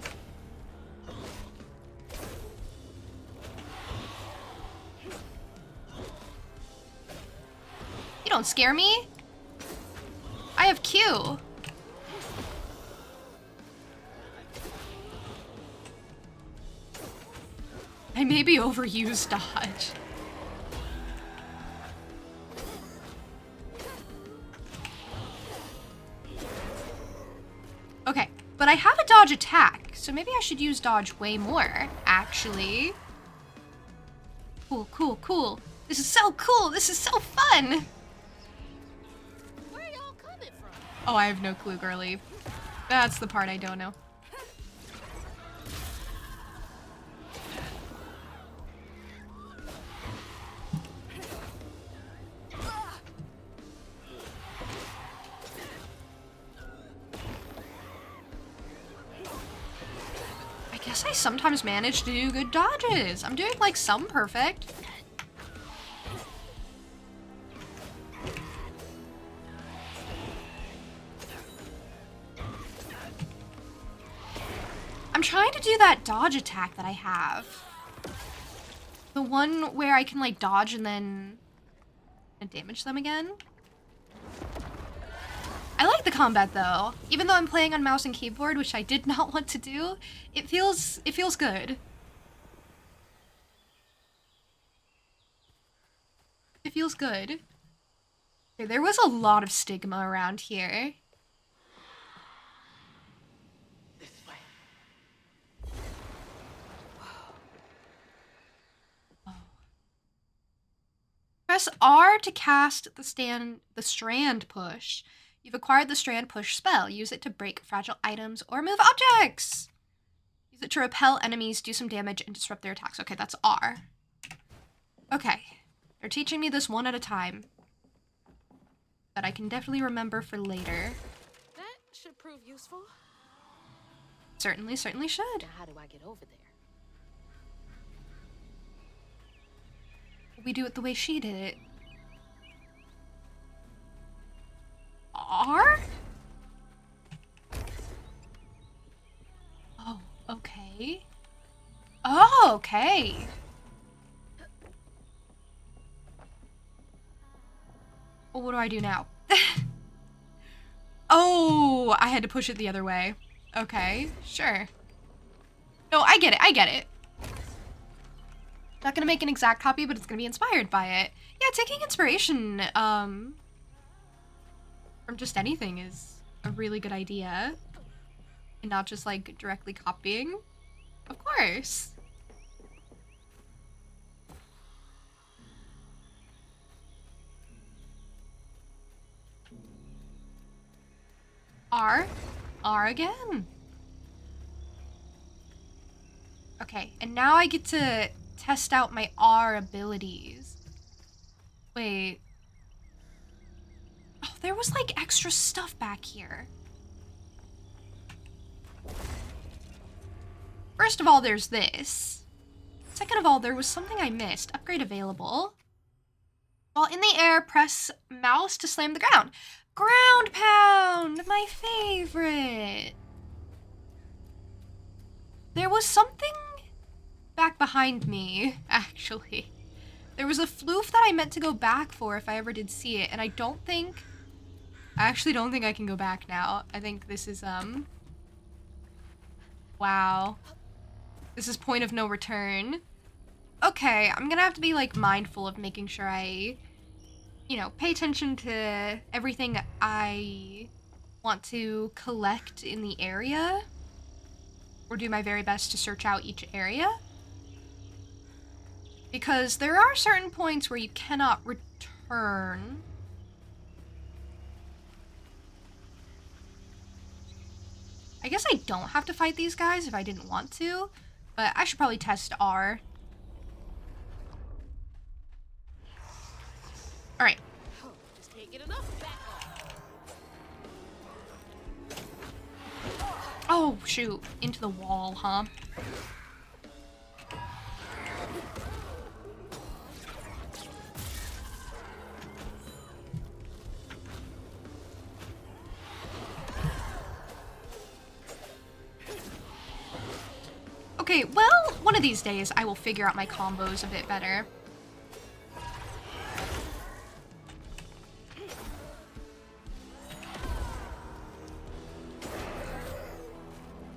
You don't scare me. I have Q. I maybe overused dodge. Okay, but I have a dodge attack, so maybe I should use dodge way more, actually. Cool, cool, cool. This is so cool. This is so fun. Where y'all coming from? Oh, I have no clue, girly. That's the part I don't know. I guess I sometimes manage to do good dodges. I'm doing like some perfect. I'm trying to do that dodge attack that I have. The one where I can like dodge and then damage them again. I like the combat though. Even though I'm playing on mouse and keyboard, which I did not want to do, it feels good. It feels good. Okay, there was a lot of stigma around here. This way. Press R to cast the strand push. You've acquired the strand push spell. Use it to break fragile items or move objects. Use it to repel enemies, do some damage, and disrupt their attacks. Okay, that's R. Okay. They're teaching me this one at a time. That I can definitely remember for later. That should prove useful. Certainly should. Now, how do I get over there? We do it the way she did it. R? Oh, okay. Oh, okay. Well, what do I do now? Oh, I had to push it the other way. Okay, sure. No, I get it, I get it. Not gonna make an exact copy, but it's gonna be inspired by it. Yeah, taking inspiration, from just anything is a really good idea. And not just, like, directly copying. Of course. R. R again. Okay, and now I get to test out my R abilities. Wait. Oh, there was like extra stuff back here. First of all, there's this. Second of all, there was something I missed. Upgrade available. While in the air, press mouse to slam the ground. Ground pound! My favorite! There was something back behind me, actually. There was a floof that I meant to go back for if I ever did see it, and I actually don't think I can go back now. I think this is, wow. This is point of no return. Okay, I'm gonna have to be, like, mindful of making sure I, you know, pay attention to everything I want to collect in the area. Or do my very best to search out each area. Because there are certain points where you cannot return. I guess I don't have to fight these guys if I didn't want to, but I should probably test R. Alright. Just can't get enough back off. Oh, shoot. Into the wall, huh? Okay, well, one of these days I will figure out my combos a bit better.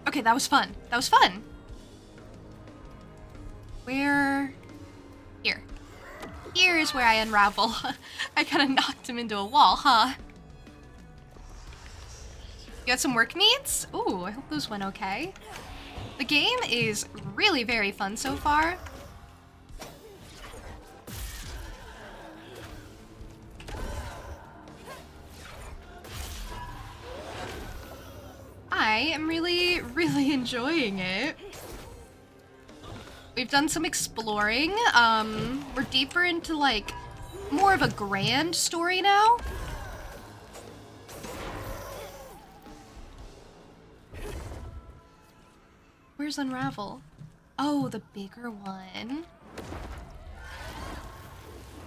Okay, that was fun. That was fun. Where? Here. Here is where I unravel. I kind of knocked him into a wall, huh? You got some work meets? Ooh, I hope those went okay. The game is really very fun so far. I am really, really enjoying it. We've done some exploring. We're deeper into, like, more of a grand story now. Where's Unravel? Oh, the bigger one.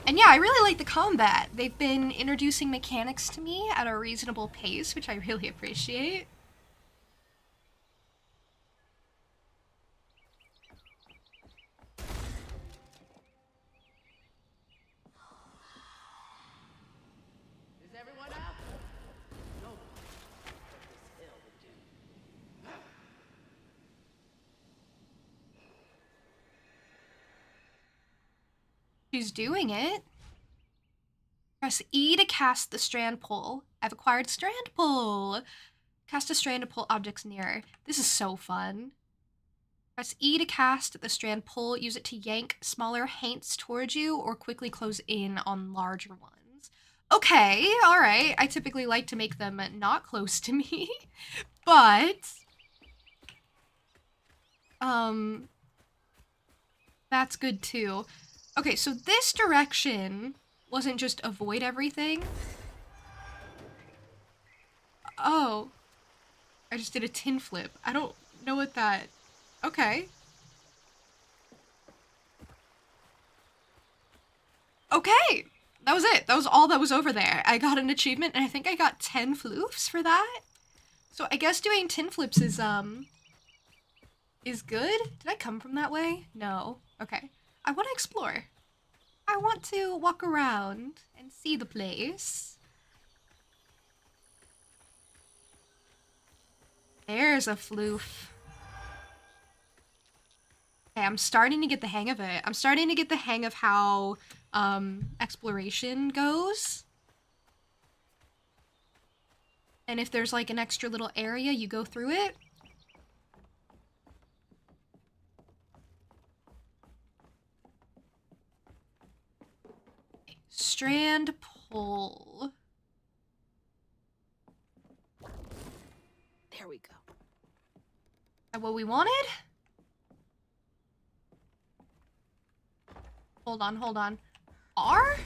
And yeah, I really like the combat. They've been introducing mechanics to me at a reasonable pace, which I really appreciate. Is everyone out? No. Hell with you. She's doing it. Press E to cast the strand pull. I've acquired strand pull. Cast a strand to pull objects nearer. This is so fun. Press E to cast the strand pull. Use it to yank smaller haints towards you or quickly close in on larger ones. Okay, alright. I typically like to make them not close to me. But that's good too. Okay, so this direction wasn't just avoid everything. Oh. I just did a tin flip. I don't know what that... Okay. Okay. That was it. That was all that was over there. I got an achievement, and I think I got 10 floofs for that. So I guess doing 10 flips is good. Did I come from that way? No. Okay. I want to explore. I want to walk around and see the place. There's a floof. Okay, I'm starting to get the hang of it. I'm starting to get the hang of how exploration goes. And if there's like an extra little area, you go through it. Strand pull. There we go. That what we wanted? Hold on, hold on. R?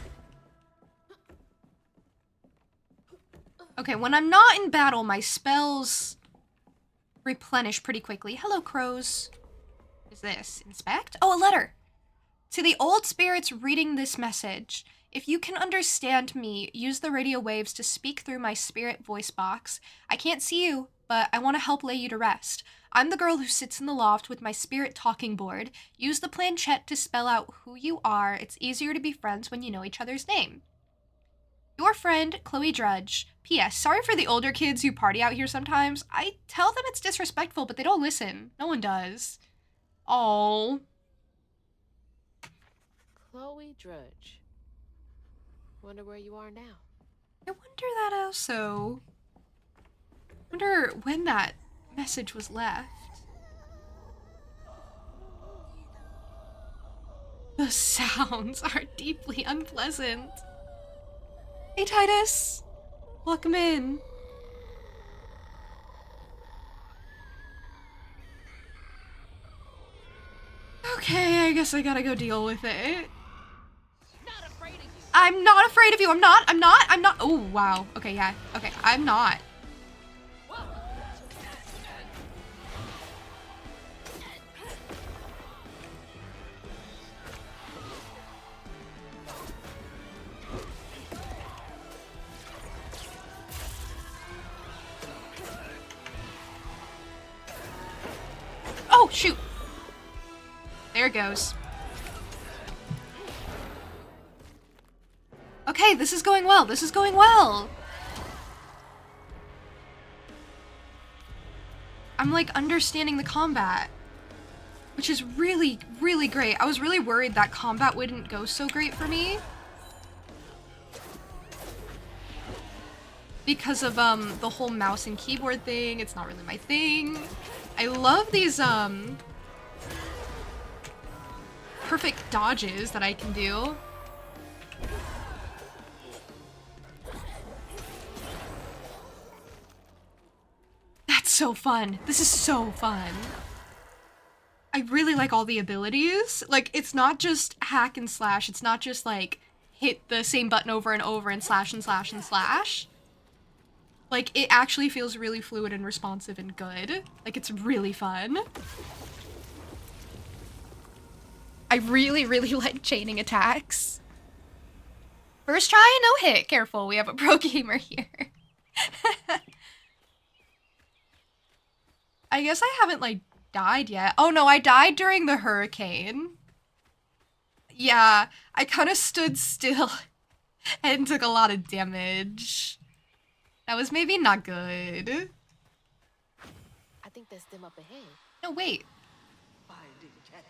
Okay, when I'm not in battle, my spells replenish pretty quickly. Hello, crows. What is this? Inspect? Oh, a letter. To the old spirits reading this message, if you can understand me, use the radio waves to speak through my spirit voice box. I can't see you, but I want to help lay you to rest. I'm the girl who sits in the loft with my spirit talking board. Use the planchette to spell out who you are. It's easier to be friends when you know each other's name. Your friend, Chloe Drudge. P.S. Sorry for the older kids who party out here sometimes. I tell them it's disrespectful, but they don't listen. No one does. Oh. Chloe Drudge. Wonder where you are now. I wonder that also. Wonder when that message was left. The sounds are deeply unpleasant. Hey, Titus. Welcome in. Okay, I guess I gotta go deal with it. Not afraid of you. I'm not afraid of you. I'm not. Oh, wow. Okay, yeah. Okay, I'm not. Oh, shoot. There it goes. Okay, this is going well. This is going well. I'm like understanding the combat, which is really, really great. I was really worried that combat wouldn't go so great for me because of the whole mouse and keyboard thing. It's not really my thing. I love these perfect dodges that I can do. That's so fun. This is so fun. I really like all the abilities. Like, it's not just hack and slash. It's not just like hit the same button over and over and slash and slash and slash. Like, it actually feels really fluid and responsive and good. Like, it's really fun. I really, really like chaining attacks. First try, no hit. Careful, we have a pro gamer here. I guess I haven't, like, died yet. Oh, no, I died during the hurricane. Yeah, I kind of stood still and took a lot of damage. That was maybe not good. I think that's them up ahead. No, wait. Fire didn't catch.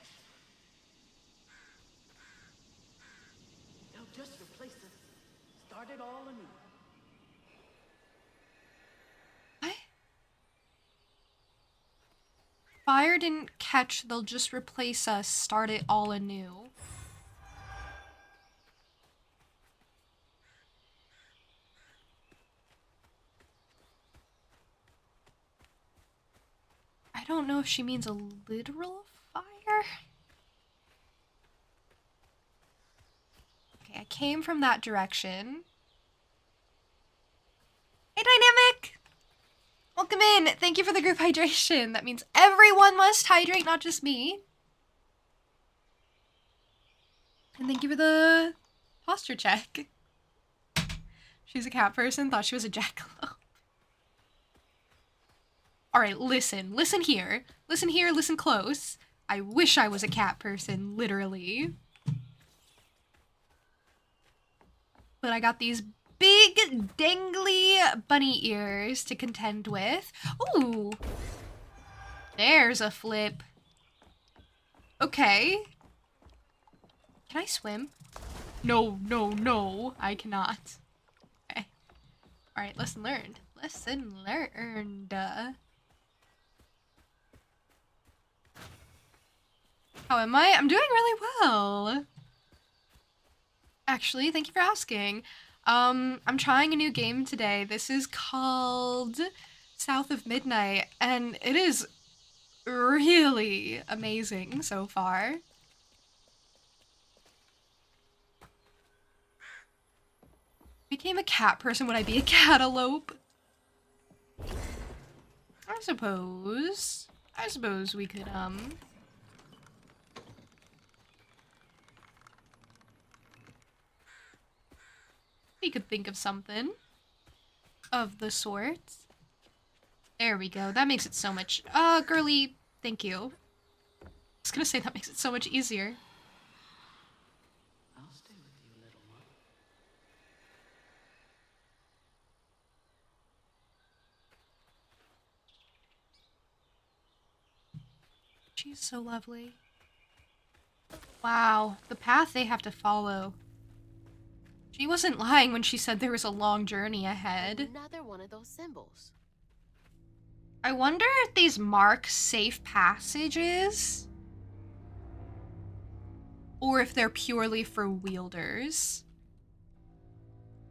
They'll just replace us. Start it all anew. What? Fire didn't catch, they'll just replace us, start it all anew. I don't know if she means a literal fire. Okay, I came from that direction. Hey, Dynamic! Welcome in! Thank you for the group hydration. That means everyone must hydrate, not just me. And thank you for the posture check. She's a cat person, thought she was a jackalope. Alright, listen. Listen here. Listen here, listen close. I wish I was a cat person, literally. But I got these big, dangly bunny ears to contend with. Ooh! There's a flip. Okay. Can I swim? No, no, no. I cannot. Okay. Alright, lesson learned. Lesson learned. How am I? I'm doing really well. Actually, thank you for asking. I'm trying a new game today. This is called South of Midnight, and it is really amazing so far. Became a cat person, would I be a catalope? I suppose we could, we could think of something of the sort. There we go. That makes it so much, girly, thank you. I was gonna say that makes it so much easier. I'll stay with you, little one. She's so lovely. Wow, the path they have to follow. She wasn't lying when she said there was a long journey ahead. Another one of those symbols. I wonder if these mark safe passages, or if they're purely for wielders.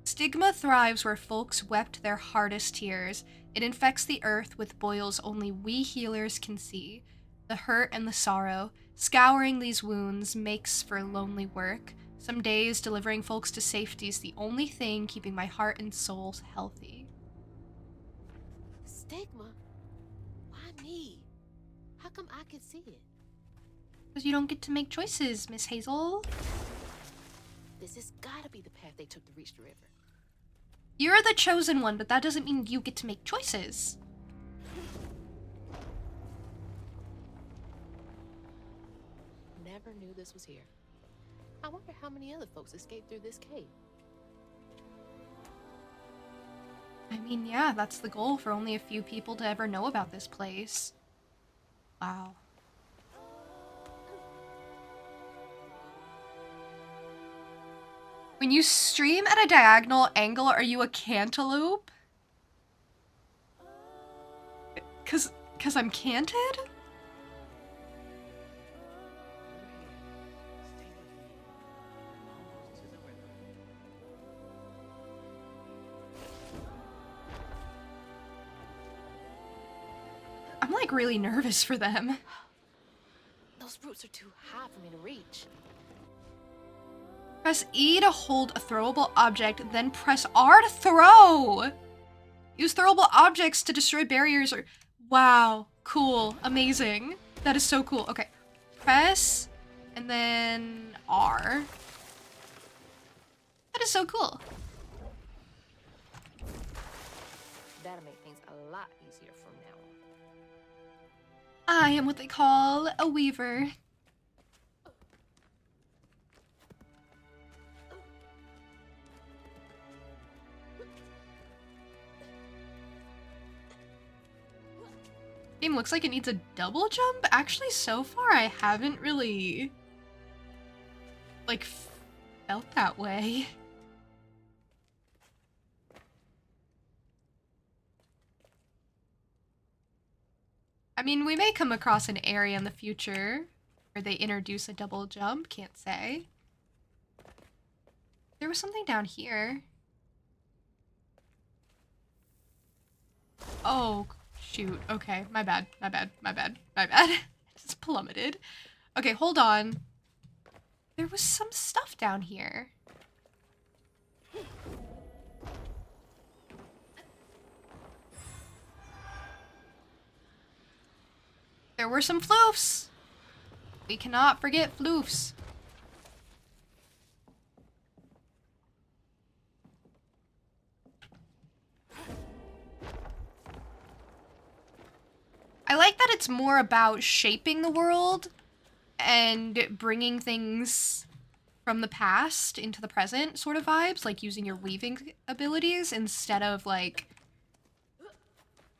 Stigma thrives where folks wept their hardest tears. It infects the earth with boils only we healers can see. The hurt and the sorrow, scouring these wounds makes for lonely work. Some days delivering folks to safety is the only thing keeping my heart and soul healthy. Stigma? Why me? How come I could see it? Because you don't get to make choices, Miss Hazel. This has gotta be the path they took to reach the river. You're the chosen one, but that doesn't mean you get to make choices. Never knew this was here. I wonder how many other folks escaped through this cave. I mean, yeah, that's the goal, for only a few people to ever know about this place. Wow. When you stream at a diagonal angle, are you a cantaloupe? Cause I'm canted? I'm like really nervous for them. Those roots are too high for me to reach. Press E to hold a throwable object, then press R to throw! Use throwable objects to destroy barriers or... Wow. Cool. Amazing. That is so cool. Okay. Press, and then R. That is so cool. That'll make things a lot easier from now on. I am what they call a weaver. Game looks like it needs a double jump. Actually, so far I haven't really, like, felt that way. I mean, we may come across an area in the future where they introduce a double jump, can't say. There was something down here. Oh, shoot. Okay, my bad. Just plummeted. Okay, hold on. There was some stuff down here. There were some floofs. We cannot forget floofs. like that it's more about shaping the world and bringing things from the past into the present sort of vibes, like using your weaving abilities instead of like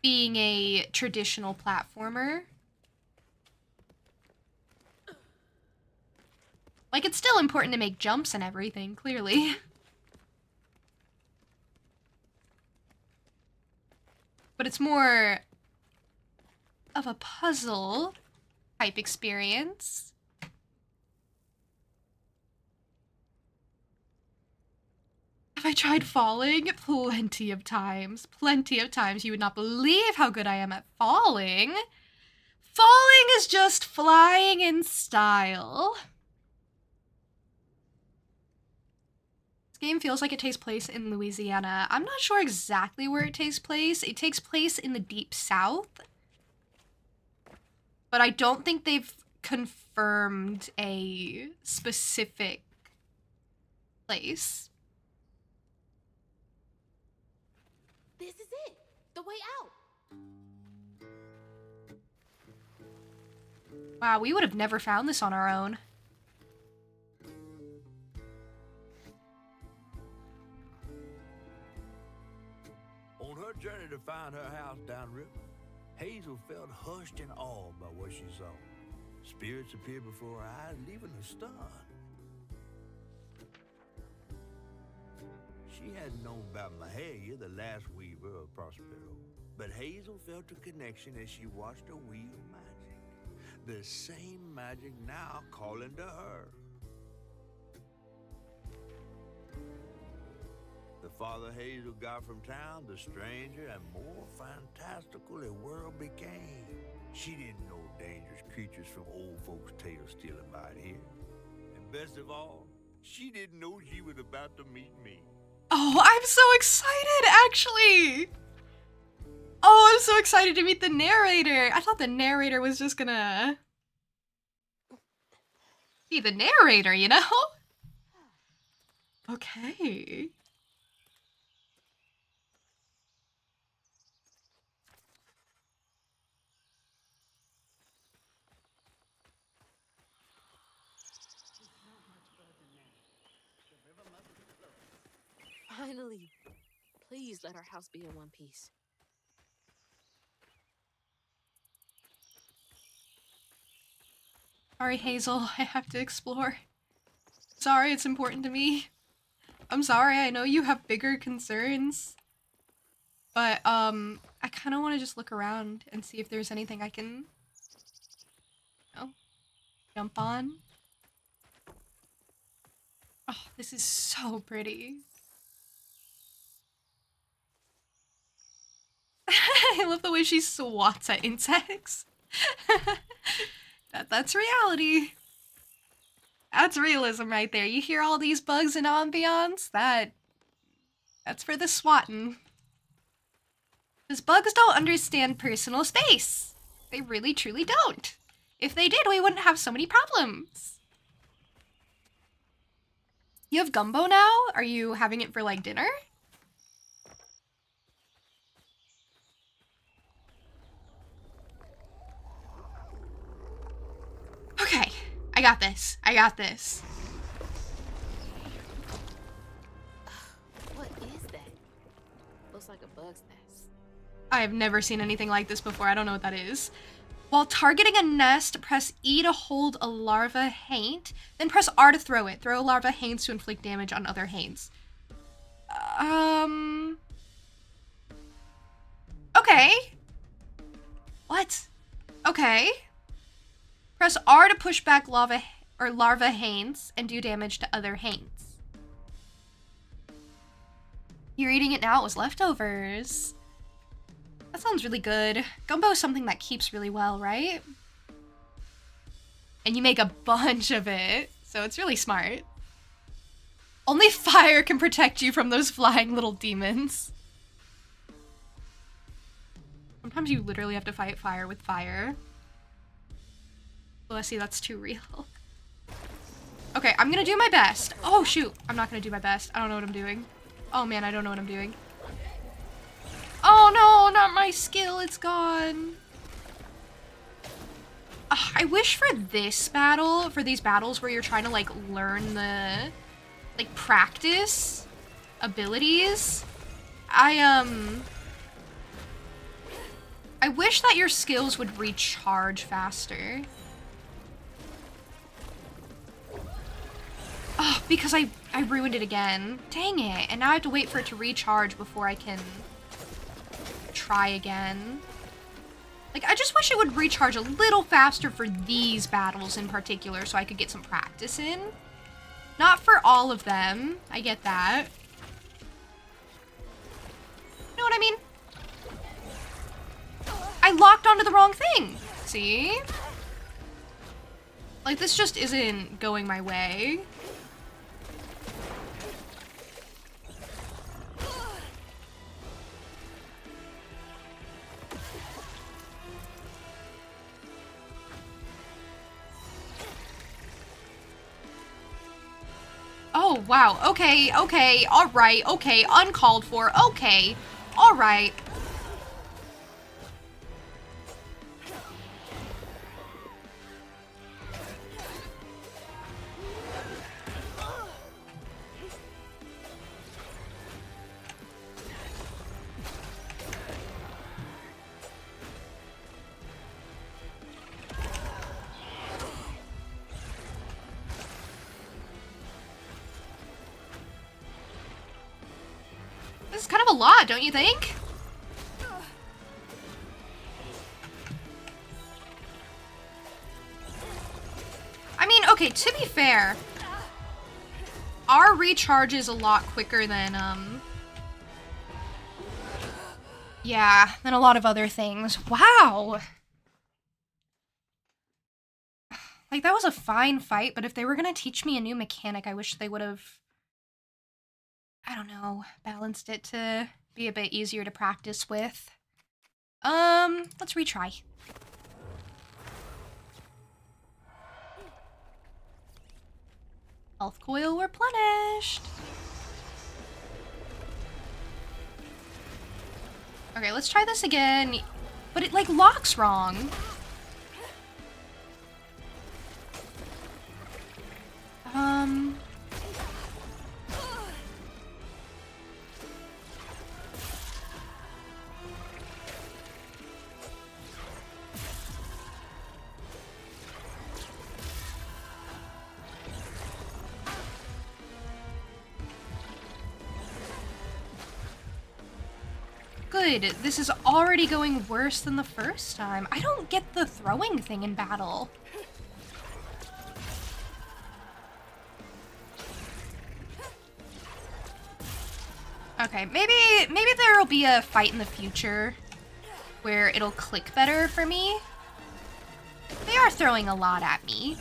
being a traditional platformer. Like, it's still important to make jumps and everything, clearly. But it's more of a puzzle type experience. Have I tried falling? Plenty of times. Plenty of times. You would not believe how good I am at falling. Falling is just flying in style. Game feels like it takes place in Louisiana. I'm not sure exactly where it takes place. It takes place in the Deep South. But I don't think they've confirmed a specific place. This is it. The way out. Wow, we would have never found this on our own. On her journey to find her house downriver, Hazel felt hushed and awed by what she saw. Spirits appeared before her eyes, leaving her stunned. She hadn't known about Mahalia, the last weaver of Prospero, but Hazel felt a connection as she watched her weave magic. The same magic now calling to her. The farther Hazel got from town, the stranger and more fantastical the world became. She didn't know dangerous creatures from old folks' tales still abide here. And best of all, she didn't know she was about to meet me. Oh, I'm so excited, actually! Oh, I'm so excited to meet the narrator! I thought the narrator was just gonna be the narrator, you know? Okay. Finally. Please let our house be in one piece. Sorry, Hazel, I have to explore. Sorry, it's important to me. I'm sorry, I know you have bigger concerns. But, I kind of want to just look around and see if there's anything I can, you know, jump on. Oh, this is so pretty. I love the way she swats at insects. That's reality. That's realism right there. You hear all these bugs and ambiance? That's for the swatting. Because bugs don't understand personal space. They really, truly don't. If they did, we wouldn't have so many problems. You have gumbo now? Are you having it for, like, dinner? Okay, I got this. I got this. What is that? Looks like a bug's nest. I have never seen anything like this before. I don't know what that is. While targeting a nest, press E to hold a larva haint, then press R to throw it. Throw larva haints to inflict damage on other haints. Okay. What? Okay. Press R to push back larva haints and do damage to other haints. You're eating it now. It was leftovers. That sounds really good. Gumbo is something that keeps really well, right? And you make a bunch of it, so it's really smart. Only fire can protect you from those flying little demons. Sometimes you literally have to fight fire with fire. Bless you, that's too real. Okay, I'm gonna do my best. Oh, shoot. I'm not gonna do my best. I don't know what I'm doing. Oh, man, I don't know what I'm doing. Oh, no, not my skill. It's gone. I wish for this battle, for these battles where you're trying to, like, learn the, like, practice abilities, I wish that your skills would recharge faster. Oh, because I ruined it again. Dang it. And now I have to wait for it to recharge before I can try again. Like, I just wish it would recharge a little faster for these battles in particular so I could get some practice in. Not for all of them. I get that. You know what I mean? I locked onto the wrong thing. See? Like, this just isn't going my way. Oh, wow. Okay, okay, alright, okay, uncalled for, okay, alright. This is kind of a lot, don't you think? I mean, okay, to be fair, our recharge is a lot quicker than, yeah, than a lot of other things. Wow! Like, that was a fine fight, but if they were gonna teach me a new mechanic, I wish they would have, I don't know, balanced it to be a bit easier to practice with. Let's retry. Health coil replenished. Okay, let's try this again. But it, like, locks wrong. Good. This is already going worse than the first time. I don't get the throwing thing in battle. Okay, maybe there'll be a fight in the future where it'll click better for me. They are throwing a lot at me.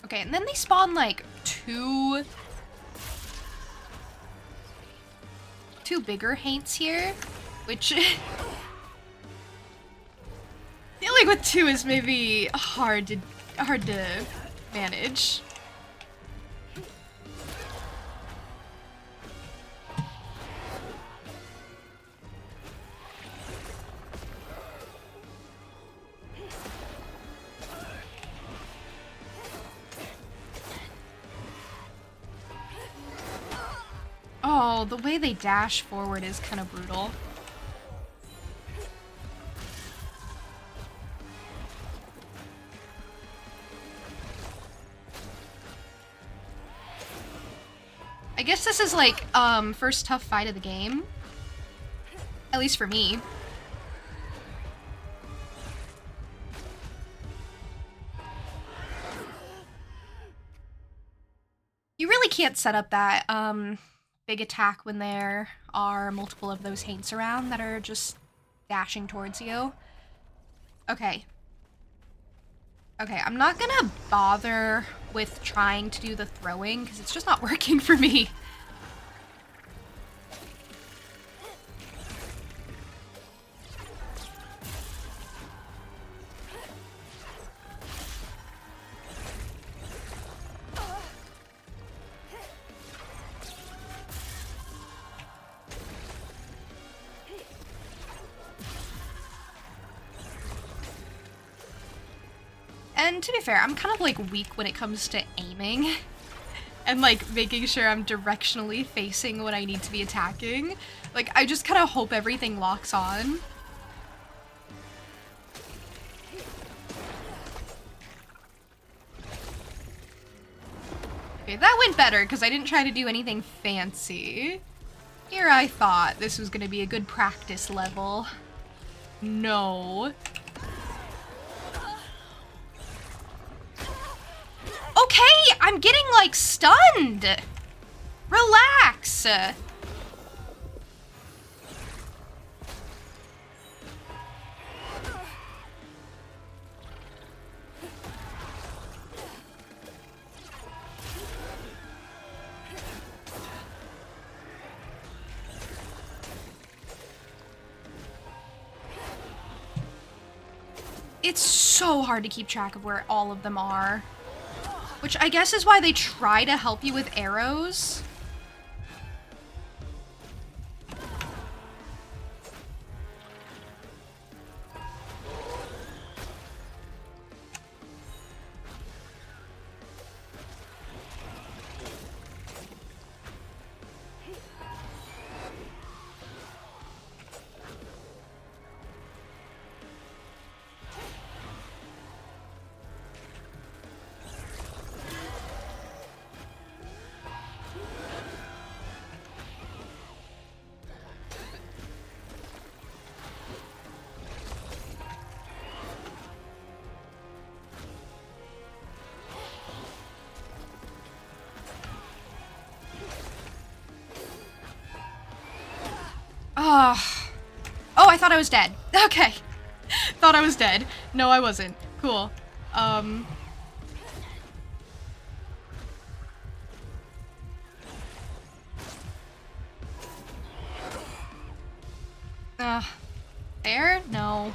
Okay, and then they spawn like two bigger haints here, which dealing with two is maybe hard to manage. Oh, the way they dash forward is kind of brutal. I guess this is like, first tough fight of the game. At least for me. You really can't set up that, big attack when there are multiple of those haints around that are just dashing towards you. Okay. Okay, I'm not gonna bother with trying to do the throwing because it's just not working for me. And to be fair, I'm kind of like weak when it comes to aiming and like making sure I'm directionally facing what I need to be attacking. Like, I just kind of hope everything locks on. Okay, that went better because I didn't try to do anything fancy. Here I thought this was going to be a good practice level. No. Okay, I'm getting, like, stunned. Relax. It's so hard to keep track of where all of them are. Which I guess is why they try to help you with arrows. Oh, I thought I was dead. Okay. Thought I was dead. No, I wasn't. Cool. There? No.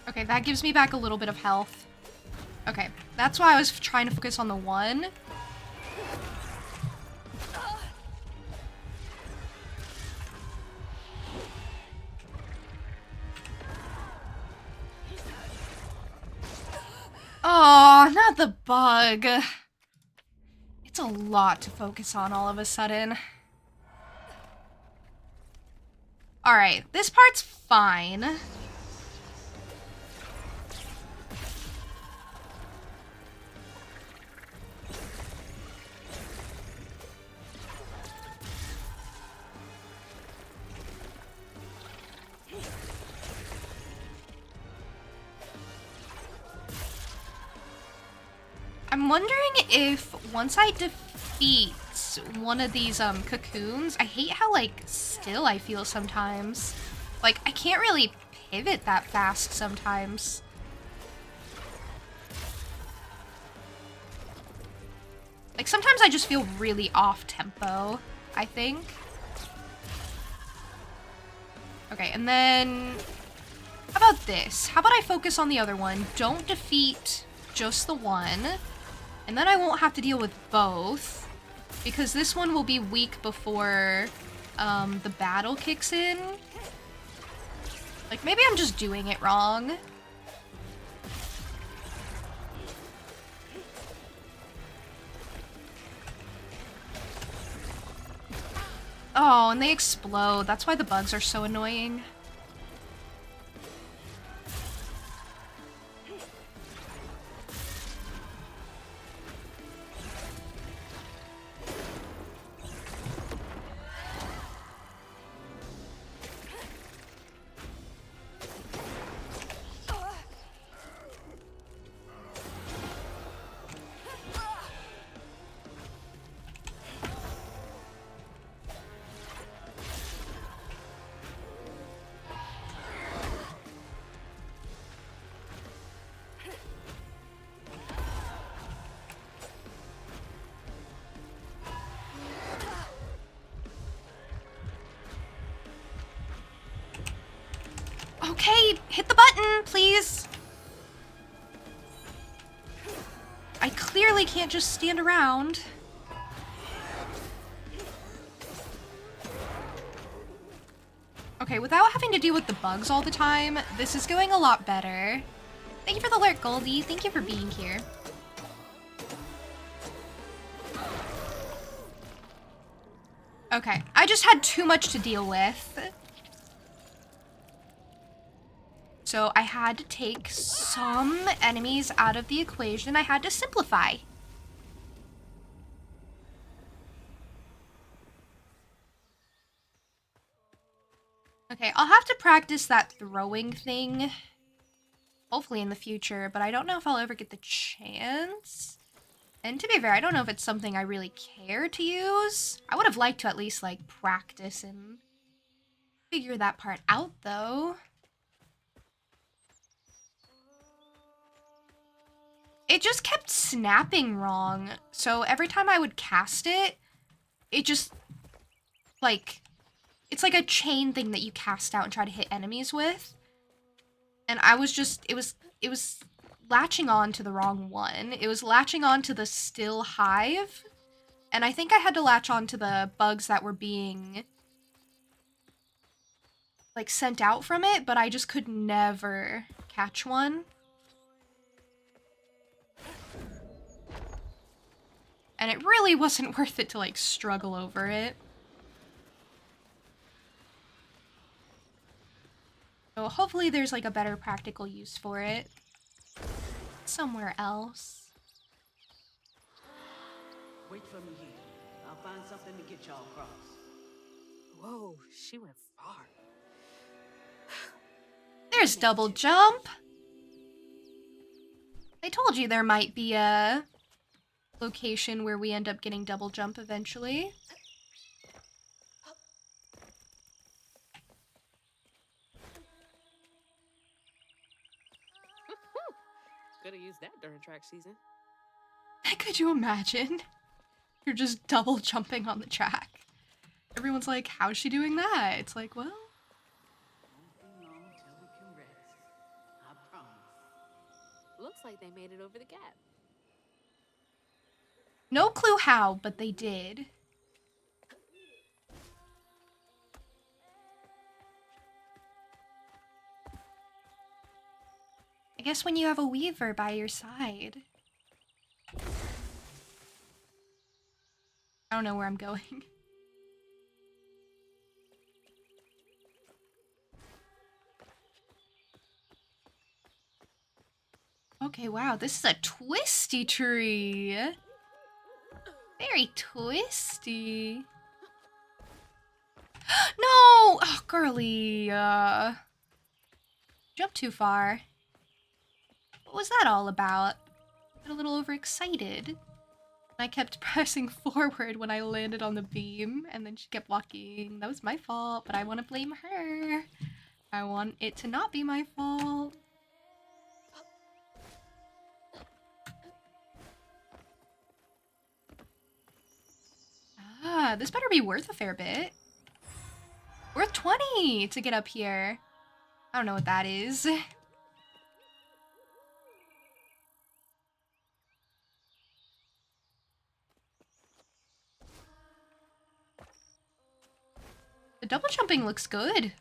Okay, that gives me back a little bit of health. Okay, that's why I was trying to focus on the one. Oh, not the bug. It's a lot to focus on all of a sudden. Alright, this part's fine. I'm wondering if once I defeat one of these cocoons, I hate how like still I feel sometimes. Like I can't really pivot that fast sometimes. Like sometimes I just feel really off tempo, I think. Okay, and then how about this? How about I focus on the other one? Don't defeat just the one. And then I won't have to deal with both, because this one will be weak before the battle kicks in. Like, maybe I'm just doing it wrong. Oh, and they explode. That's why the bugs are so annoying. Okay, hit the button, please. I clearly can't just stand around. Okay, without having to deal with the bugs all the time, this is going a lot better. Thank you for the alert, Goldie. Thank you for being here. Okay, I just had too much to deal with. So I had to take some enemies out of the equation. I had to simplify. Okay, I'll have to practice that throwing thing. Hopefully in the future, but I don't know if I'll ever get the chance. And to be fair, I don't know if it's something I really care to use. I would have liked to at least, like, practice and figure that part out, though. It just kept snapping wrong. So every time I would cast it, it just, like, it's like a chain thing that you cast out and try to hit enemies with. And I was just, it was latching on to the wrong one. It was latching on to the still hive. And I think I had to latch on to the bugs that were being, like, sent out from it, but I just could never catch one. And it really wasn't worth it to, like, struggle over it. So hopefully there's, like, a better practical use for it somewhere else. Wait for me here. I'll find something to get y'all across. Whoa, she went far. There's double jump. I told you there might be a location where we end up getting double jump eventually. Could have used that during track season. Could you imagine? You're just double jumping on the track. Everyone's like, how's she doing that? It's like, well... Won't be long till we can rest. I promise. Looks like they made it over the gap. No clue how, but they did. I guess when you have a weaver by your side. I don't know where I'm going. Okay, wow, this is a twisty tree. Very twisty. No! Oh, girly. Jumped too far. What was that all about? Got a little overexcited. I kept pressing forward when I landed on the beam, and then she kept walking. That was my fault, but I want to blame her. I want it to not be my fault. Ah, this better be worth a fair bit. Worth 20 to get up here. I don't know what that is. The double jumping looks good.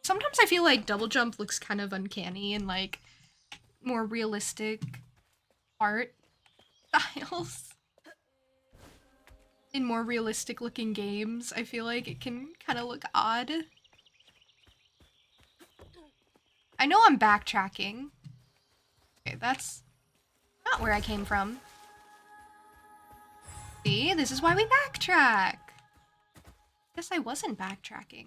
Sometimes I feel like double jump looks kind of uncanny and like more realistic art styles. In more realistic looking games, I feel like it can kind of look odd. I know I'm backtracking. Okay, that's not where I came from. See, this is why we backtrack. Guess I wasn't backtracking.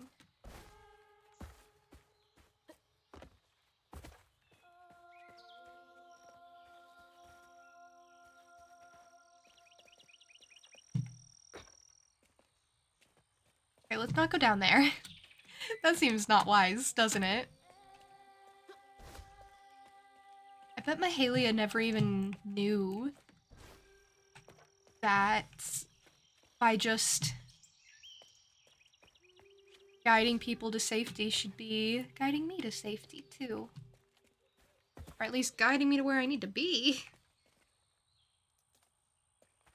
Okay, let's not go down there. That seems not wise, doesn't it? I bet Mahalia never even knew that by just guiding people to safety should be guiding me to safety too. Or at least guiding me to where I need to be.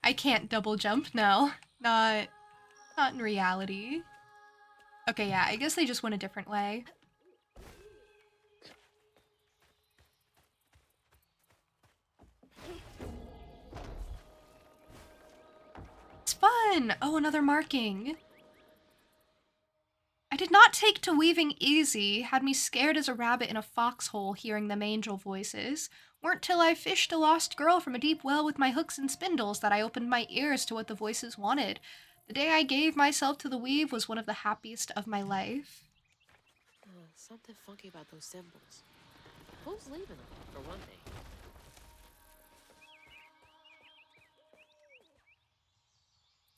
I can't double jump, no. Not in reality. Okay, yeah, I guess they just went a different way. It's fun! Oh, another marking. I did not take to weaving easy, had me scared as a rabbit in a foxhole hearing them angel voices. Weren't till I fished a lost girl from a deep well with my hooks and spindles that I opened my ears to what the voices wanted. The day I gave myself to the weave was one of the happiest of my life. Something funky about those symbols. Who's leaving them, for one thing?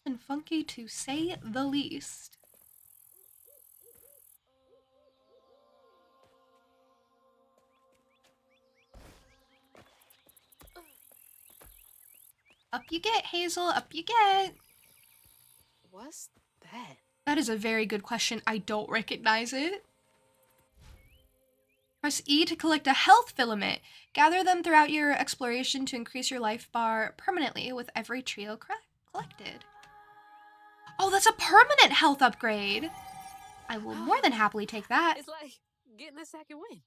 And funky to say the least. Up you get, Hazel, up you get. What's that? That is a very good question. I don't recognize it. Press E to collect a health filament. Gather them throughout your exploration to increase your life bar permanently with every trio collected. Oh, that's a permanent health upgrade. I will more than happily take that. It's like getting a second win.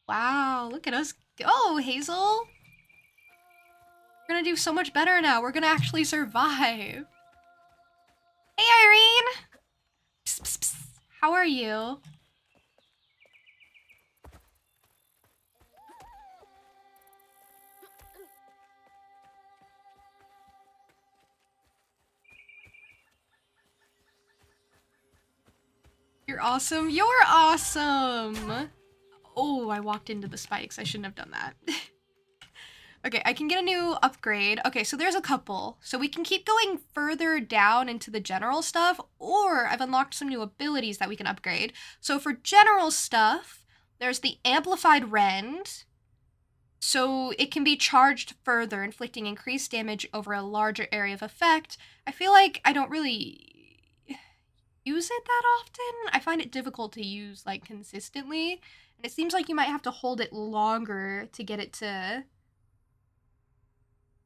Wow, look at us go, Hazel. We're gonna do so much better now. We're gonna actually survive. Hey, Irene! Psst, psst, psst. How are you? You're awesome. You're awesome! Oh, I walked into the spikes. I shouldn't have done that. Okay, I can get a new upgrade. Okay, so there's a couple. So we can keep going further down into the general stuff, or I've unlocked some new abilities that we can upgrade. So for general stuff, there's the Amplified Rend. So it can be charged further, inflicting increased damage over a larger area of effect. I feel like I don't really use it that often. I find it difficult to use, like, consistently. And it seems like you might have to hold it longer to get it to,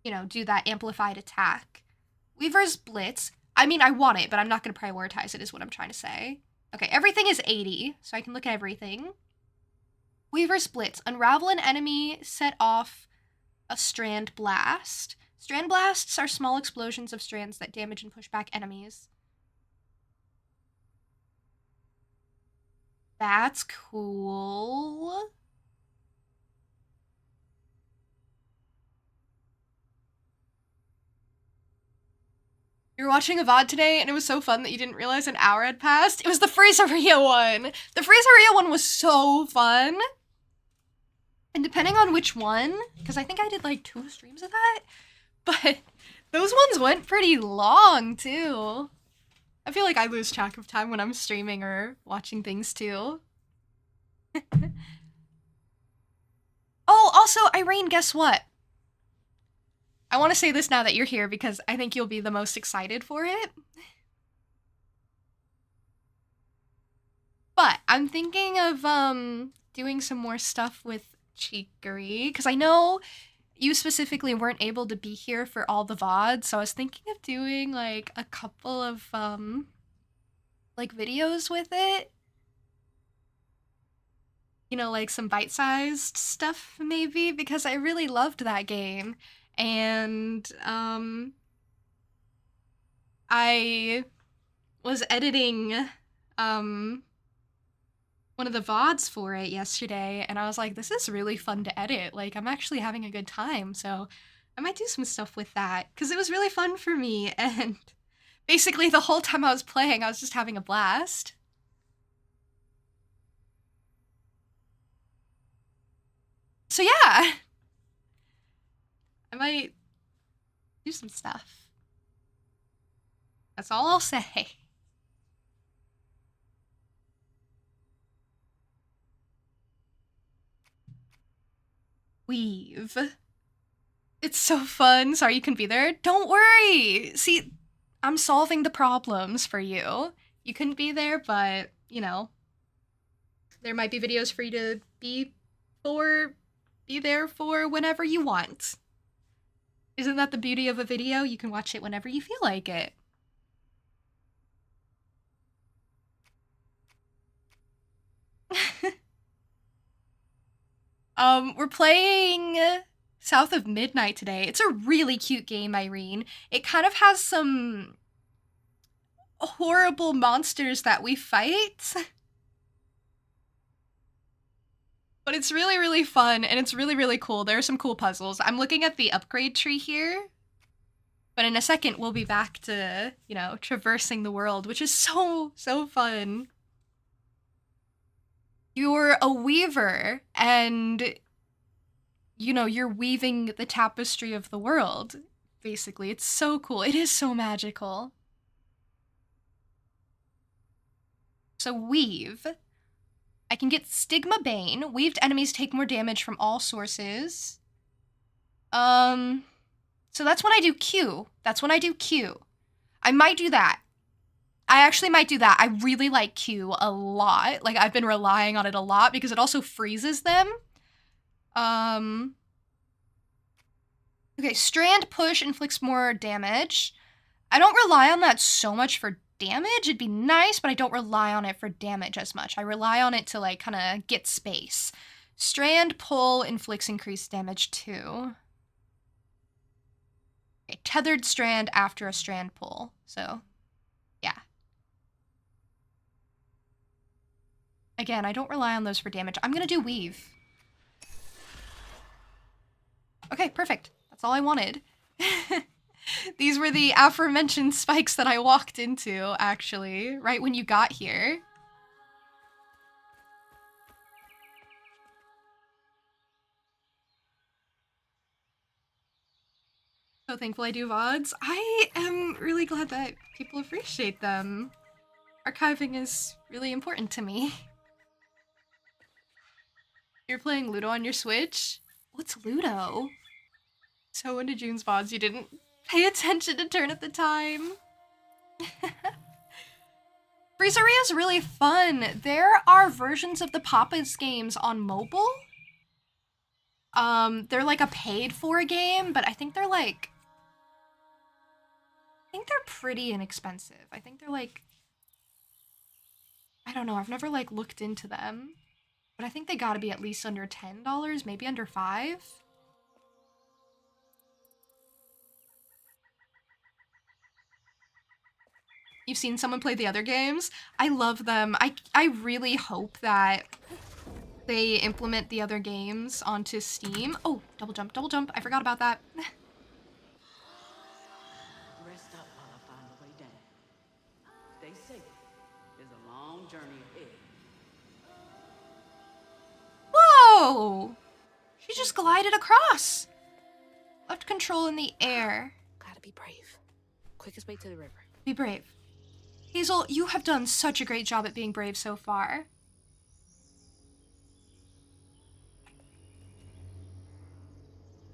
you know, do that amplified attack. Weaver's Blitz. I mean, I want it, but I'm not going to prioritize it, is what I'm trying to say. Okay, everything is 80, so I can look at everything. Weaver's Blitz. Unravel an enemy, set off a strand blast. Strand blasts are small explosions of strands that damage and push back enemies. That's cool. You were watching a VOD today, and it was so fun that you didn't realize an hour had passed. It was the Freezeria one. The Freezeria one was so fun. And depending on which one, because I think I did like 2 streams of that, but those ones went pretty long too. I feel like I lose track of time when I'm streaming or watching things too. Oh, also, Irene, guess what? I want to say this now that you're here because I think you'll be the most excited for it. But I'm thinking of doing some more stuff with Cheekery because I know you specifically weren't able to be here for all the VODs, so I was thinking of doing like a couple of like videos with it. You know, like some bite-sized stuff maybe, because I really loved that game. And I was editing one of the VODs for it yesterday, and I was like, this is really fun to edit. Like, I'm actually having a good time, so I might do some stuff with that, because it was really fun for me, and basically the whole time I was playing, I was just having a blast. So yeah! I might do some stuff. That's all I'll say. Weave. It's so fun. Sorry you couldn't be there. Don't worry. See, I'm solving the problems for you. You couldn't be there, but, you know, there might be videos for you to be there for whenever you want. Isn't that the beauty of a video? You can watch it whenever you feel like it. We're playing South of Midnight today. It's a really cute game, Irene. It kind of has some horrible monsters that we fight. But it's really, really fun, and it's really, really cool. There are some cool puzzles. I'm looking at the upgrade tree here. But in a second, we'll be back to, you know, traversing the world, which is so, so fun. You're a weaver, and, you know, you're weaving the tapestry of the world, basically. It's so cool. It is so magical. So weave. I can get Stigma Bane. Weaved enemies take more damage from all sources. So that's when I do Q. That's when I do Q. I might do that. I actually might do that. I really like Q a lot. Like, I've been relying on it a lot because it also freezes them. Okay, Strand Push inflicts more damage. I don't rely on that so much for damage. It'd be nice, but I don't rely on it for damage as much. I rely on it to, like, kind of get space. Strand Pull inflicts increased damage too. Okay, Tethered Strand after a Strand Pull. So, yeah. Again, I don't rely on those for damage. I'm gonna do Weave. Okay, perfect. That's all I wanted. These were the aforementioned spikes that I walked into, actually, right when you got here. So thankful I do VODs. I am really glad that people appreciate them. Archiving is really important to me. You're playing Ludo on your Switch? What's Ludo? So into June's VODs, you didn't pay attention to turn at the time. Freezeria is really fun. There are versions of the Papa's games on mobile. They're like a paid for game, but I think they're like... I think they're pretty inexpensive. I think they're like... I don't know, I've never like looked into them. But I think they gotta be at least under $10, maybe under $5. You've seen someone play the other games? I love them. I really hope that they implement the other games onto Steam. Oh, double jump, double jump. I forgot about that. Rest up while I find a way down. Stay safe. There's a long journey ahead. Whoa! She just glided across. Left control in the air. Gotta be brave. Quickest way to the river. Be brave. Hazel, you have done such a great job at being brave so far.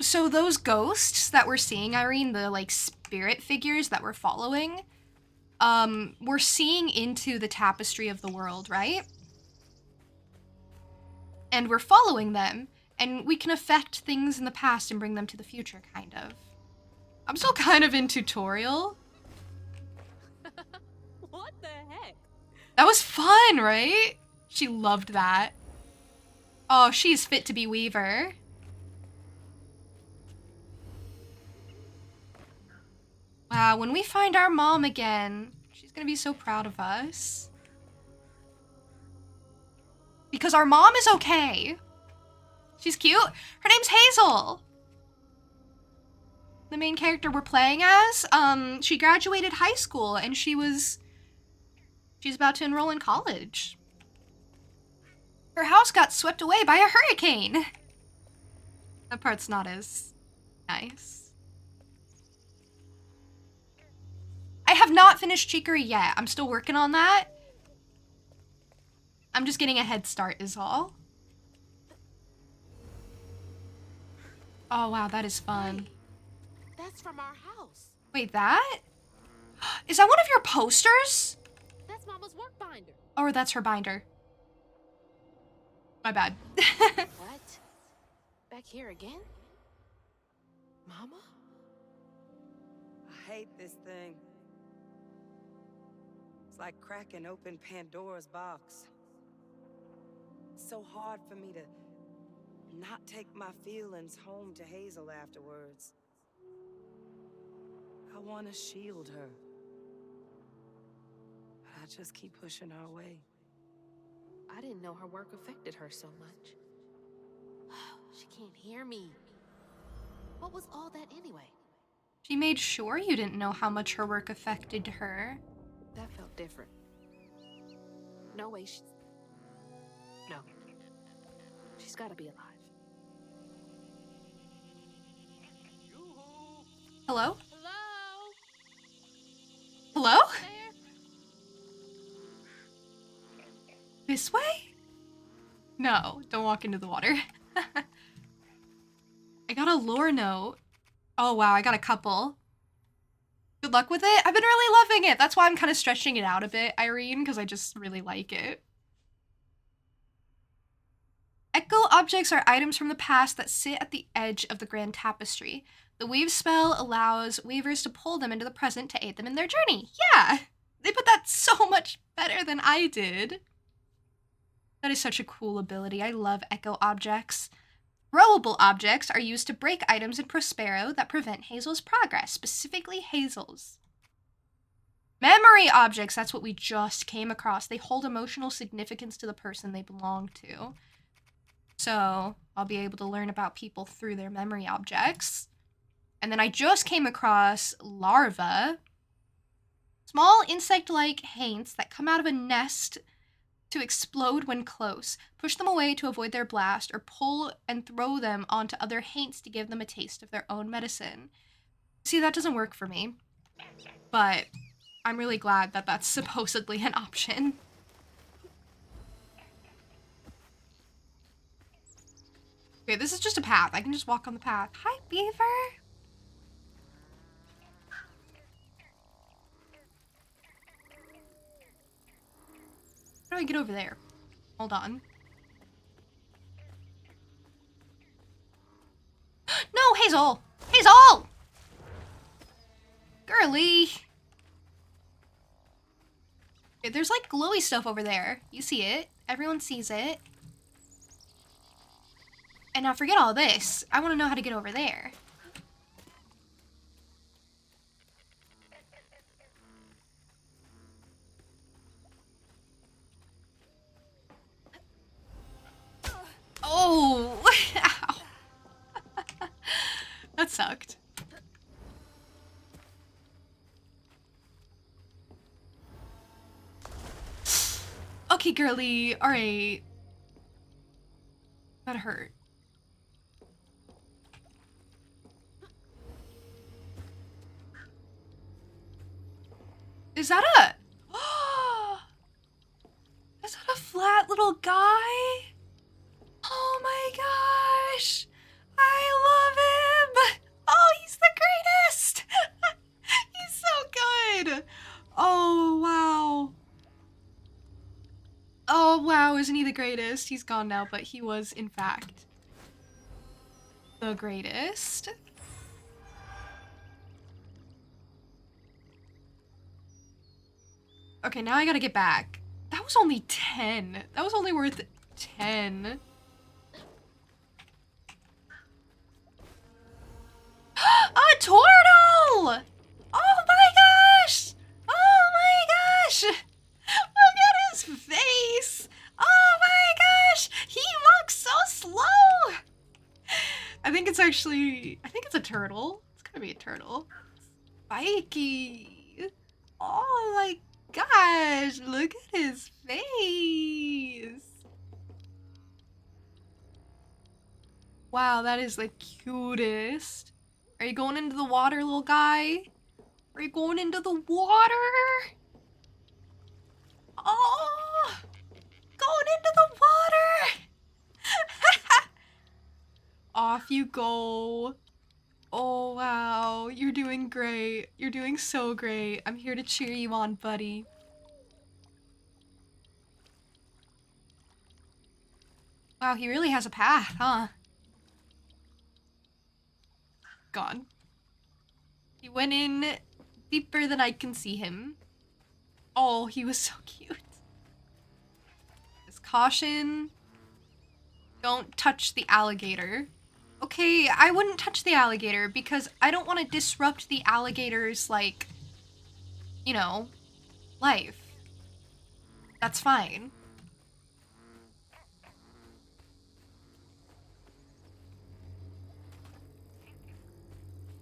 So those ghosts that we're seeing, Irene, the like spirit figures that we're following, we're seeing into the tapestry of the world, right? And we're following them, and we can affect things in the past and bring them to the future, kind of. I'm still kind of in tutorial. What the heck? That was fun, right? She loved that. Oh, she's fit to be Weaver. Wow, when we find our mom again, she's gonna be so proud of us. Because our mom is okay. She's cute. Her name's Hazel. The main character we're playing as, she graduated high school and she's about to enroll in college. Her house got swept away by a hurricane. That part's not as nice. I have not finished Chicory yet. I'm still working on that. I'm just getting a head start is all. Oh wow, that is fun. Hey, that's from our house. Wait, that? Is that one of your posters? That's Mama's work binder. Or that's her binder. My bad. What? Back here again? Mama? I hate this thing. It's like cracking open Pandora's box. It's so hard for me to not take my feelings home to Hazel afterwards. I want to shield her. But I just keep pushing her away. I didn't know her work affected her so much. She can't hear me. What was all that anyway? She made sure you didn't know how much her work affected her. That felt different. No way she's... No. She's gotta be alive. Hello? Hello? Hello? There? This way? No, don't walk into the water. I got a lore note. Oh wow, I got a couple. Good luck with it. I've been really loving it. That's why I'm kind of stretching it out a bit, Irene, because I just really like it. Echo objects are items from the past that sit at the edge of the grand tapestry. The weave spell allows weavers to pull them into the present to aid them in their journey. Yeah, they put that so much better than I did. That is such a cool ability. I love echo objects. Throwable objects are used to break items in Prospero that prevent Hazel's progress, specifically Hazel's. Memory objects, that's what we just came across. They hold emotional significance to the person they belong to. So I'll be able to learn about people through their memory objects. And then I just came across larvae. Small insect-like haints that come out of a nest to explode when close. Push them away to avoid their blast, or pull and throw them onto other haints to give them a taste of their own medicine. See, that doesn't work for me. But I'm really glad that that's supposedly an option. Okay, this is just a path. I can just walk on the path. Hi, Beaver! How do I get over there? Hold on. No, Hazel! Hazel! Girly! Okay, there's like glowy stuff over there. You see it. Everyone sees it. And now forget all this. I want to know how to get over there. Oh! Ow. That sucked. Okay, girly. Alright. That hurt. Is that a... Is that a flat little guy? Oh my gosh! I love him! Oh, he's the greatest! He's so good! Oh, wow. Oh, wow, isn't he the greatest? He's gone now, but he was, in fact, the greatest. Okay, now I gotta get back. That was only 10. That was only worth 10. A turtle! Oh my gosh! Oh my gosh! Look at his face! Oh my gosh! He walks so slow! I think it's a turtle. It's gotta be a turtle. Spiky! Oh my gosh! Look at his face! Wow, that is the cutest. Are you going into the water, little guy? Are you going into the water? Oh! Going into the water! Off you go. Oh, wow. You're doing great. You're doing so great. I'm here to cheer you on, buddy. Wow, he really has a path, huh? Gone. He went in deeper than I can see him. Oh, he was so cute. Just caution. Don't touch the alligator. Okay, I wouldn't touch the alligator because I don't want to disrupt the alligator's, like, you know, life. That's fine.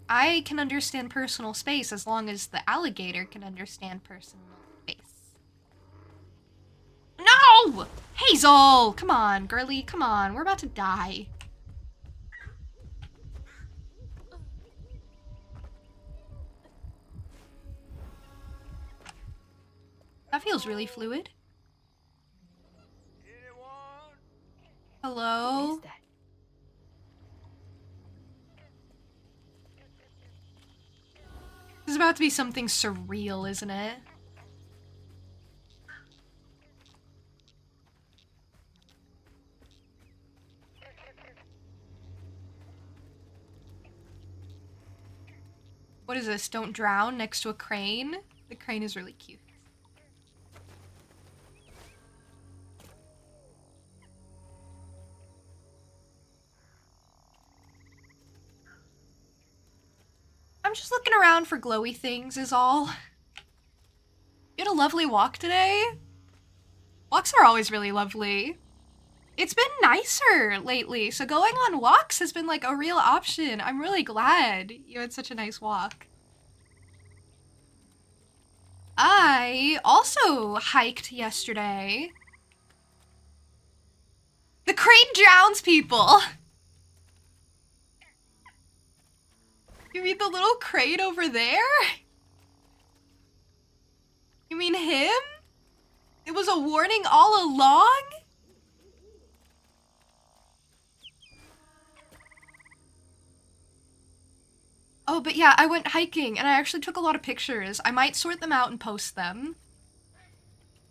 I can understand personal space as long as the alligator can understand personal space. No! Hazel! Come on, girly, come on. We're about to die. That feels really fluid. Hello? Who is that? This is about to be something surreal, isn't it? What is this? Don't drown next to a crane? The crane is really cute. I'm just looking around for glowy things is all. You had a lovely walk today? Walks are always really lovely. It's been nicer lately, so going on walks has been like a real option. I'm really glad you had such a nice walk. I also hiked yesterday. The crane drowns people. You mean the little crane over there? You mean him? It was a warning all along? Oh, but yeah, I went hiking and I actually took a lot of pictures. I might sort them out and post them.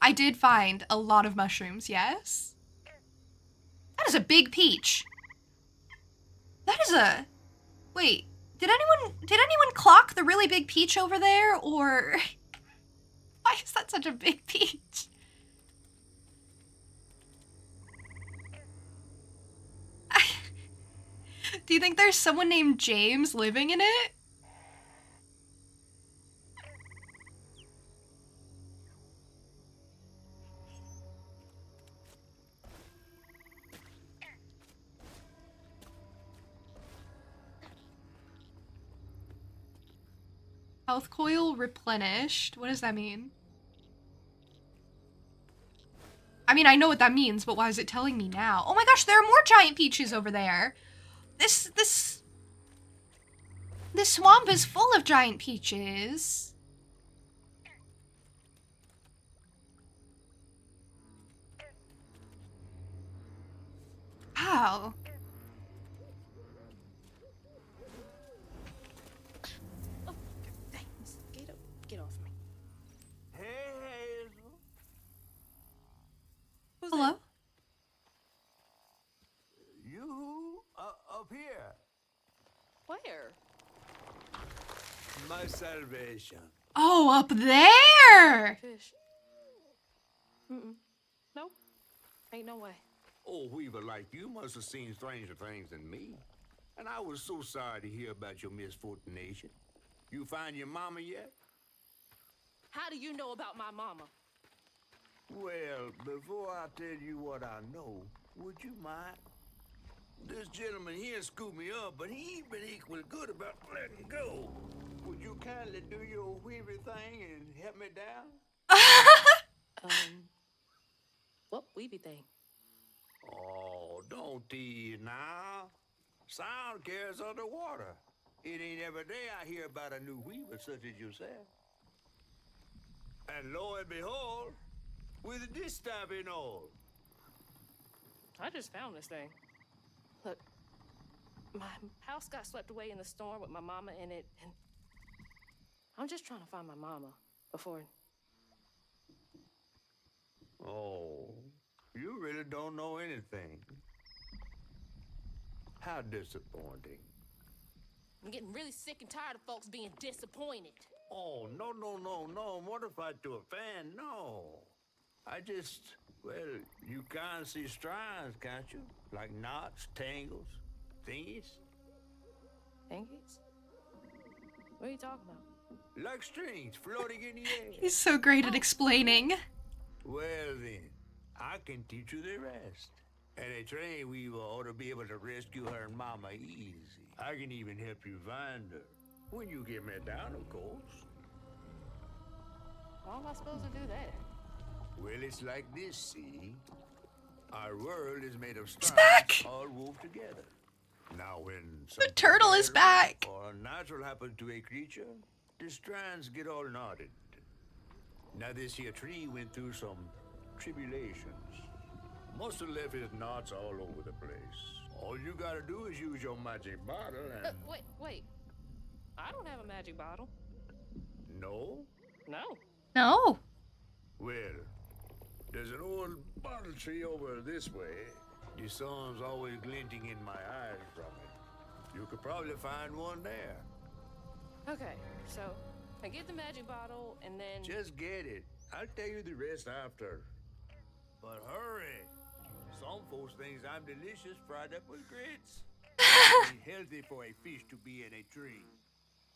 I did find a lot of mushrooms, yes. That is a big peach. That is a... Wait, did anyone clock the really big peach over there, or... Why is that such a big peach? Do you think there's someone named James living in it? Health coil replenished. What does that mean? I mean, I know what that means, but why is it telling me now? Oh my gosh, there are more giant peaches over there. This swamp is full of giant peaches. Wow. Get off me. Hey, Hazel. Hello? You up here. Where? My salvation. Oh, up there! Fish. Nope. Ain't no way. Oh, Weaver, like you must have seen stranger things than me. And I was so sorry to hear about your misfortunation. You find your mama yet? How do you know about my mama? Well, before I tell you what I know, would you mind? This gentleman here scooped me up, but he ain't been equally good about letting go. Would you kindly do your Weaver thing and help me down? What weeby thing? Oh, don't tease now. Sound carries underwater. It ain't every day I hear about a new Weaver such as yourself. And lo and behold, with this type and all. I just found this thing. Look, my house got swept away in the storm with my mama in it, and I'm just trying to find my mama before... Oh, you really don't know anything. How disappointing. I'm getting really sick and tired of folks being disappointed. Oh, no, mortified to a fan, no. I just, well, you can't see strides, can't you? Like knots, tangles, thingies. Thingies? What are you talking about? Like strings floating in the air. He's so great at explaining. Well then, I can teach you the rest. And a train weaver ought to be able to rescue her and Mama easy. I can even help you find her. When you get me down, of course. How am I supposed to do that? Well, it's like this, see? Our world is made of It's strands back! all wove together. Now when The turtle is back! or unnatural happens to a creature, the strands get all knotted. Now this here tree went through some tribulations. Must have left his knots all over the place. All you gotta do is use your magic bottle and... Wait. I don't have a magic bottle. No? No. No. Well, there's an old bottle tree over this way. The sun's always glinting in my eyes from it. You could probably find one there. Okay, so I get the magic bottle and then... Just get it. I'll tell you the rest after. But hurry. Some folks think I'm delicious fried up with grits. It's healthy for a fish to be in a tree.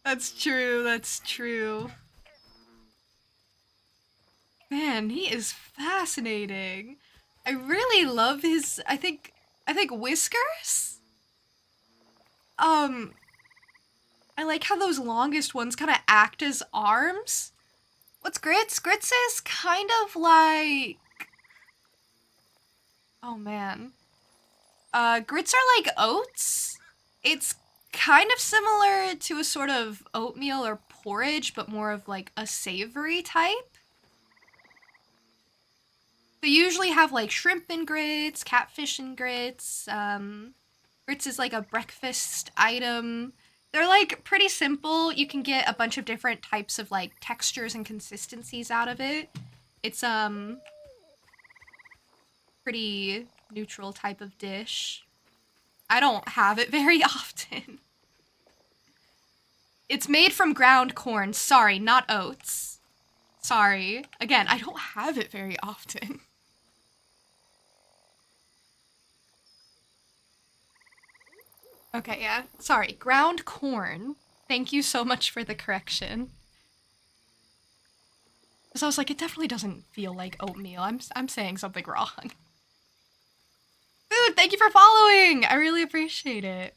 That's true, that's true. Man, he is fascinating. I really love his, I think whiskers? I like how those longest ones kind of act as arms. What's Grits? Grits is kind of like... Oh man. Grits are like oats. It's kind of similar to a sort of oatmeal or porridge, but more of like a savory type. They usually have like shrimp and grits, catfish and grits. Grits is like a breakfast item. They're like pretty simple. You can get a bunch of different types of like textures and consistencies out of it. It's pretty neutral type of dish. I don't have it very often. It's made from ground corn. Sorry, not oats. Sorry. Again, I don't have it very often. Okay, yeah. Sorry, ground corn. Thank you so much for the correction. Because I was like, it definitely doesn't feel like oatmeal. I'm saying something wrong. Food, thank you for following! I really appreciate it.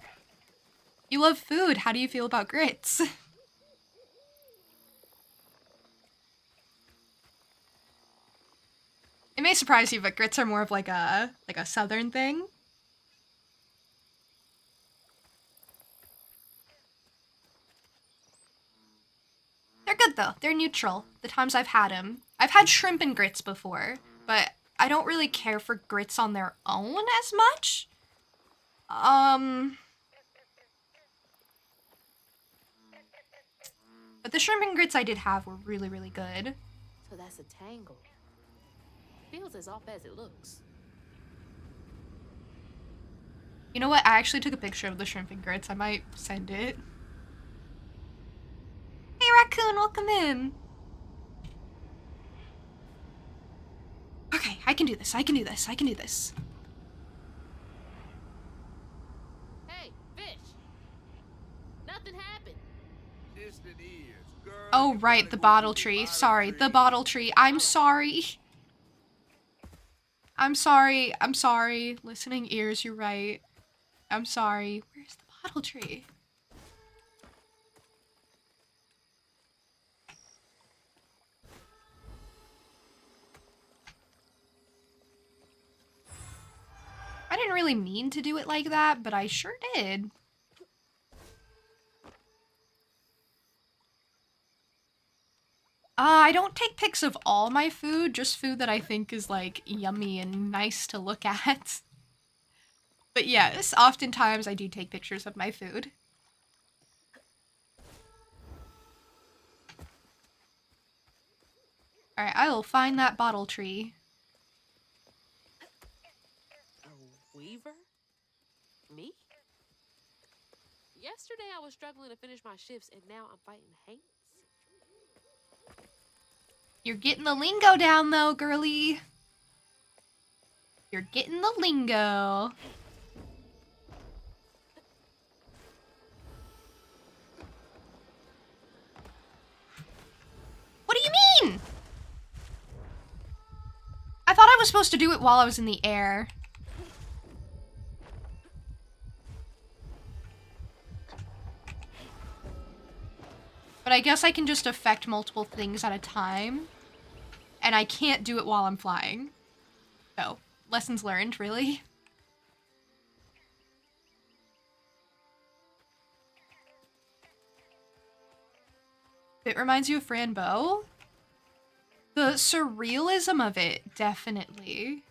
You love food. How do you feel about grits? It may surprise you, but grits are more of like a southern thing. They're good though. They're neutral. The times I've had them. I've had shrimp and grits before, but I don't really care for grits on their own as much. But the shrimp and grits I did have were really, really good. So that's a tangle. Feels as off as it looks. You know what? I actually took a picture of the shrimp and grits. I might send it. Hey, Raccoon, welcome in. Okay, I can do this. I can do this. I can do this. Hey, fish! Nothing happened. Distant ears. Girl, Oh, you right, gotta the go bottle through tree. bottle Sorry, the bottle tree. I'm sorry. I'm sorry. I'm sorry. Listening ears, you're right. I'm sorry. Where's the bottle tree? I didn't really mean to do it like that, but I sure did. I don't take pics of all my food, just food that I think is like yummy and nice to look at. But yes, oftentimes I do take pictures of my food. Alright, I will find that bottle tree. A weaver? Me? Yesterday I was struggling to finish my shifts and now I'm fighting Hanks. You're getting the lingo down though, girly. You're getting the lingo. was supposed to do it while I was in the air. But I guess I can just affect multiple things at a time. And I can't do it while I'm flying. So, lessons learned, really. It reminds you of Fran Bow. The surrealism of it, definitely.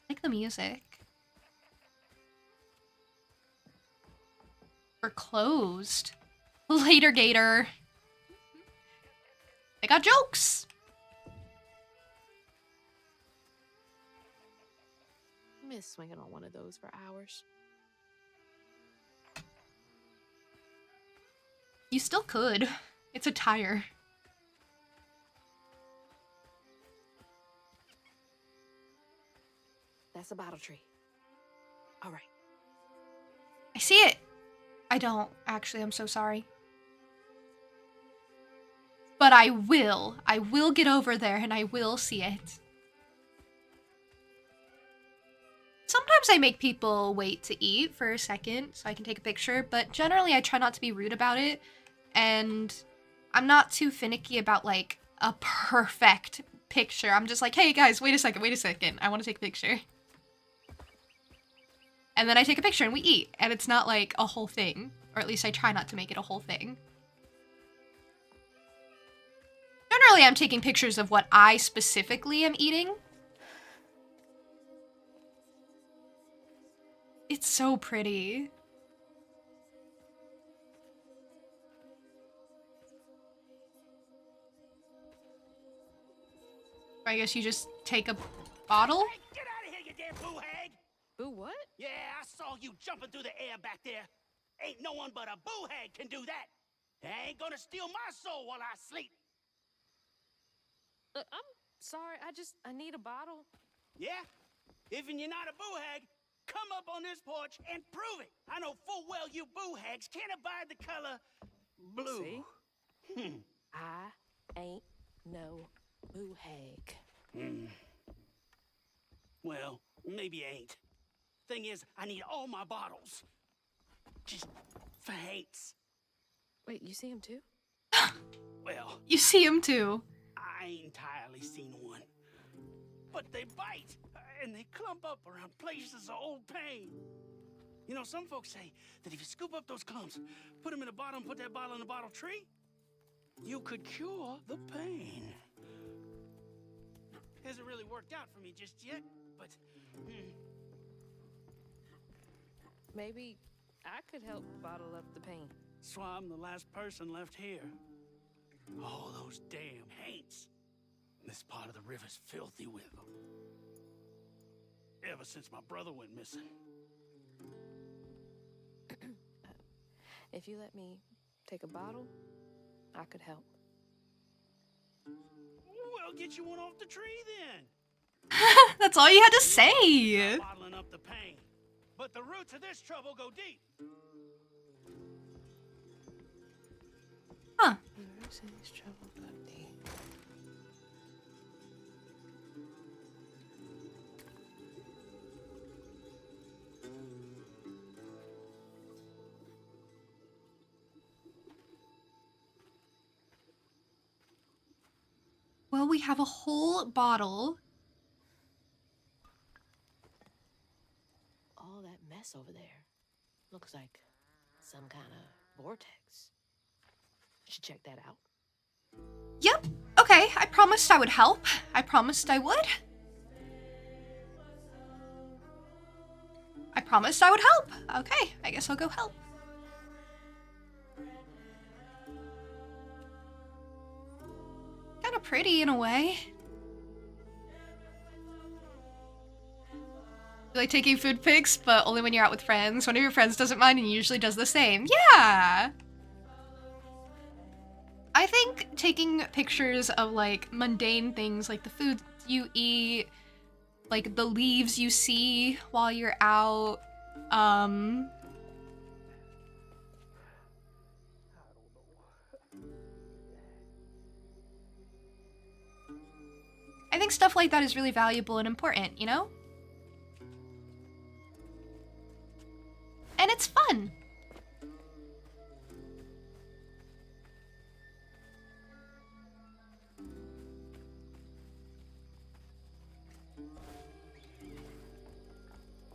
I like the music. We're closed. Later, Gator. They got jokes. Miss swinging on one of those for hours. You still could. It's a tire. That's a bottle tree. All right. I see it. I don't. Actually, I'm so sorry. But I will. I will get over there and I will see it. Sometimes I make people wait to eat for a second so I can take a picture, but generally I try not to be rude about it. And I'm not too finicky about, like, a perfect picture. I'm just like, hey guys, wait a second. I want to take a picture. And then I take a picture and we eat. And it's not like a whole thing. Or at least I try not to make it a whole thing. Generally, I'm taking pictures of what I specifically am eating. It's so pretty. I guess you just take a bottle? Hey, get out of here, you damn boo hag! Boo what? Yeah, I saw you jumping through the air back there. Ain't no one but a boo hag can do that. I ain't gonna steal my soul while I sleep. I'm sorry. I need a bottle. Yeah? Even you're not a boo hag, come up on this porch and prove it. I know full well you boo hags can't abide the color blue. See? I ain't no boo hag. Well, maybe you ain't. Thing is, I need all my bottles. Just for hates. Wait, you see him too? Well, You see him too. I ain't entirely seen one. But they bite, and they clump up around places of old pain. You know, some folks say that if you scoop up those clumps, put them in a bottle and put that bottle in a bottle tree, you could cure the pain. Hasn't really worked out for me just yet, but... Maybe I could help bottle up the pain. That's why I'm the last person left here. All those damn haints. This part of the river's filthy with them. Ever since my brother went missing. If you let me take a bottle, I could help. Well, get you one off the tree then. That's all you had to say. Bottling up the pain. But the roots of this trouble go deep. Huh. Well, we have a whole bottle. All that mess over there looks like some kind of vortex. Should check that out. Yep. Okay, I promised I would help. I promised I would. I promised I would help. Okay, I guess I'll go help. Kind of pretty in a way. You like taking food pics, but only when you're out with friends. One of your friends doesn't mind and usually does the same. Yeah! I think taking pictures of, like, mundane things, like the food you eat, like the leaves you see while you're out, I think stuff like that is really valuable and important, you know? And it's fun.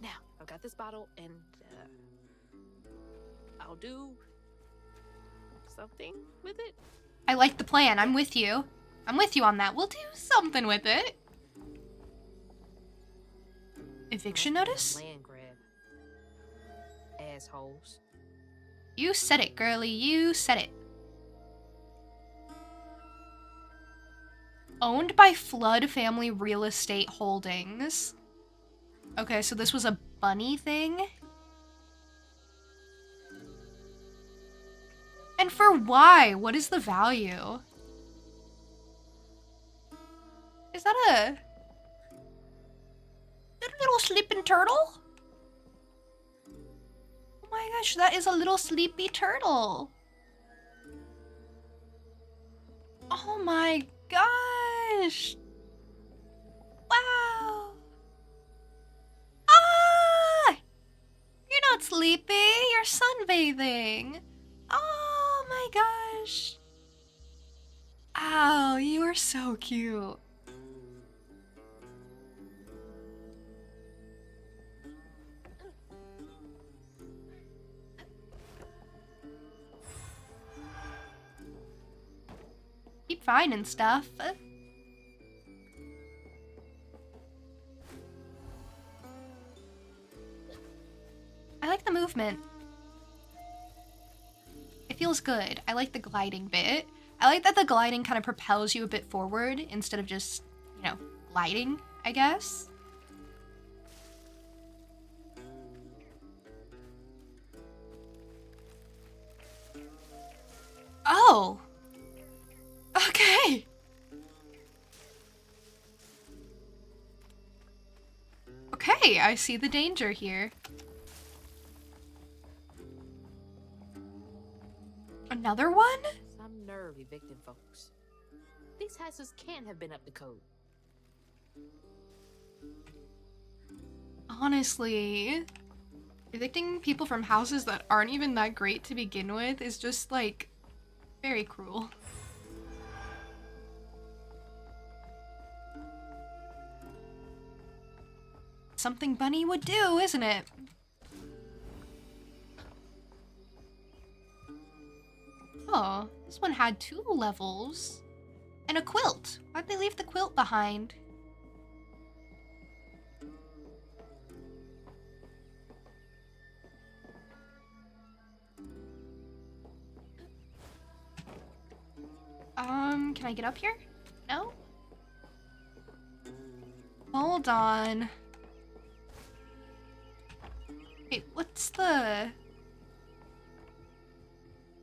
Now, I've got this bottle and I'll do something with it. I like the plan. I'm with you. I'm with you on that. We'll do something with it. Eviction notice? Land grab. Assholes. You said it, girly. You said it. Owned by Flood Family Real Estate Holdings. Okay, so this was a bunny thing? And for why? What is the value? Is that a little sleeping turtle? Oh my gosh, that is a little sleepy turtle. Oh my gosh. Wow. Ah! You're not sleepy, you're sunbathing. Oh my gosh. Ow, you are so cute. Keep finding stuff. I like the movement. It feels good. I like the gliding bit. I like that the gliding kind of propels you a bit forward instead of just, you know, gliding, I guess. Oh. Okay. Okay, I see the danger here. Another one? Some nerve evicting folks. These houses can't have been up to code. Honestly, evicting people from houses that aren't even that great to begin with is just, like, very cruel. Something Bunny would do, isn't it? Oh, this one had 2 levels. And a quilt. Why'd they leave the quilt behind? Can I get up here? No? Hold on. Wait, what's the...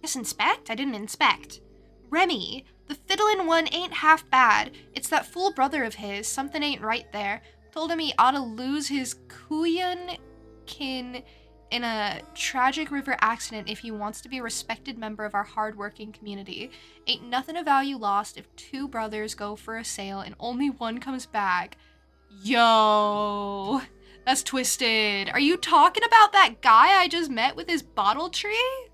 Yes, inspect? I didn't inspect. Remy, the fiddlin' one ain't half bad. It's that fool brother of his. Something ain't right there. Told him he ought to lose his Kuyan kin in a tragic river accident if he wants to be a respected member of our hardworking community. Ain't nothing of value lost if 2 brothers go for a sail and only one comes back. Yo, that's twisted. Are you talking about that guy I just met with his bottle tree?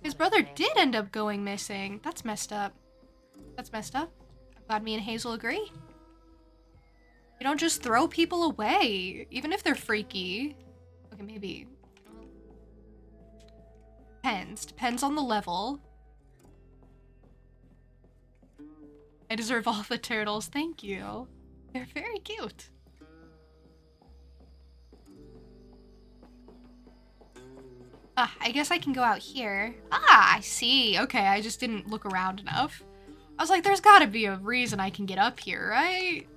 His brother did end up going missing. That's messed up. That's messed up. I'm glad me and Hazel agree. You don't just throw people away, even if they're freaky. Okay, maybe. Depends on the level. I deserve all the turtles, thank you. They're very cute. I guess I can go out here. Ah, I see. Okay, I just didn't look around enough. I was like, there's gotta be a reason I can get up here, right?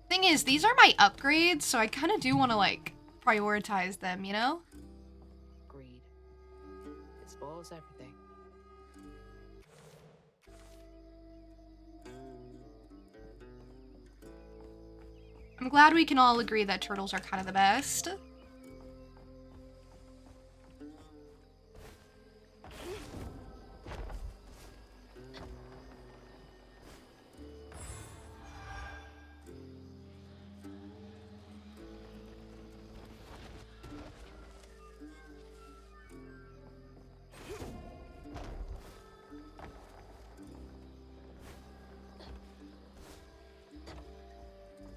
Thing is, these are my upgrades, so I kind of do want to, like, prioritize them, you know? Greed. It spoils everything. I'm glad we can all agree that turtles are kind of the best.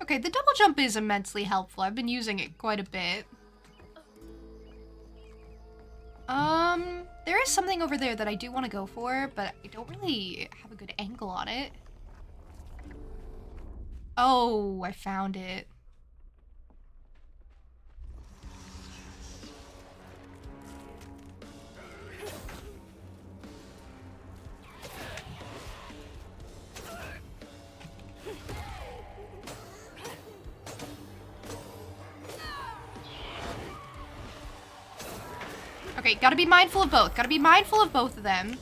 Okay, the double jump is immensely helpful. I've been using it quite a bit. There is something over there that I do want to go for, but I don't really have a good angle on it. Oh, I found it. Okay, gotta be mindful of both. Gotta be mindful of both of them.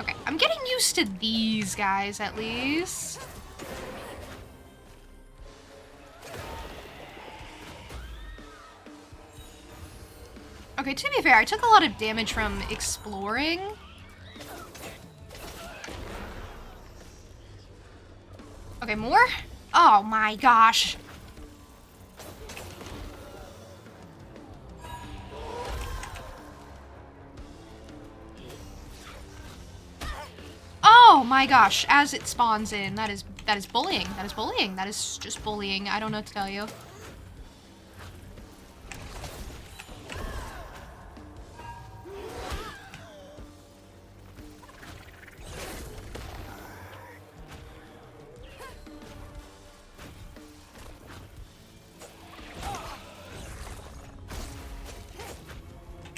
Okay, I'm getting used to these guys at least. Okay, to be fair, I took a lot of damage from exploring. Okay, more? Oh my gosh. Oh my gosh, as it spawns in. That is bullying. That is bullying. That is just bullying. I don't know what to tell you.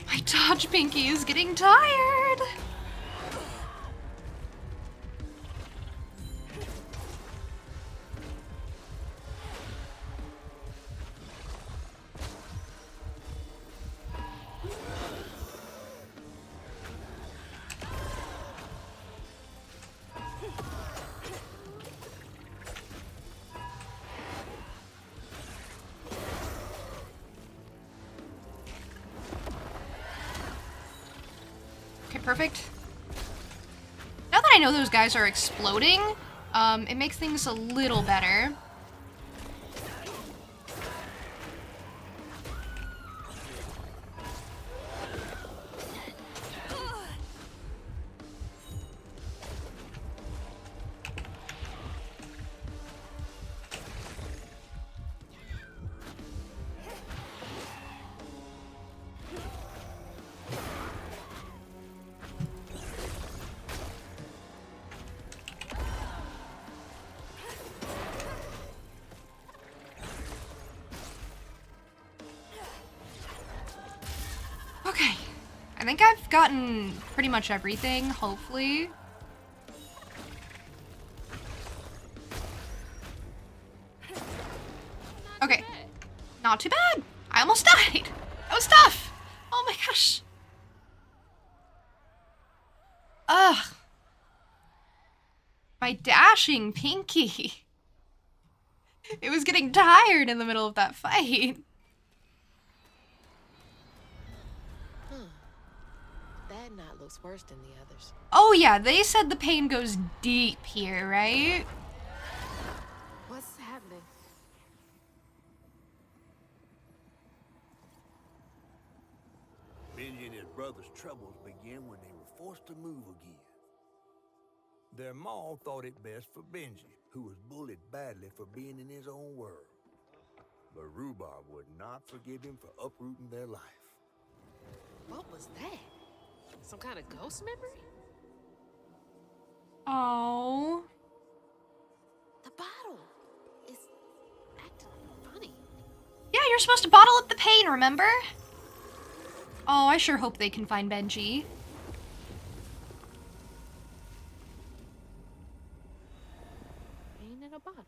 My dodge pinky is getting tired. Okay, perfect. Now that I know those guys are exploding, it makes things a little better. Okay, I think I've gotten pretty much everything, hopefully. Okay, not too bad. I almost died. That was tough. Oh my gosh. Ugh. My dashing pinky. It was getting tired in the middle of that fight. That knot looks worse than the others. Oh yeah, they said the pain goes deep here, right? What's happening? Benji and his brother's troubles began when they were forced to move again. Their maw thought it best for Benji, who was bullied badly for being in his own world. But Rhubarb would not forgive him for uprooting their life. What was that? Some kind of ghost memory? Oh. The bottle is acting funny. Yeah, you're supposed to bottle up the pain, remember? Oh, I sure hope they can find Benji. Pain in a bottle.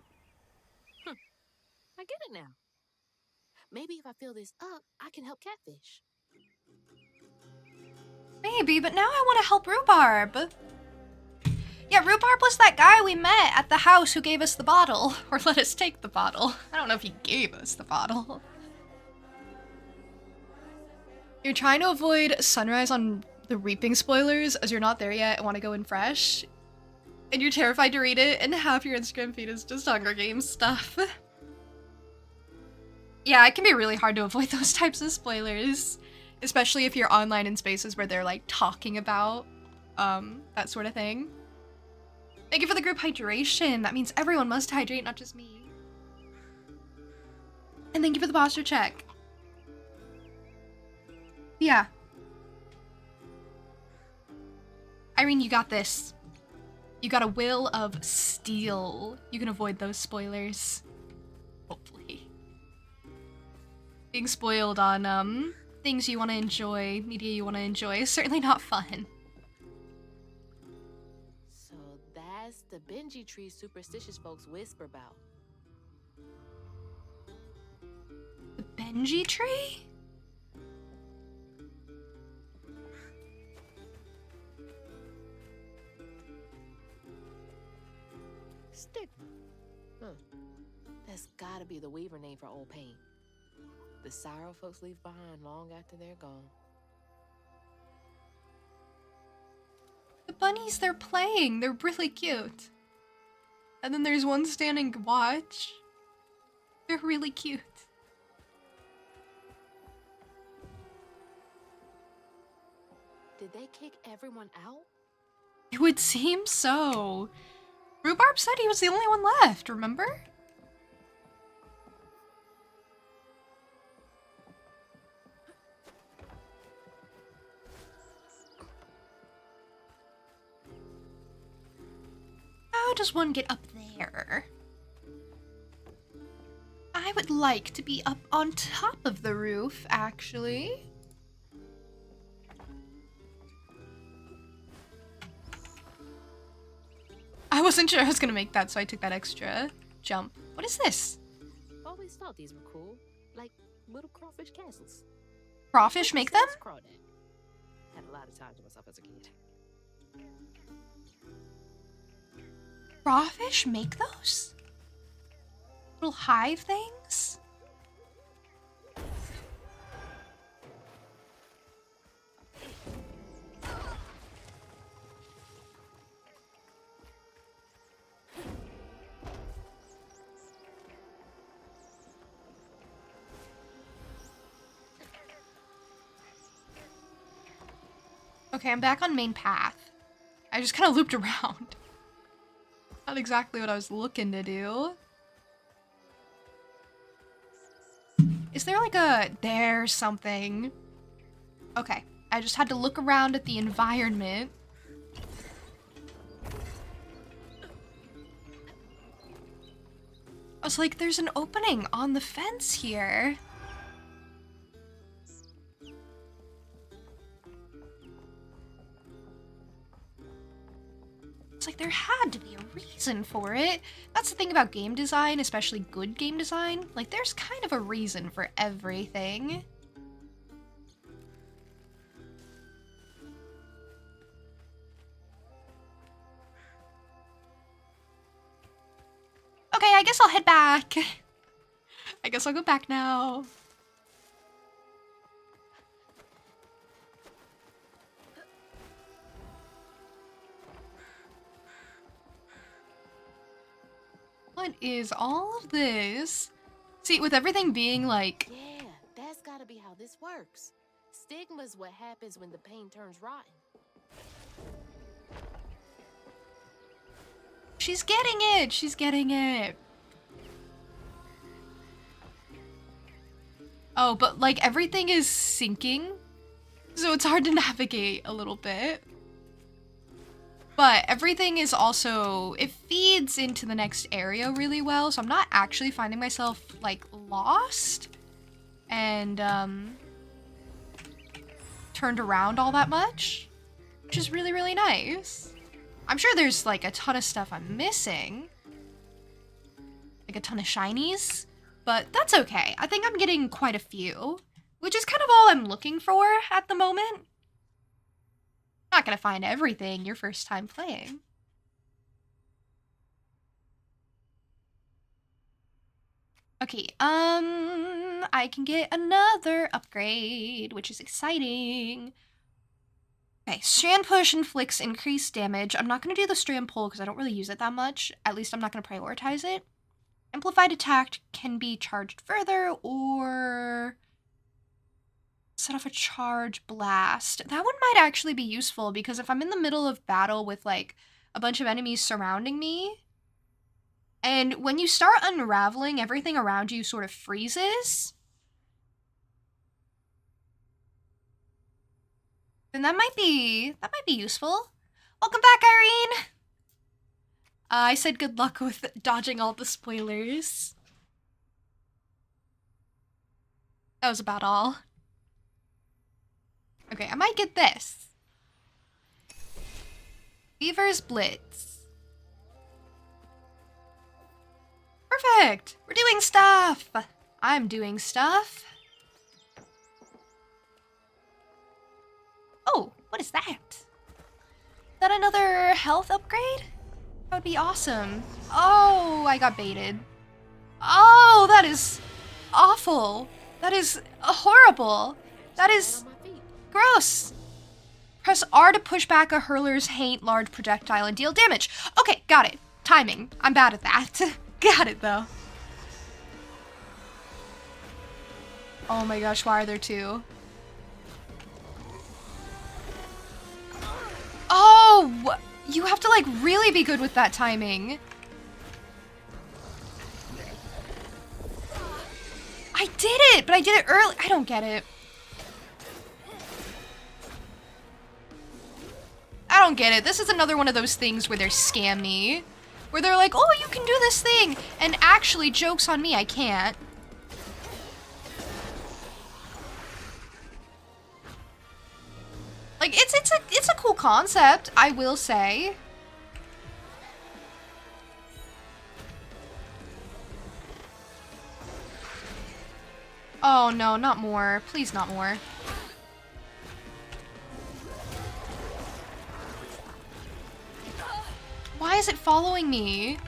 I get it now. Maybe if I fill this up, I can help Catfish. Maybe, but now I want to help Rhubarb. Yeah, Rhubarb was that guy we met at the house who gave us the bottle. Or let us take the bottle. I don't know if he gave us the bottle. You're trying to avoid Sunrise on the Reaping spoilers as you're not there yet and want to go in fresh. And you're terrified to read it, and half your Instagram feed is just Hunger Games stuff. Yeah, it can be really hard to avoid those types of spoilers. Especially if you're online in spaces where they're like talking about that sort of thing. Thank you for the group hydration. That means everyone must hydrate, not just me. And thank you for the posture check. Yeah. Irene, you got this. You got a will of steel. You can avoid those spoilers. Hopefully. Being spoiled on, things you want to enjoy, media you want to enjoy is certainly not fun. So that's the Benji tree superstitious folks whisper about. The Benji tree? Stigma. That's gotta be the Weaver name for old pain. The sorrow folks leave behind long after they're gone. The bunnies they're playing, they're really cute. And then there's one standing watch. They're really cute. Did they kick everyone out? It would seem so. Rhubarb said he was the only one left, remember? How does one get up there? I would like to be up on top of the roof, actually. I wasn't sure I was gonna make that, so I took that extra jump. What is this? Always thought these were cool. Like little crawfish castles. Crawfish make them? Crawdad. Had a lot of time to myself as a kid. Crawfish make those? Little hive things? Okay, I'm back on main path. I just kind of looped around. Not exactly what I was looking to do. Is there like a... There's something. Okay, I just had to look around at the environment. I was like, there's an opening on the fence here. It's like there had to be a reason for it. That's the thing about game design, especially good game design. Like, there's kind of a reason for everything. Okay, I guess I'll head back. I guess I'll go back now. What is all of this? See, with everything being like... Yeah, that's gotta be how this works. Stigma's what happens when the pain turns rotten. She's getting it! She's getting it! Oh, but like everything is sinking, so it's hard to navigate a little bit. But everything is also, it feeds into the next area really well, so I'm not actually finding myself, like, lost and, turned around all that much, which is really, really nice. I'm sure there's, like, a ton of stuff I'm missing, like a ton of shinies, but that's okay. I think I'm getting quite a few, which is kind of all I'm looking for at the moment. Not gonna find everything your first time playing. Okay, I can get another upgrade, which is exciting. Okay, strand push inflicts increased damage. I'm not going to do the strand pull because I don't really use it that much. At least I'm not going to prioritize it. Amplified attack can be charged further or set off a charge blast. That one might actually be useful because if I'm in the middle of battle with like a bunch of enemies surrounding me, and when you start unraveling, everything around you sort of freezes, then that might be useful. Welcome back, Irene! I said good luck with dodging all the spoilers. That was about all. Okay, I might get this. Beaver's Blitz. Perfect! We're doing stuff! I'm doing stuff. Oh, what is that? Is that another health upgrade? That would be awesome. Oh, I got baited. Oh, that is awful. That is horrible. That is gross. Press R to push back a hurler's haint large projectile and deal damage. Okay, got it. Timing. I'm bad at that. Got it, though. Oh my gosh, why are there two? Oh! You have to, like, really be good with that timing. I did it, but I did it early. I don't get it. I don't get it. This is another one of those things where they're scam me. Where they're like, oh, you can do this thing. And actually, joke's on me, I can't. Like, it's a cool concept, I will say. Oh no, not more. Please not more. Why is it following me?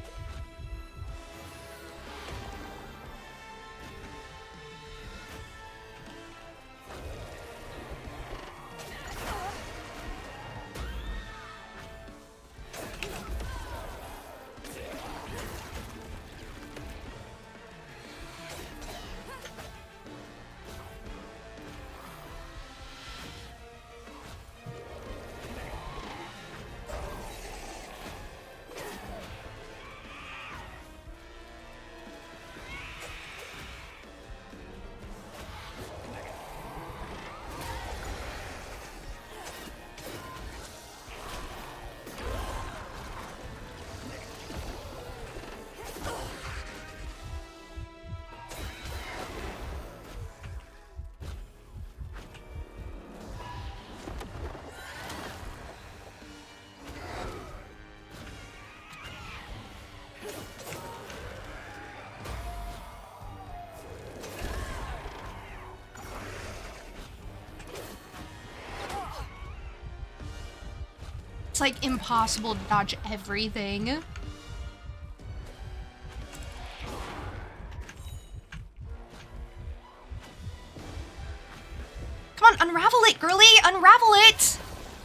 It's like impossible to dodge everything. Come on, unravel it, girly! Unravel it!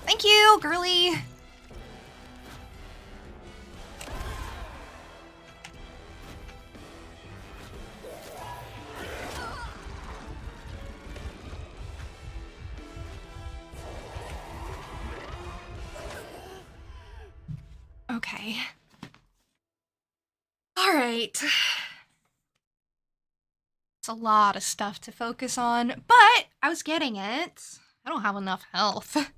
Thank you, girly! Okay. Alright. It's a lot of stuff to focus on, but I was getting it. I don't have enough health.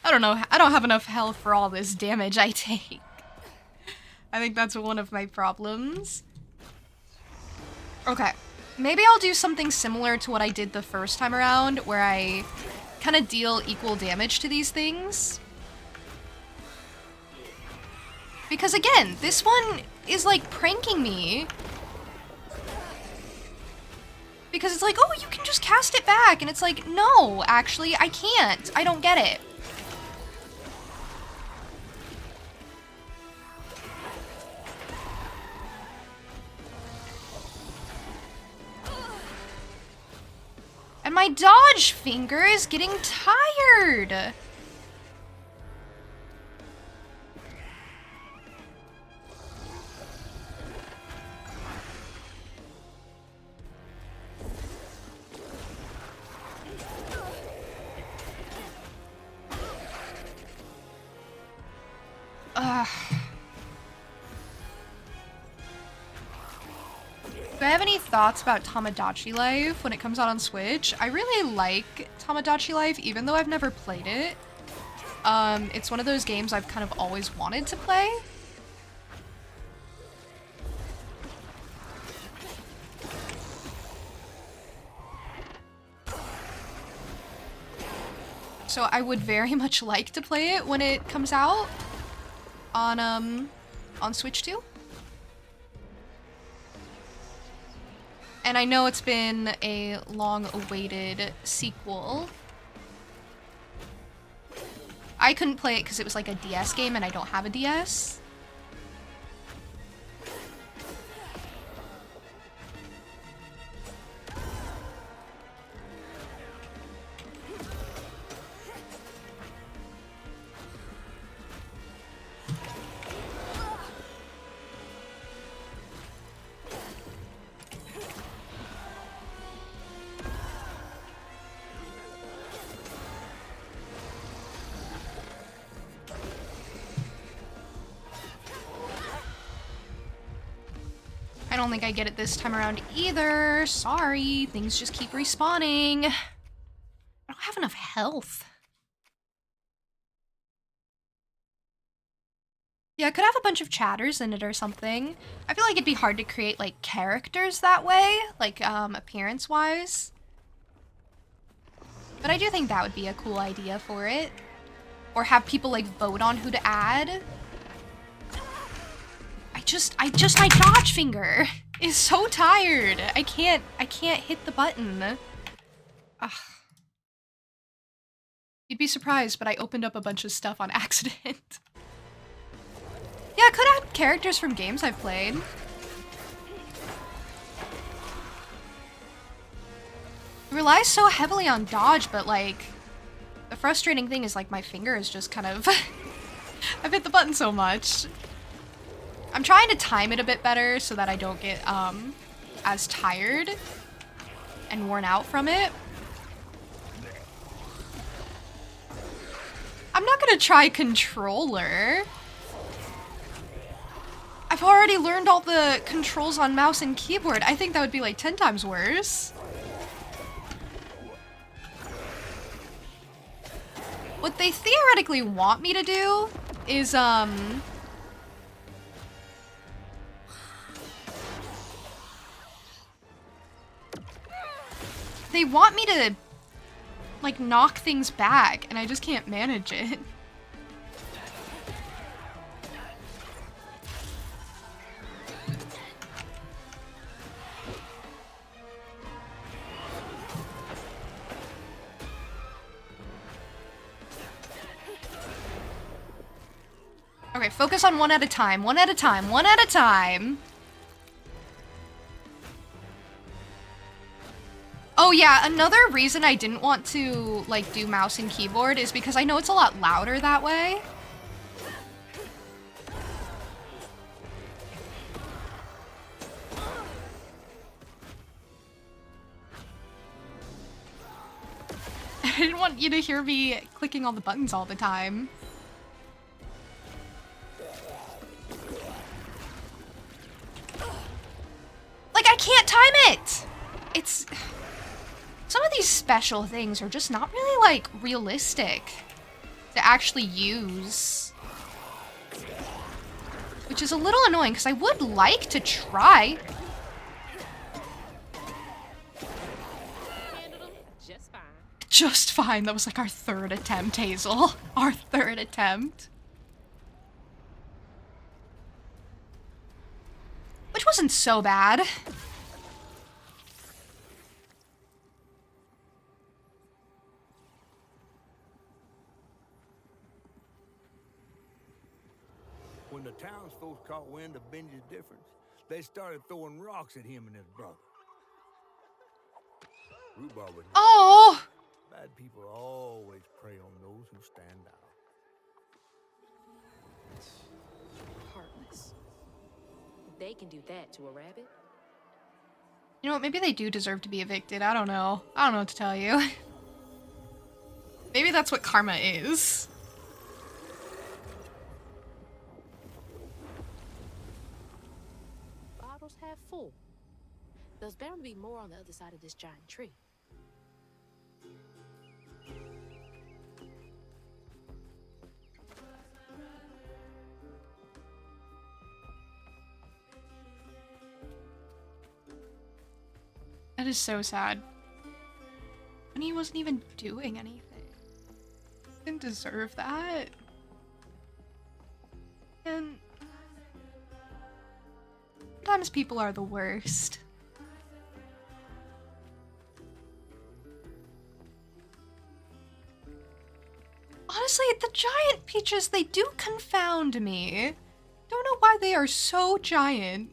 I don't know, I don't have enough health for all this damage I take. I think that's one of my problems. Okay. Maybe I'll do something similar to what I did the first time around, where I kind of deal equal damage to these things. Because again, this one is like pranking me. Because it's like, oh, you can just cast it back. And it's like, no, actually, I can't. I don't get it. my dodge finger is getting tired. Ugh. Do I have any thoughts about Tamagotchi Life when it comes out on Switch? I really like Tamagotchi Life, even though I've never played it. It's one of those games I've kind of always wanted to play. So I would very much like to play it when it comes out on Switch 2. And I know it's been a long-awaited sequel. I couldn't play it because it was like a DS game and I don't have a DS. I don't think I get it this time around either. Sorry, things just keep respawning. I don't have enough health. Yeah, it could have a bunch of chatters in it or something. I feel like it'd be hard to create, like, characters that way, like, appearance-wise. But I do think that would be a cool idea for it. Or have people, like, vote on who to add. My dodge finger is so tired. I can't hit the button. Ugh. You'd be surprised, but I opened up a bunch of stuff on accident. Yeah, I could add characters from games I've played. It relies so heavily on dodge, but like, the frustrating thing is like my finger is just kind of, I've hit the button so much. I'm trying to time it a bit better so that I don't get as tired and worn out from it. I'm not gonna try controller. I've already learned all the controls on mouse and keyboard. I think that would be like 10 times worse. What they theoretically want me to do is, they want me to, like, knock things back, and I just can't manage it. Okay, focus on one at a time, one at a time, one at a time. Oh yeah, another reason I didn't want to, like, do mouse and keyboard is because I know it's a lot louder that way. I didn't want you to hear me clicking on the buttons all the time. Like, I can't time it! It's... Some of these special things are just not really, like, realistic to actually use. Which is a little annoying, because I would like to try. Just fine. Just fine. That was like our third attempt, Hazel. Our third attempt. Which wasn't so bad. When the townsfolk caught wind of Benji's difference, they started throwing rocks at him and his brother. Rhubarb would. Oh! Bad people always prey on those who stand out. Heartless. They can do that to a rabbit. You know what? Maybe they do deserve to be evicted. I don't know. I don't know what to tell you. Maybe that's what karma is. Bottles half full. There's bound to be more on the other side of this giant tree. That is so sad. And he wasn't even doing anything. Didn't deserve that. And sometimes people are the worst. Honestly, the giant peaches, they do confound me. Don't know why they are so giant.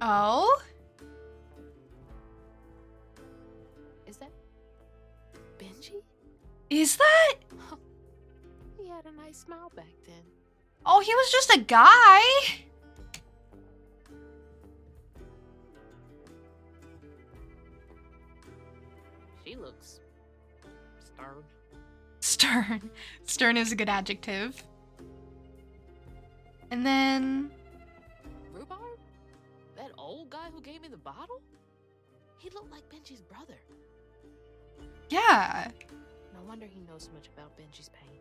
Oh? Is that Benji? Is that? He had a nice smile back then. Oh, he was just a guy. She looks stern. Stern. Stern is a good adjective. And then... Rhubarb? That old guy who gave me the bottle? He looked like Benji's brother. yeah. No wonder he knows so much about Benji's pain.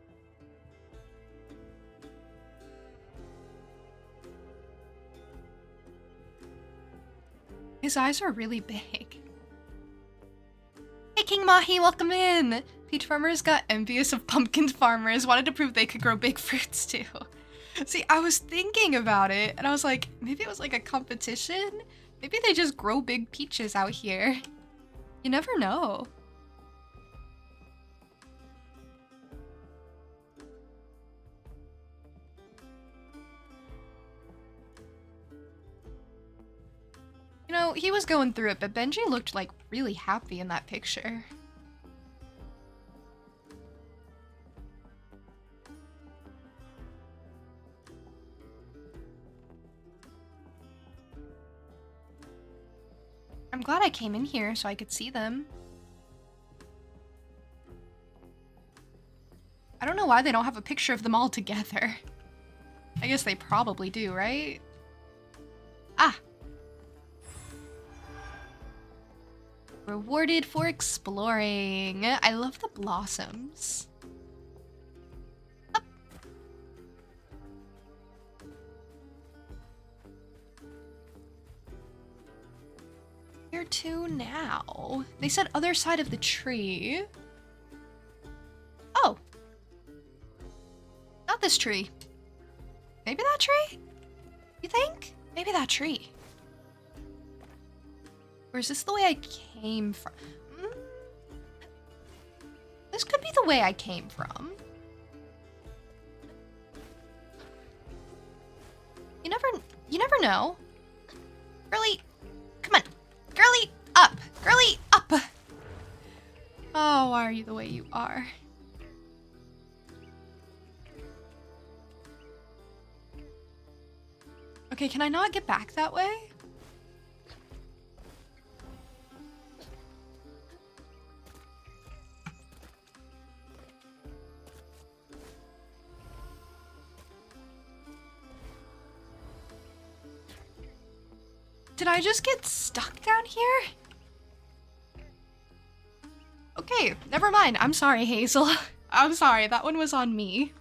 His eyes are really big. Hey King Mahi, welcome in! Peach farmers got envious of pumpkin farmers, wanted to prove they could grow big fruits too. See, I was thinking about it, and I was like, maybe it was like a competition? Maybe they just grow big peaches out here. You never know. You know, he was going through it, but Benji looked like really happy in that picture. I'm glad I came in here so I could see them. I don't know why they don't have a picture of them all together. I guess they probably do, right? Ah! Rewarded for exploring. I love the blossoms. Up. Where to now? They said other side of the tree. Oh. Not this tree. Maybe that tree? You think? Maybe that tree. Or is this the way I came from? This could be the way I came from. You never know. Girly, come on. Girly, up. Girly, up. Oh, why are you the way you are? Okay, can I not get back that way? Did I just get stuck down here? Okay, never mind. I'm sorry, Hazel. I'm sorry, that one was on me.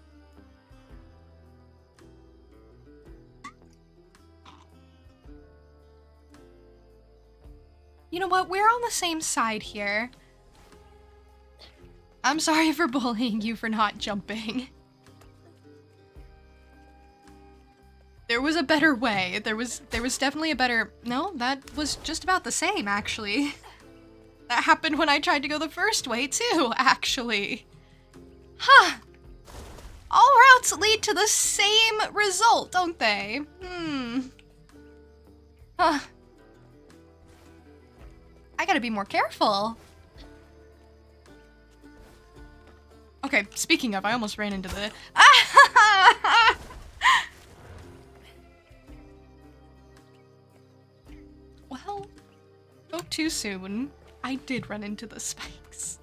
You know what? We're on the same side here. I'm sorry for bullying you for not jumping. There was a better way. There was definitely a better... No, that was just about the same, actually. That happened when I tried to go the first way, too, actually. Huh. All routes lead to the same result, don't they? Huh. I gotta be more careful. Okay, speaking of, I almost ran into the... Well, spoke too soon. I did run into the spikes.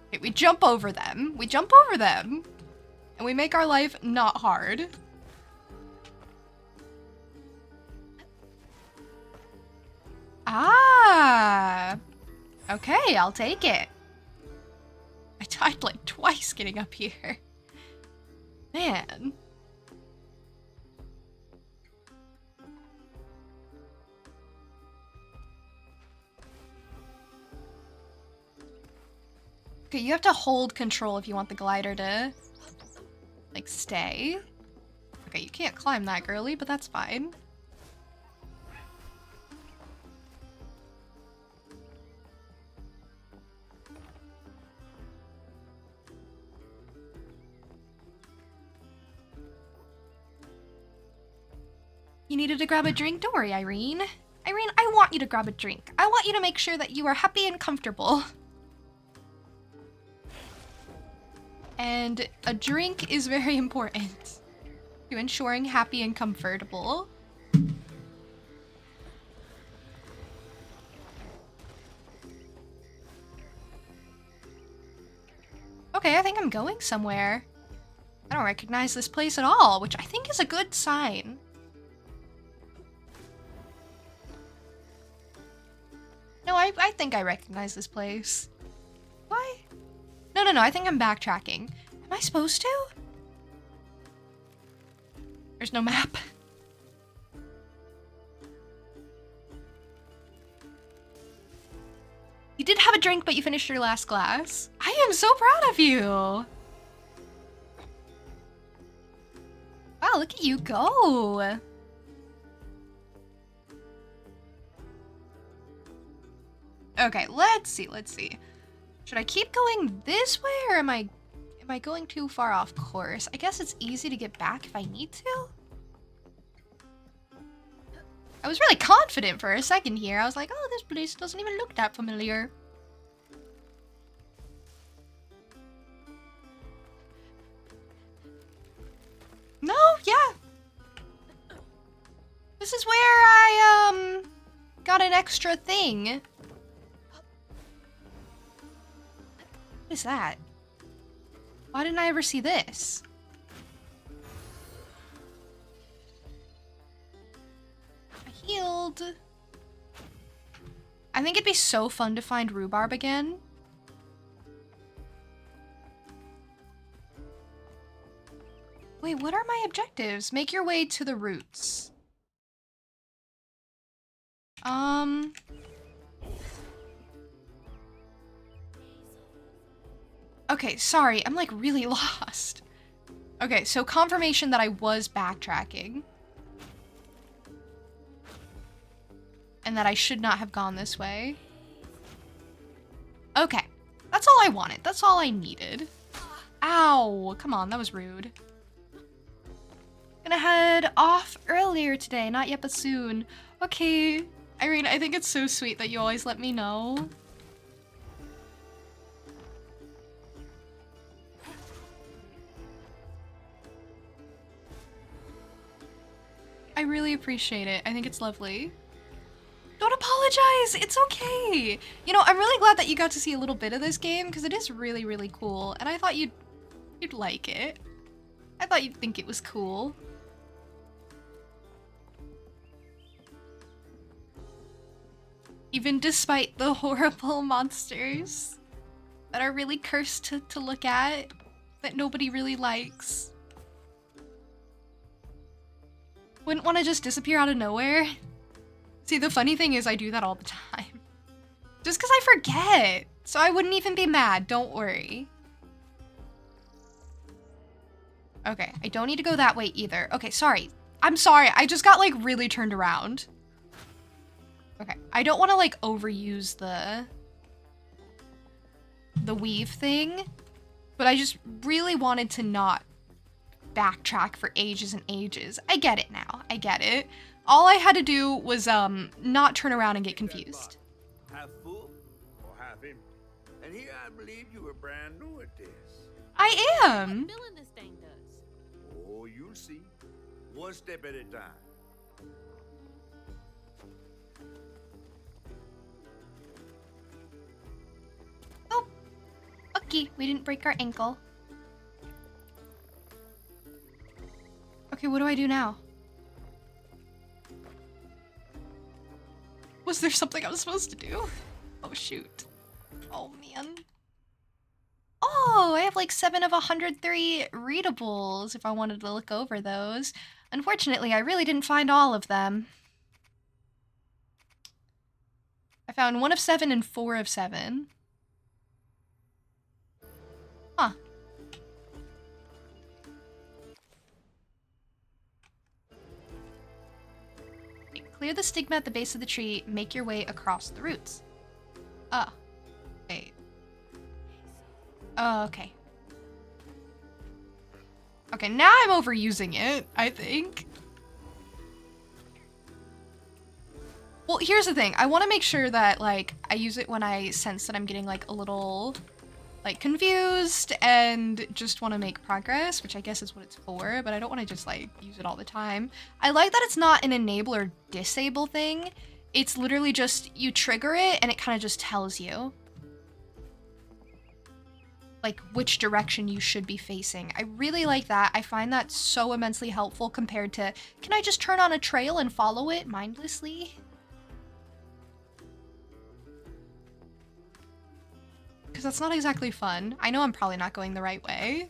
Okay, we jump over them. We jump over them. And we make our life not hard. Ah. Okay, I'll take it. I died like twice getting up here. Man. Okay, you have to hold control if you want the glider to, like, stay. Okay, you can't climb that, girly, but that's fine. You needed to grab a drink? Don't worry, Irene. Irene, I want you to grab a drink. I want you to make sure that you are happy and comfortable. And a drink is very important to ensuring happy and comfortable. Okay, I think I'm going somewhere. I don't recognize this place at all, which I think is a good sign. No, I think I recognize this place. Why? No, I think I'm backtracking. Am I supposed to? There's no map. You did have a drink, but you finished your last glass. I am so proud of you. Wow, look at you go. Okay, let's see. Should I keep going this way, or am I going too far off course? I guess it's easy to get back if I need to. I was really confident for a second here. I was like, oh, this place doesn't even look that familiar. No, yeah. This is where I, got an extra thing. What is that? Why didn't I ever see this? I healed. I think it'd be so fun to find rhubarb again. Wait, what are my objectives? Make your way to the roots. Okay, sorry, I'm like really lost. Okay, so confirmation that I was backtracking. And that I should not have gone this way. Okay, that's all I wanted. That's all I needed. Ow, come on, that was rude. Gonna head off earlier today, not yet but soon. Okay, Irene, I think it's so sweet that you always let me know. I really appreciate it. I think it's lovely. Don't apologize. It's okay. You know, I'm really glad that you got to see a little bit of this game because it is really, really cool. And I thought you'd like it. I thought you'd think it was cool. Even despite the horrible monsters that are really cursed to look at, that nobody really likes. Wouldn't want to just disappear out of nowhere. See, the funny thing is I do that all the time. Just because I forget. So I wouldn't even be mad, don't worry. Okay, I don't need to go that way either. Okay, sorry. I'm sorry, I just got like really turned around. Okay, I don't want to like overuse the the weave thing, but I just really wanted to not backtrack for ages and ages. I get it now. I get it. All I had to do was not turn around and get confused. Half full or half empty? And here I believe you were brand new at this. I am. What filling this thing does? Oh, you'll see. One step at a time. Oh, okay. We didn't break our ankle. Okay, what do I do now? Was there something I was supposed to do? Oh, shoot. Oh, man. Oh, I have like 7 of 103 readables if I wanted to look over those. Unfortunately, I really didn't find all of them. I found 1 of 7 and 4 of 7. Huh. Clear the stigma at the base of the tree, make your way across the roots. Oh. Wait. Oh, okay. Okay, now I'm overusing it, I think. Well, here's the thing. I want to make sure that, like, I use it when I sense that I'm getting, like, a little, like, confused and just want to make progress, which I guess is what it's for, but I don't want to just, like, use it all the time. I like that it's not an enable or disable thing. It's literally just, you trigger it and it kind of just tells you, like, which direction you should be facing. I really like that. I find that so immensely helpful compared to, can I just turn on a trail and follow it mindlessly? Because that's not exactly fun. I know I'm probably not going the right way.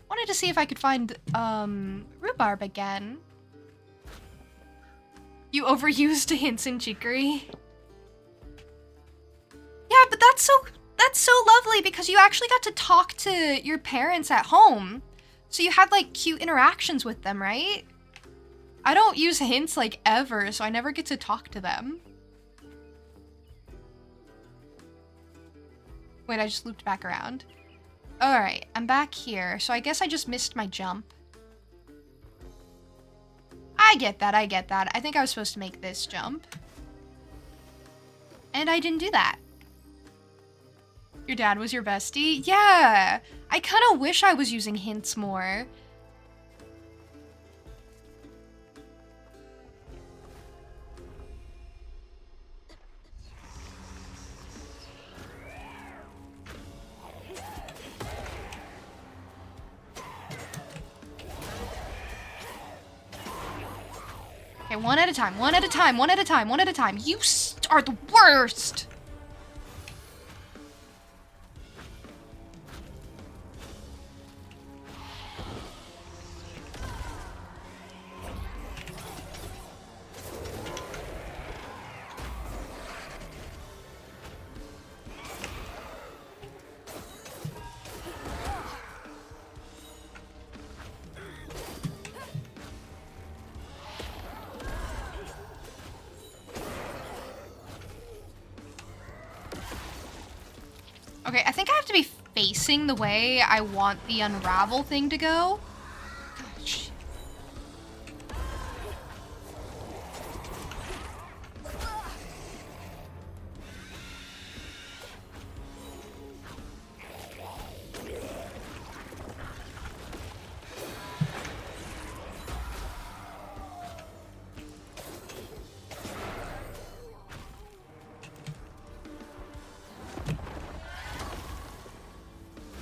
Wanted to see if I could find, rhubarb again. You overused hints in chicory. Yeah, but that's so lovely because you actually got to talk to your parents at home. So you had, like, cute interactions with them, right? I don't use hints, like, ever, so I never get to talk to them. Wait, I just looped back around. Alright, I'm back here, so I guess I just missed my jump. I get that, I get that. I think I was supposed to make this jump. And I didn't do that. Your dad was your bestie? Yeah! I kind of wish I was using hints more. Okay, one at a time, one at a time, one at a time, one at a time. You are the worst! Okay, I think I have to be facing the way I want the unravel thing to go. Gosh.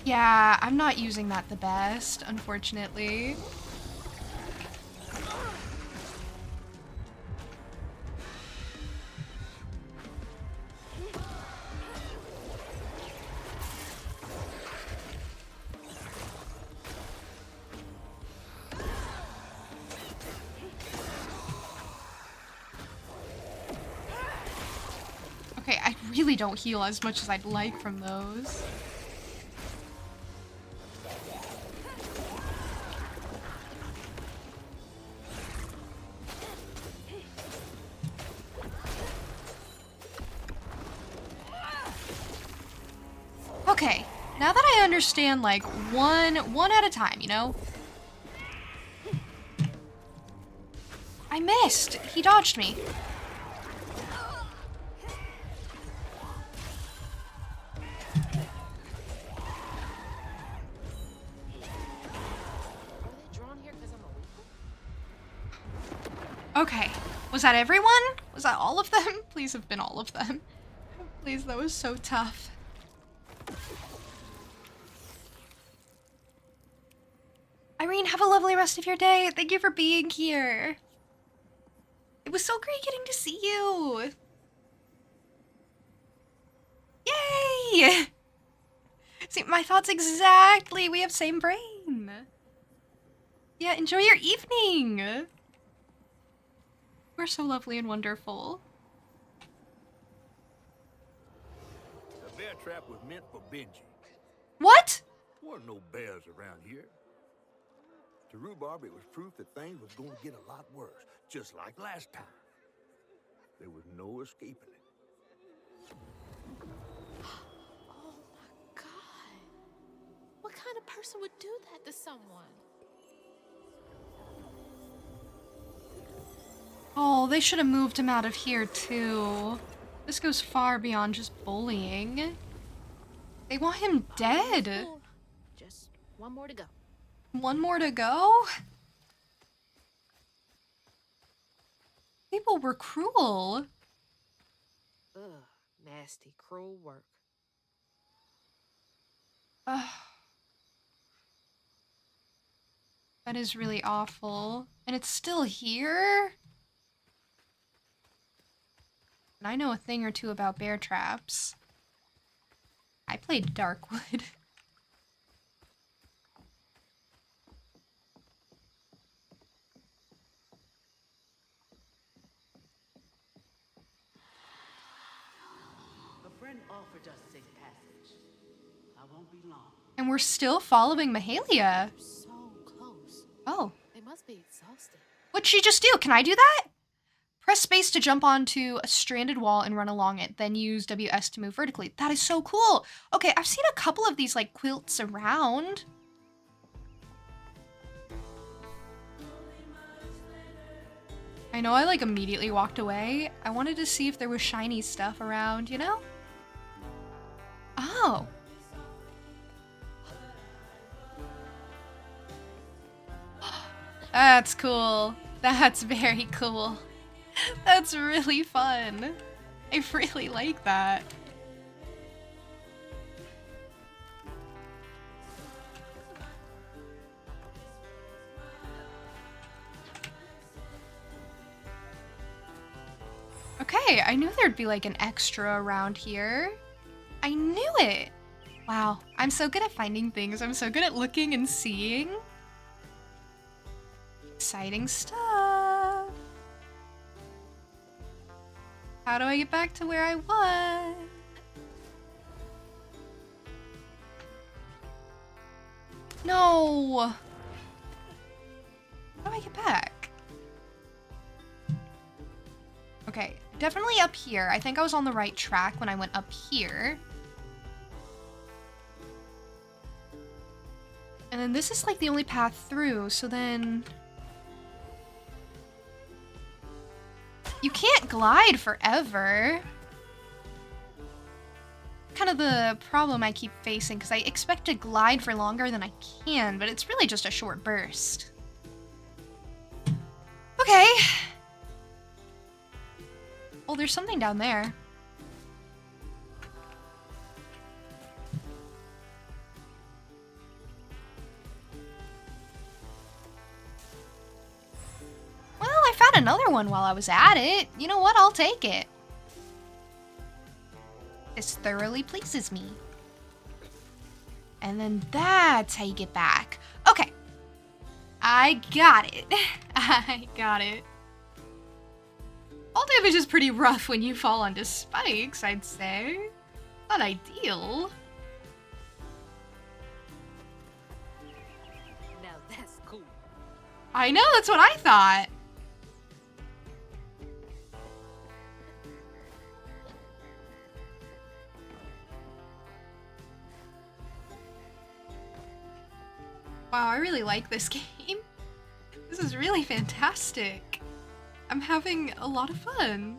Yeah, I'm not using that the best, unfortunately. Okay, I really don't heal as much as I'd like from those. Okay, now that I understand, like, one at a time, you know? I missed. He dodged me. Okay. Was that everyone? Was that all of them? Please have been all of them. Please, that was so tough. Irene, have a lovely rest of your day. Thank you for being here. It was so great getting to see you. Yay! See, my thoughts exactly. We have same brain. Yeah, enjoy your evening. We're so lovely and wonderful. The bear trap was meant for Benji. What? There weren't no bears around here. To Rhubarb, it was proof that things was going to get a lot worse, just like last time. There was no escaping it. Oh my God. What kind of person would do that to someone? Oh, they should have moved him out of here too. This goes far beyond just bullying. They want him dead. Just one more to go. One more to go? People were cruel. Ugh, nasty, cruel work. Ugh. That is really awful. And it's still here? And I know a thing or two about bear traps. I played Darkwood. A friend offered us safe passage. I won't be long. And we're still following Mahalia. So close. Oh. They must be exhausted. What'd she just do? Can I do that? Press space to jump onto a stranded wall and run along it, then use WS to move vertically. That is so cool. Okay, I've seen a couple of these like quilts around. I know I like immediately walked away. I wanted to see if there was shiny stuff around, you know? Oh. That's cool. That's very cool. That's really fun. I really like that. Okay, I knew there'd be like an extra around here. I knew it. Wow, I'm so good at finding things. I'm so good at looking and seeing. Exciting stuff. How do I get back to where I was? No. How do I get back? Okay, definitely up here. I think I was on the right track when I went up here. And then this is like the only path through, so then... You can't glide forever. Kind of the problem I keep facing, because I expect to glide for longer than I can, but it's really just a short burst. Okay. Oh, there's something down there. Well, I found another one while I was at it. You know what? I'll take it. This thoroughly pleases me. And then that's how you get back. Okay. I got it. I got it. Fall damage is pretty rough when you fall onto spikes, I'd say. Not ideal. Now that's cool. I know, that's what I thought. Wow, I really like this game. This is really fantastic. I'm having a lot of fun.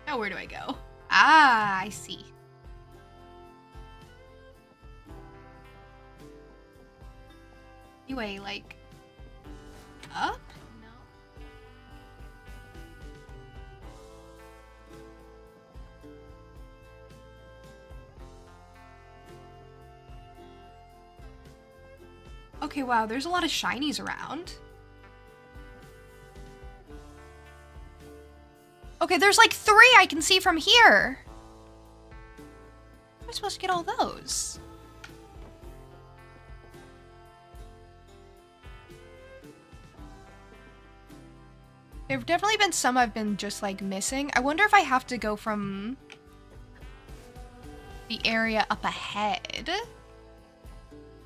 Now where do I go? Ah, I see. Anyway, like, up? No. Okay, wow, there's a lot of shinies around. Okay, there's like 3 I can see from here. How am I supposed to get all those? There have definitely been some I've been just like missing. I wonder if I have to go from the area up ahead.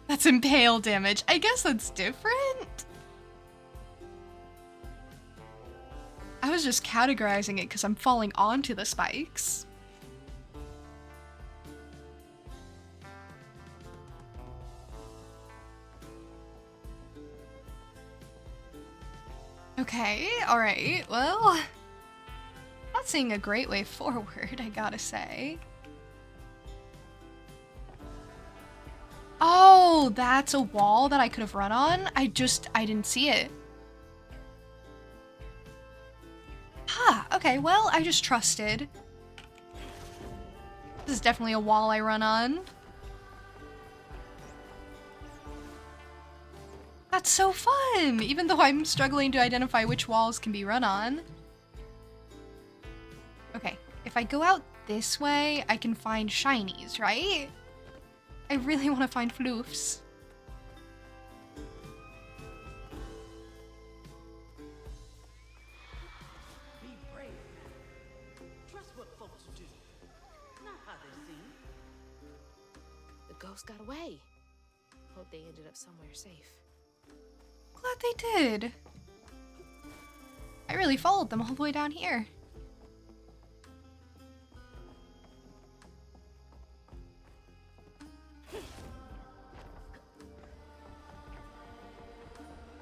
That's impale damage. I guess that's different. I was just categorizing it because I'm falling onto the spikes. Okay, alright, well, not seeing a great way forward, I gotta say. Oh, that's a wall that I could have run on? I didn't see it. Ah, okay, well, I just trusted. This is definitely a wall I run on. That's so fun, even though I'm struggling to identify which walls can be run on. Okay, if I go out this way, I can find shinies, right? I really want to find floofs. Be brave. Trust what folks do, not how they seem. The ghost got away. Hope they ended up somewhere safe. Glad they did. I really followed them all the way down here.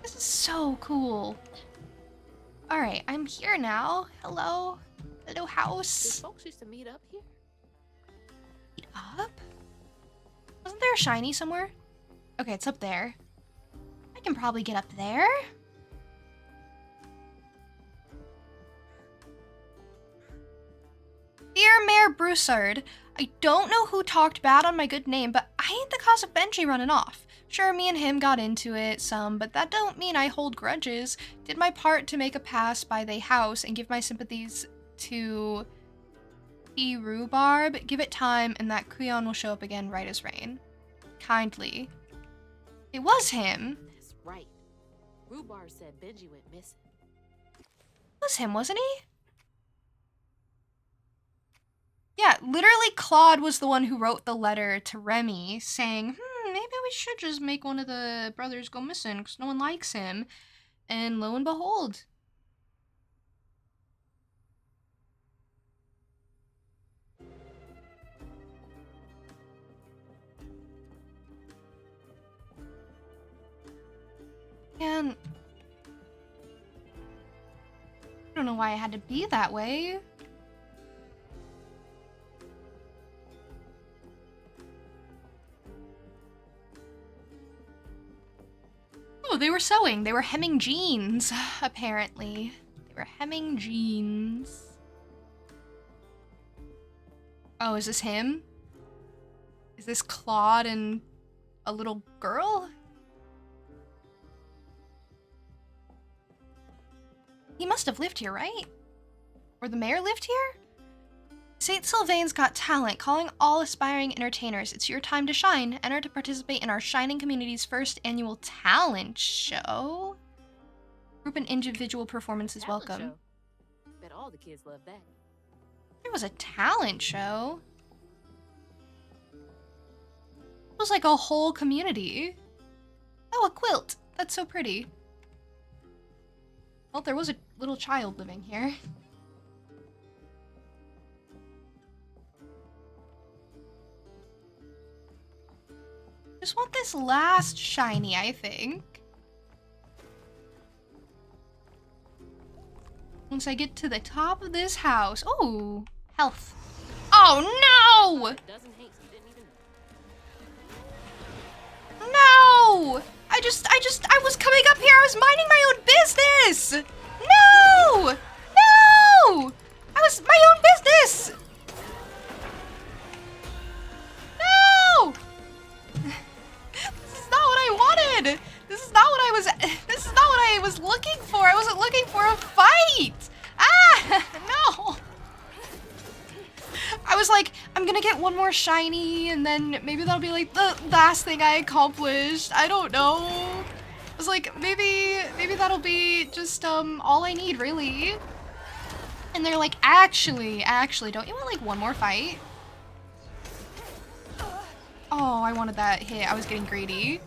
This is so cool. Alright, I'm here now. Hello? Hello, Did house. folks used to meet up here? Meet up? Wasn't there a shiny somewhere? Okay, it's up there. I can probably get up there. Dear Mayor Broussard, I don't know who talked bad on my good name, but I ain't the cause of Benji running off. Sure, me and him got into it some, but that don't mean I hold grudges. Did my part to make a pass by the house and give my sympathies to E. Rhubarb. Give it time and that Kuyon will show up again right as rain. Kindly. It was him. That's right. Rhubarb said Benji went missing. It was him, wasn't he? Yeah, literally Claude was the one who wrote the letter to Remy saying, maybe we should just make one of the brothers go missing because no one likes him. And lo and behold. And I don't know why it had to be that way. Oh, they were sewing. They were hemming jeans, apparently. They were hemming jeans. Oh, is this him? Is this Claude and a little girl? He must have lived here, right? Or the mayor lived here? St. Sylvain's Got Talent, calling all aspiring entertainers. It's your time to shine. Enter to participate in our Shining Community's first annual talent show. Group and individual performances Talent welcome. show. Bet all the kids love that. There was a talent show. It was like a whole community. Oh, a quilt. That's so pretty. Well, there was a little child living here. Just want this last shiny, I think. Once I get to the top of this house. Oh, health. Oh no! Dozen Hanks you didn't even No! I was coming up here. I was minding my own business. No! No! I was my own business. No! This is not what I wanted. This is not what I was looking for. I wasn't looking for a fight. Ah, no. I was like, I'm gonna get one more shiny, and then maybe that'll be like the last thing I accomplished. I don't know. I was like, maybe that'll be just all I need, really. And they're like, actually, don't you want like one more fight? Oh, I wanted that hit. I was getting greedy.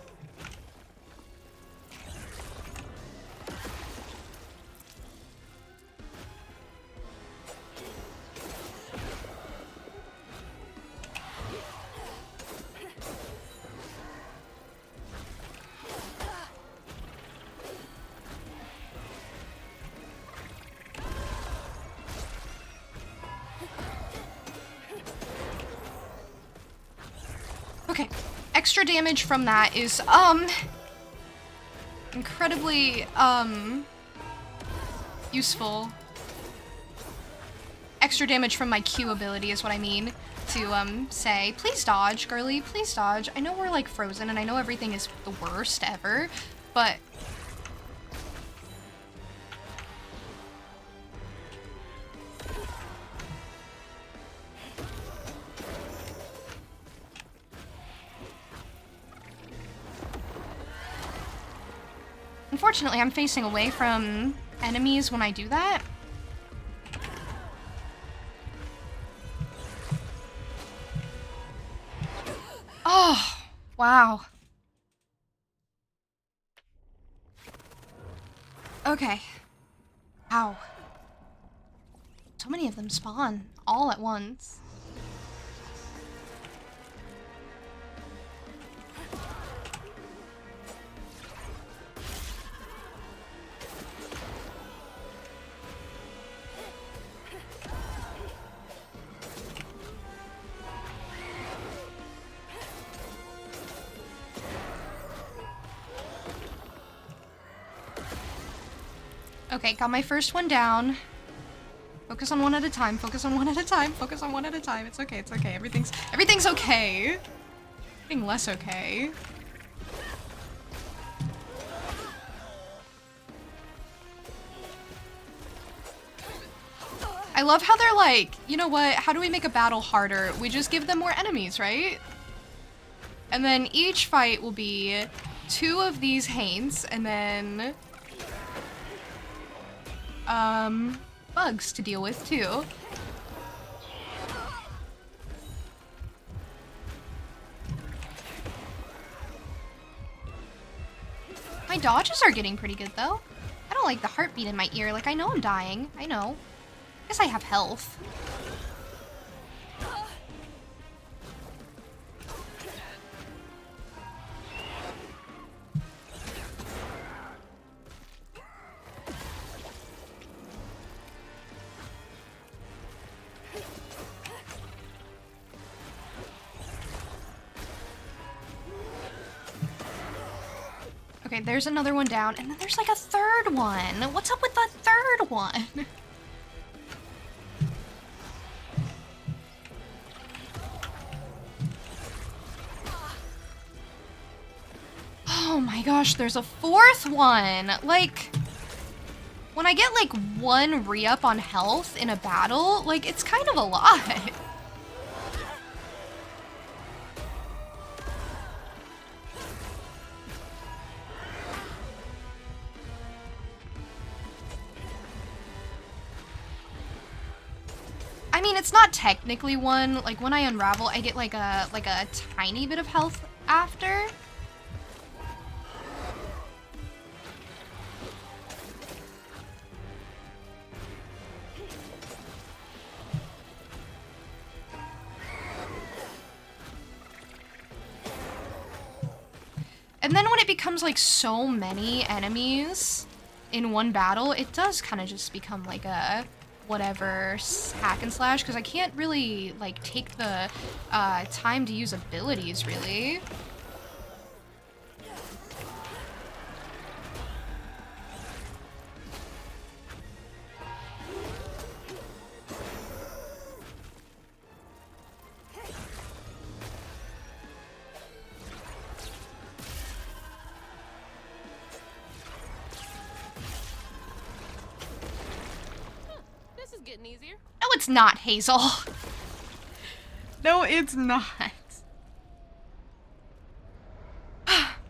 Okay, extra damage from that is, incredibly, useful. Extra damage from my Q ability is what I mean to, say. Please dodge, girly, please dodge. I know we're, like, frozen, and I know everything is the worst ever, but... Unfortunately, I'm facing away from enemies when I do that. Oh, wow. Okay. Wow. So many of them spawn all at once. Okay, got my first one down. Focus on one at a time, focus on one at a time, focus on one at a time. It's okay, it's okay. Everything's okay. Getting less okay. I love how they're like, you know what, how do we make a battle harder? We just give them more enemies, right? And then each fight will be 2 of these Haints, and then bugs to deal with too. My dodges are getting pretty good though. I don't like the heartbeat in my ear. Like, I know I'm dying. I know. I guess I have health. Okay, there's another one down, and then there's like a third one. What's up with the third one? Oh my gosh, there's a fourth one. Like, when I get like 1 re-up on health in a battle, like, it's kind of a lot. I mean, it's not technically 1. Like, when I unravel, I get like a tiny bit of health after. And then when it becomes like so many enemies in one battle, it does kind of just become like a whatever hack and slash, because I can't really like take the time to use abilities really. Getting easier. No, it's not, Hazel. No, it's not.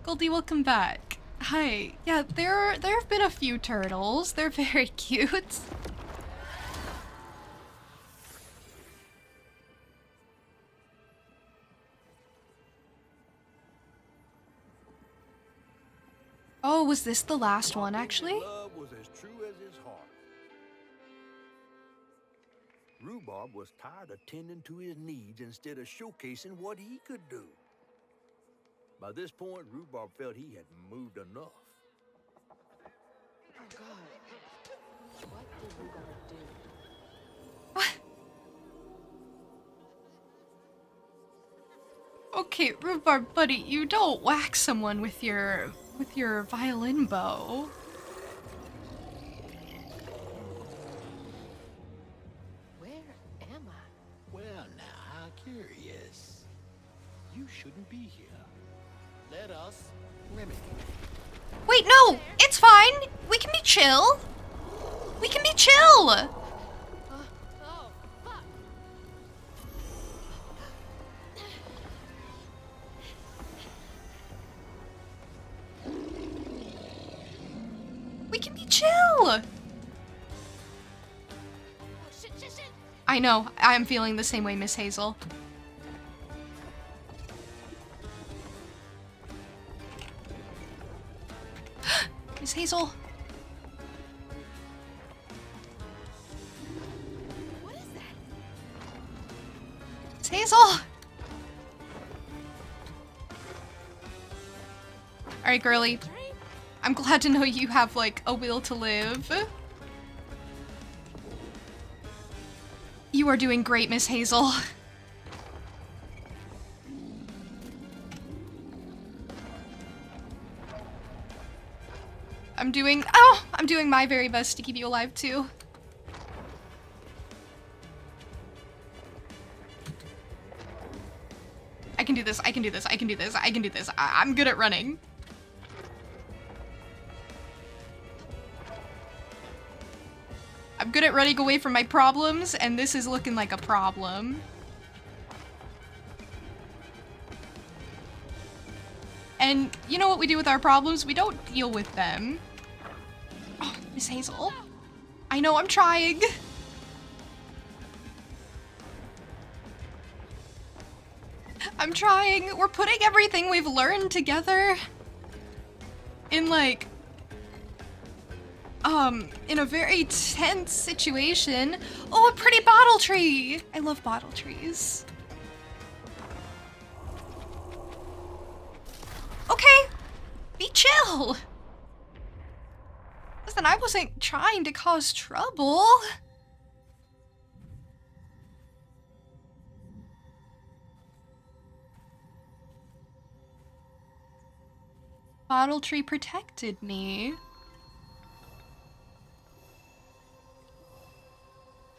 Goldie, welcome back. Hi. Yeah, there have been a few turtles. They're very cute. Oh, was this the last one, actually? Love was as true as his heart. Rhubarb was tired of tending to his needs instead of showcasing what he could do. By this point, Rhubarb felt he had moved enough. Oh God. What did Rhubarb do? What? Okay, Rhubarb buddy, you don't whack someone with your violin bow. Well, now, how curious. You shouldn't be here. Let us remedy. Wait, no! It's fine! We can be chill! We can be chill! Oh, fuck. We can be chill! Oh, shit. I know, I'm feeling the same way, Miss Hazel. Miss Hazel. What is that? Miss Hazel! Alright, girly. I'm glad to know you have, like, a will to live. You are doing great, Miss Hazel. I'm doing my very best to keep you alive, too. I can do this, I can do this, I can do this, I can do this. I'm good at running. I'm good at running away from my problems, and this is looking like a problem. And you know what we do with our problems? We don't deal with them. Oh, Miss Hazel. I know, I'm trying. I'm trying. We're putting everything we've learned together in, like, in a very tense situation. Oh, a pretty bottle tree! I love bottle trees. Okay, be chill. Listen, I wasn't trying to cause trouble. Bottle tree protected me.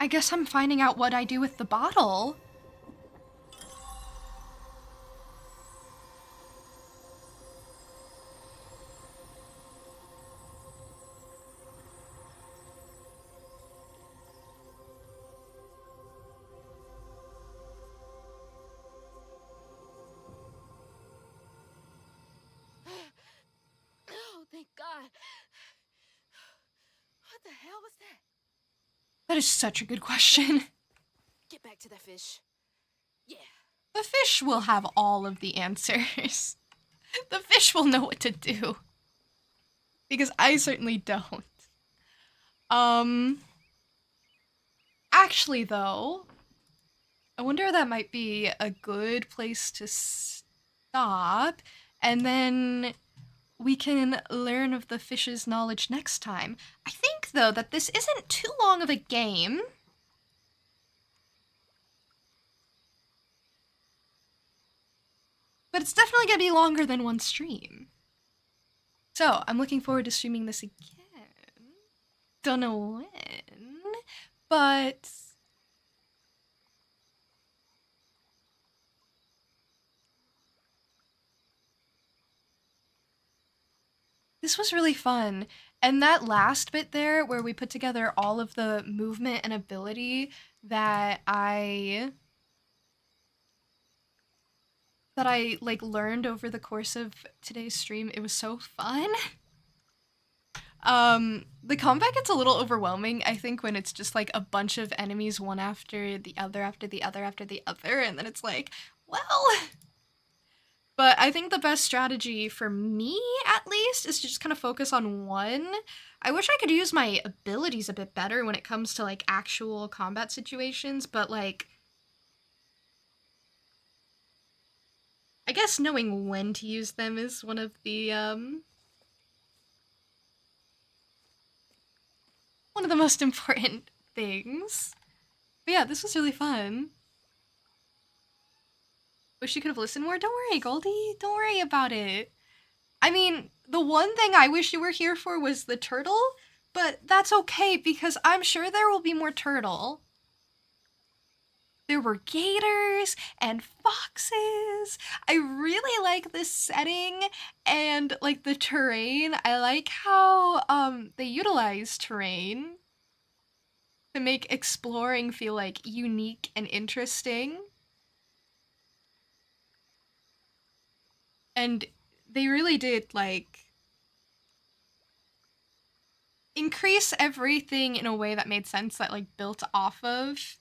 I guess I'm finding out what I do with the bottle. Oh, thank God. What the hell was that? That is such a good question. Get back to that fish. Yeah. The fish will have all of the answers. The fish will know what to do. Because I certainly don't. Actually, though, I wonder that might be a good place to stop. And then we can learn of the fish's knowledge next time. I think, though, that this isn't too long of a game. But it's definitely going to be longer than one stream. So, I'm looking forward to streaming this again. Don't know when, but... this was really fun. And that last bit there, where we put together all of the movement and ability that I like learned over the course of today's stream, it was so fun. The combat gets a little overwhelming, I think, when it's just like a bunch of enemies one after the other, after the other, after the other, and then it's like, well... But I think the best strategy for me, at least, is to just kind of focus on one. I wish I could use my abilities a bit better when it comes to, like, actual combat situations, but, like... I guess knowing when to use them is one of the, one of the most important things. But yeah, this was really fun. Wish you could have listened more. Don't worry, Goldie. Don't worry about it. I mean, the one thing I wish you were here for was the turtle, but that's okay because I'm sure there will be more turtle. There were gators and foxes. I really like this setting and like the terrain. I like how they utilize terrain to make exploring feel like unique and interesting. And they really did, like, increase everything in a way that made sense, that, like, built off of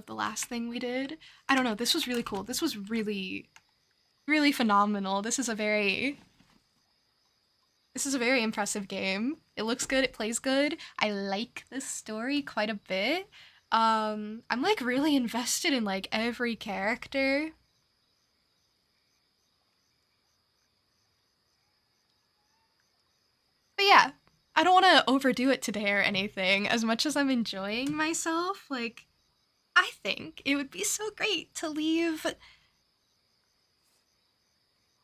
the last thing we did. I don't know, this was really cool. This was really, really phenomenal. This is a very impressive game. It looks good, it plays good. I like this story quite a bit. I'm like really invested in like every character. But yeah, I don't want to overdo it today or anything. As much as I'm enjoying myself, like, I think it would be so great to leave,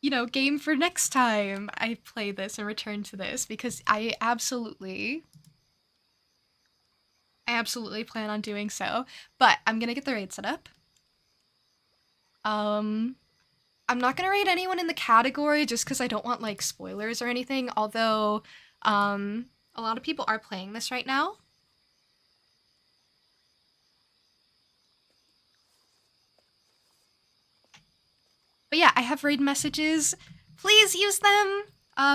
you know, game for next time I play this and return to this, because I absolutely plan on doing so. But I'm gonna get the raid set up. I'm not gonna raid anyone in the category just because I don't want like spoilers or anything, although a lot of people are playing this right now. But yeah, I have raid messages. Please use them.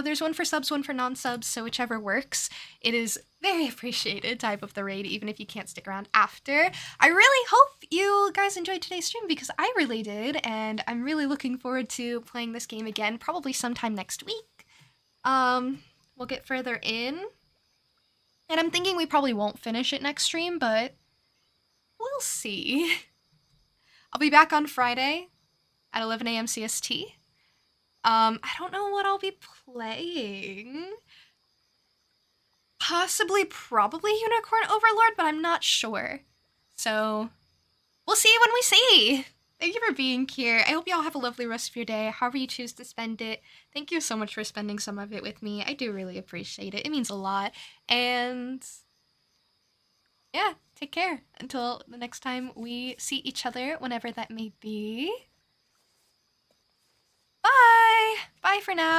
There's one for subs, one for non-subs, so whichever works. It is very appreciated, type of the raid, even if you can't stick around after. I really hope you guys enjoyed today's stream, because I really did, and I'm really looking forward to playing this game again, probably sometime next week. We'll get further in. And I'm thinking we probably won't finish it next stream, but we'll see. I'll be back on Friday at 11 a.m. CST. I don't know what I'll be playing. Probably Unicorn Overlord, but I'm not sure. So, we'll see when we see. Thank you for being here. I hope you all have a lovely rest of your day, however you choose to spend it. Thank you so much for spending some of it with me. I do really appreciate it. It means a lot. And yeah, take care until the next time we see each other, whenever that may be. Bye! Bye for now.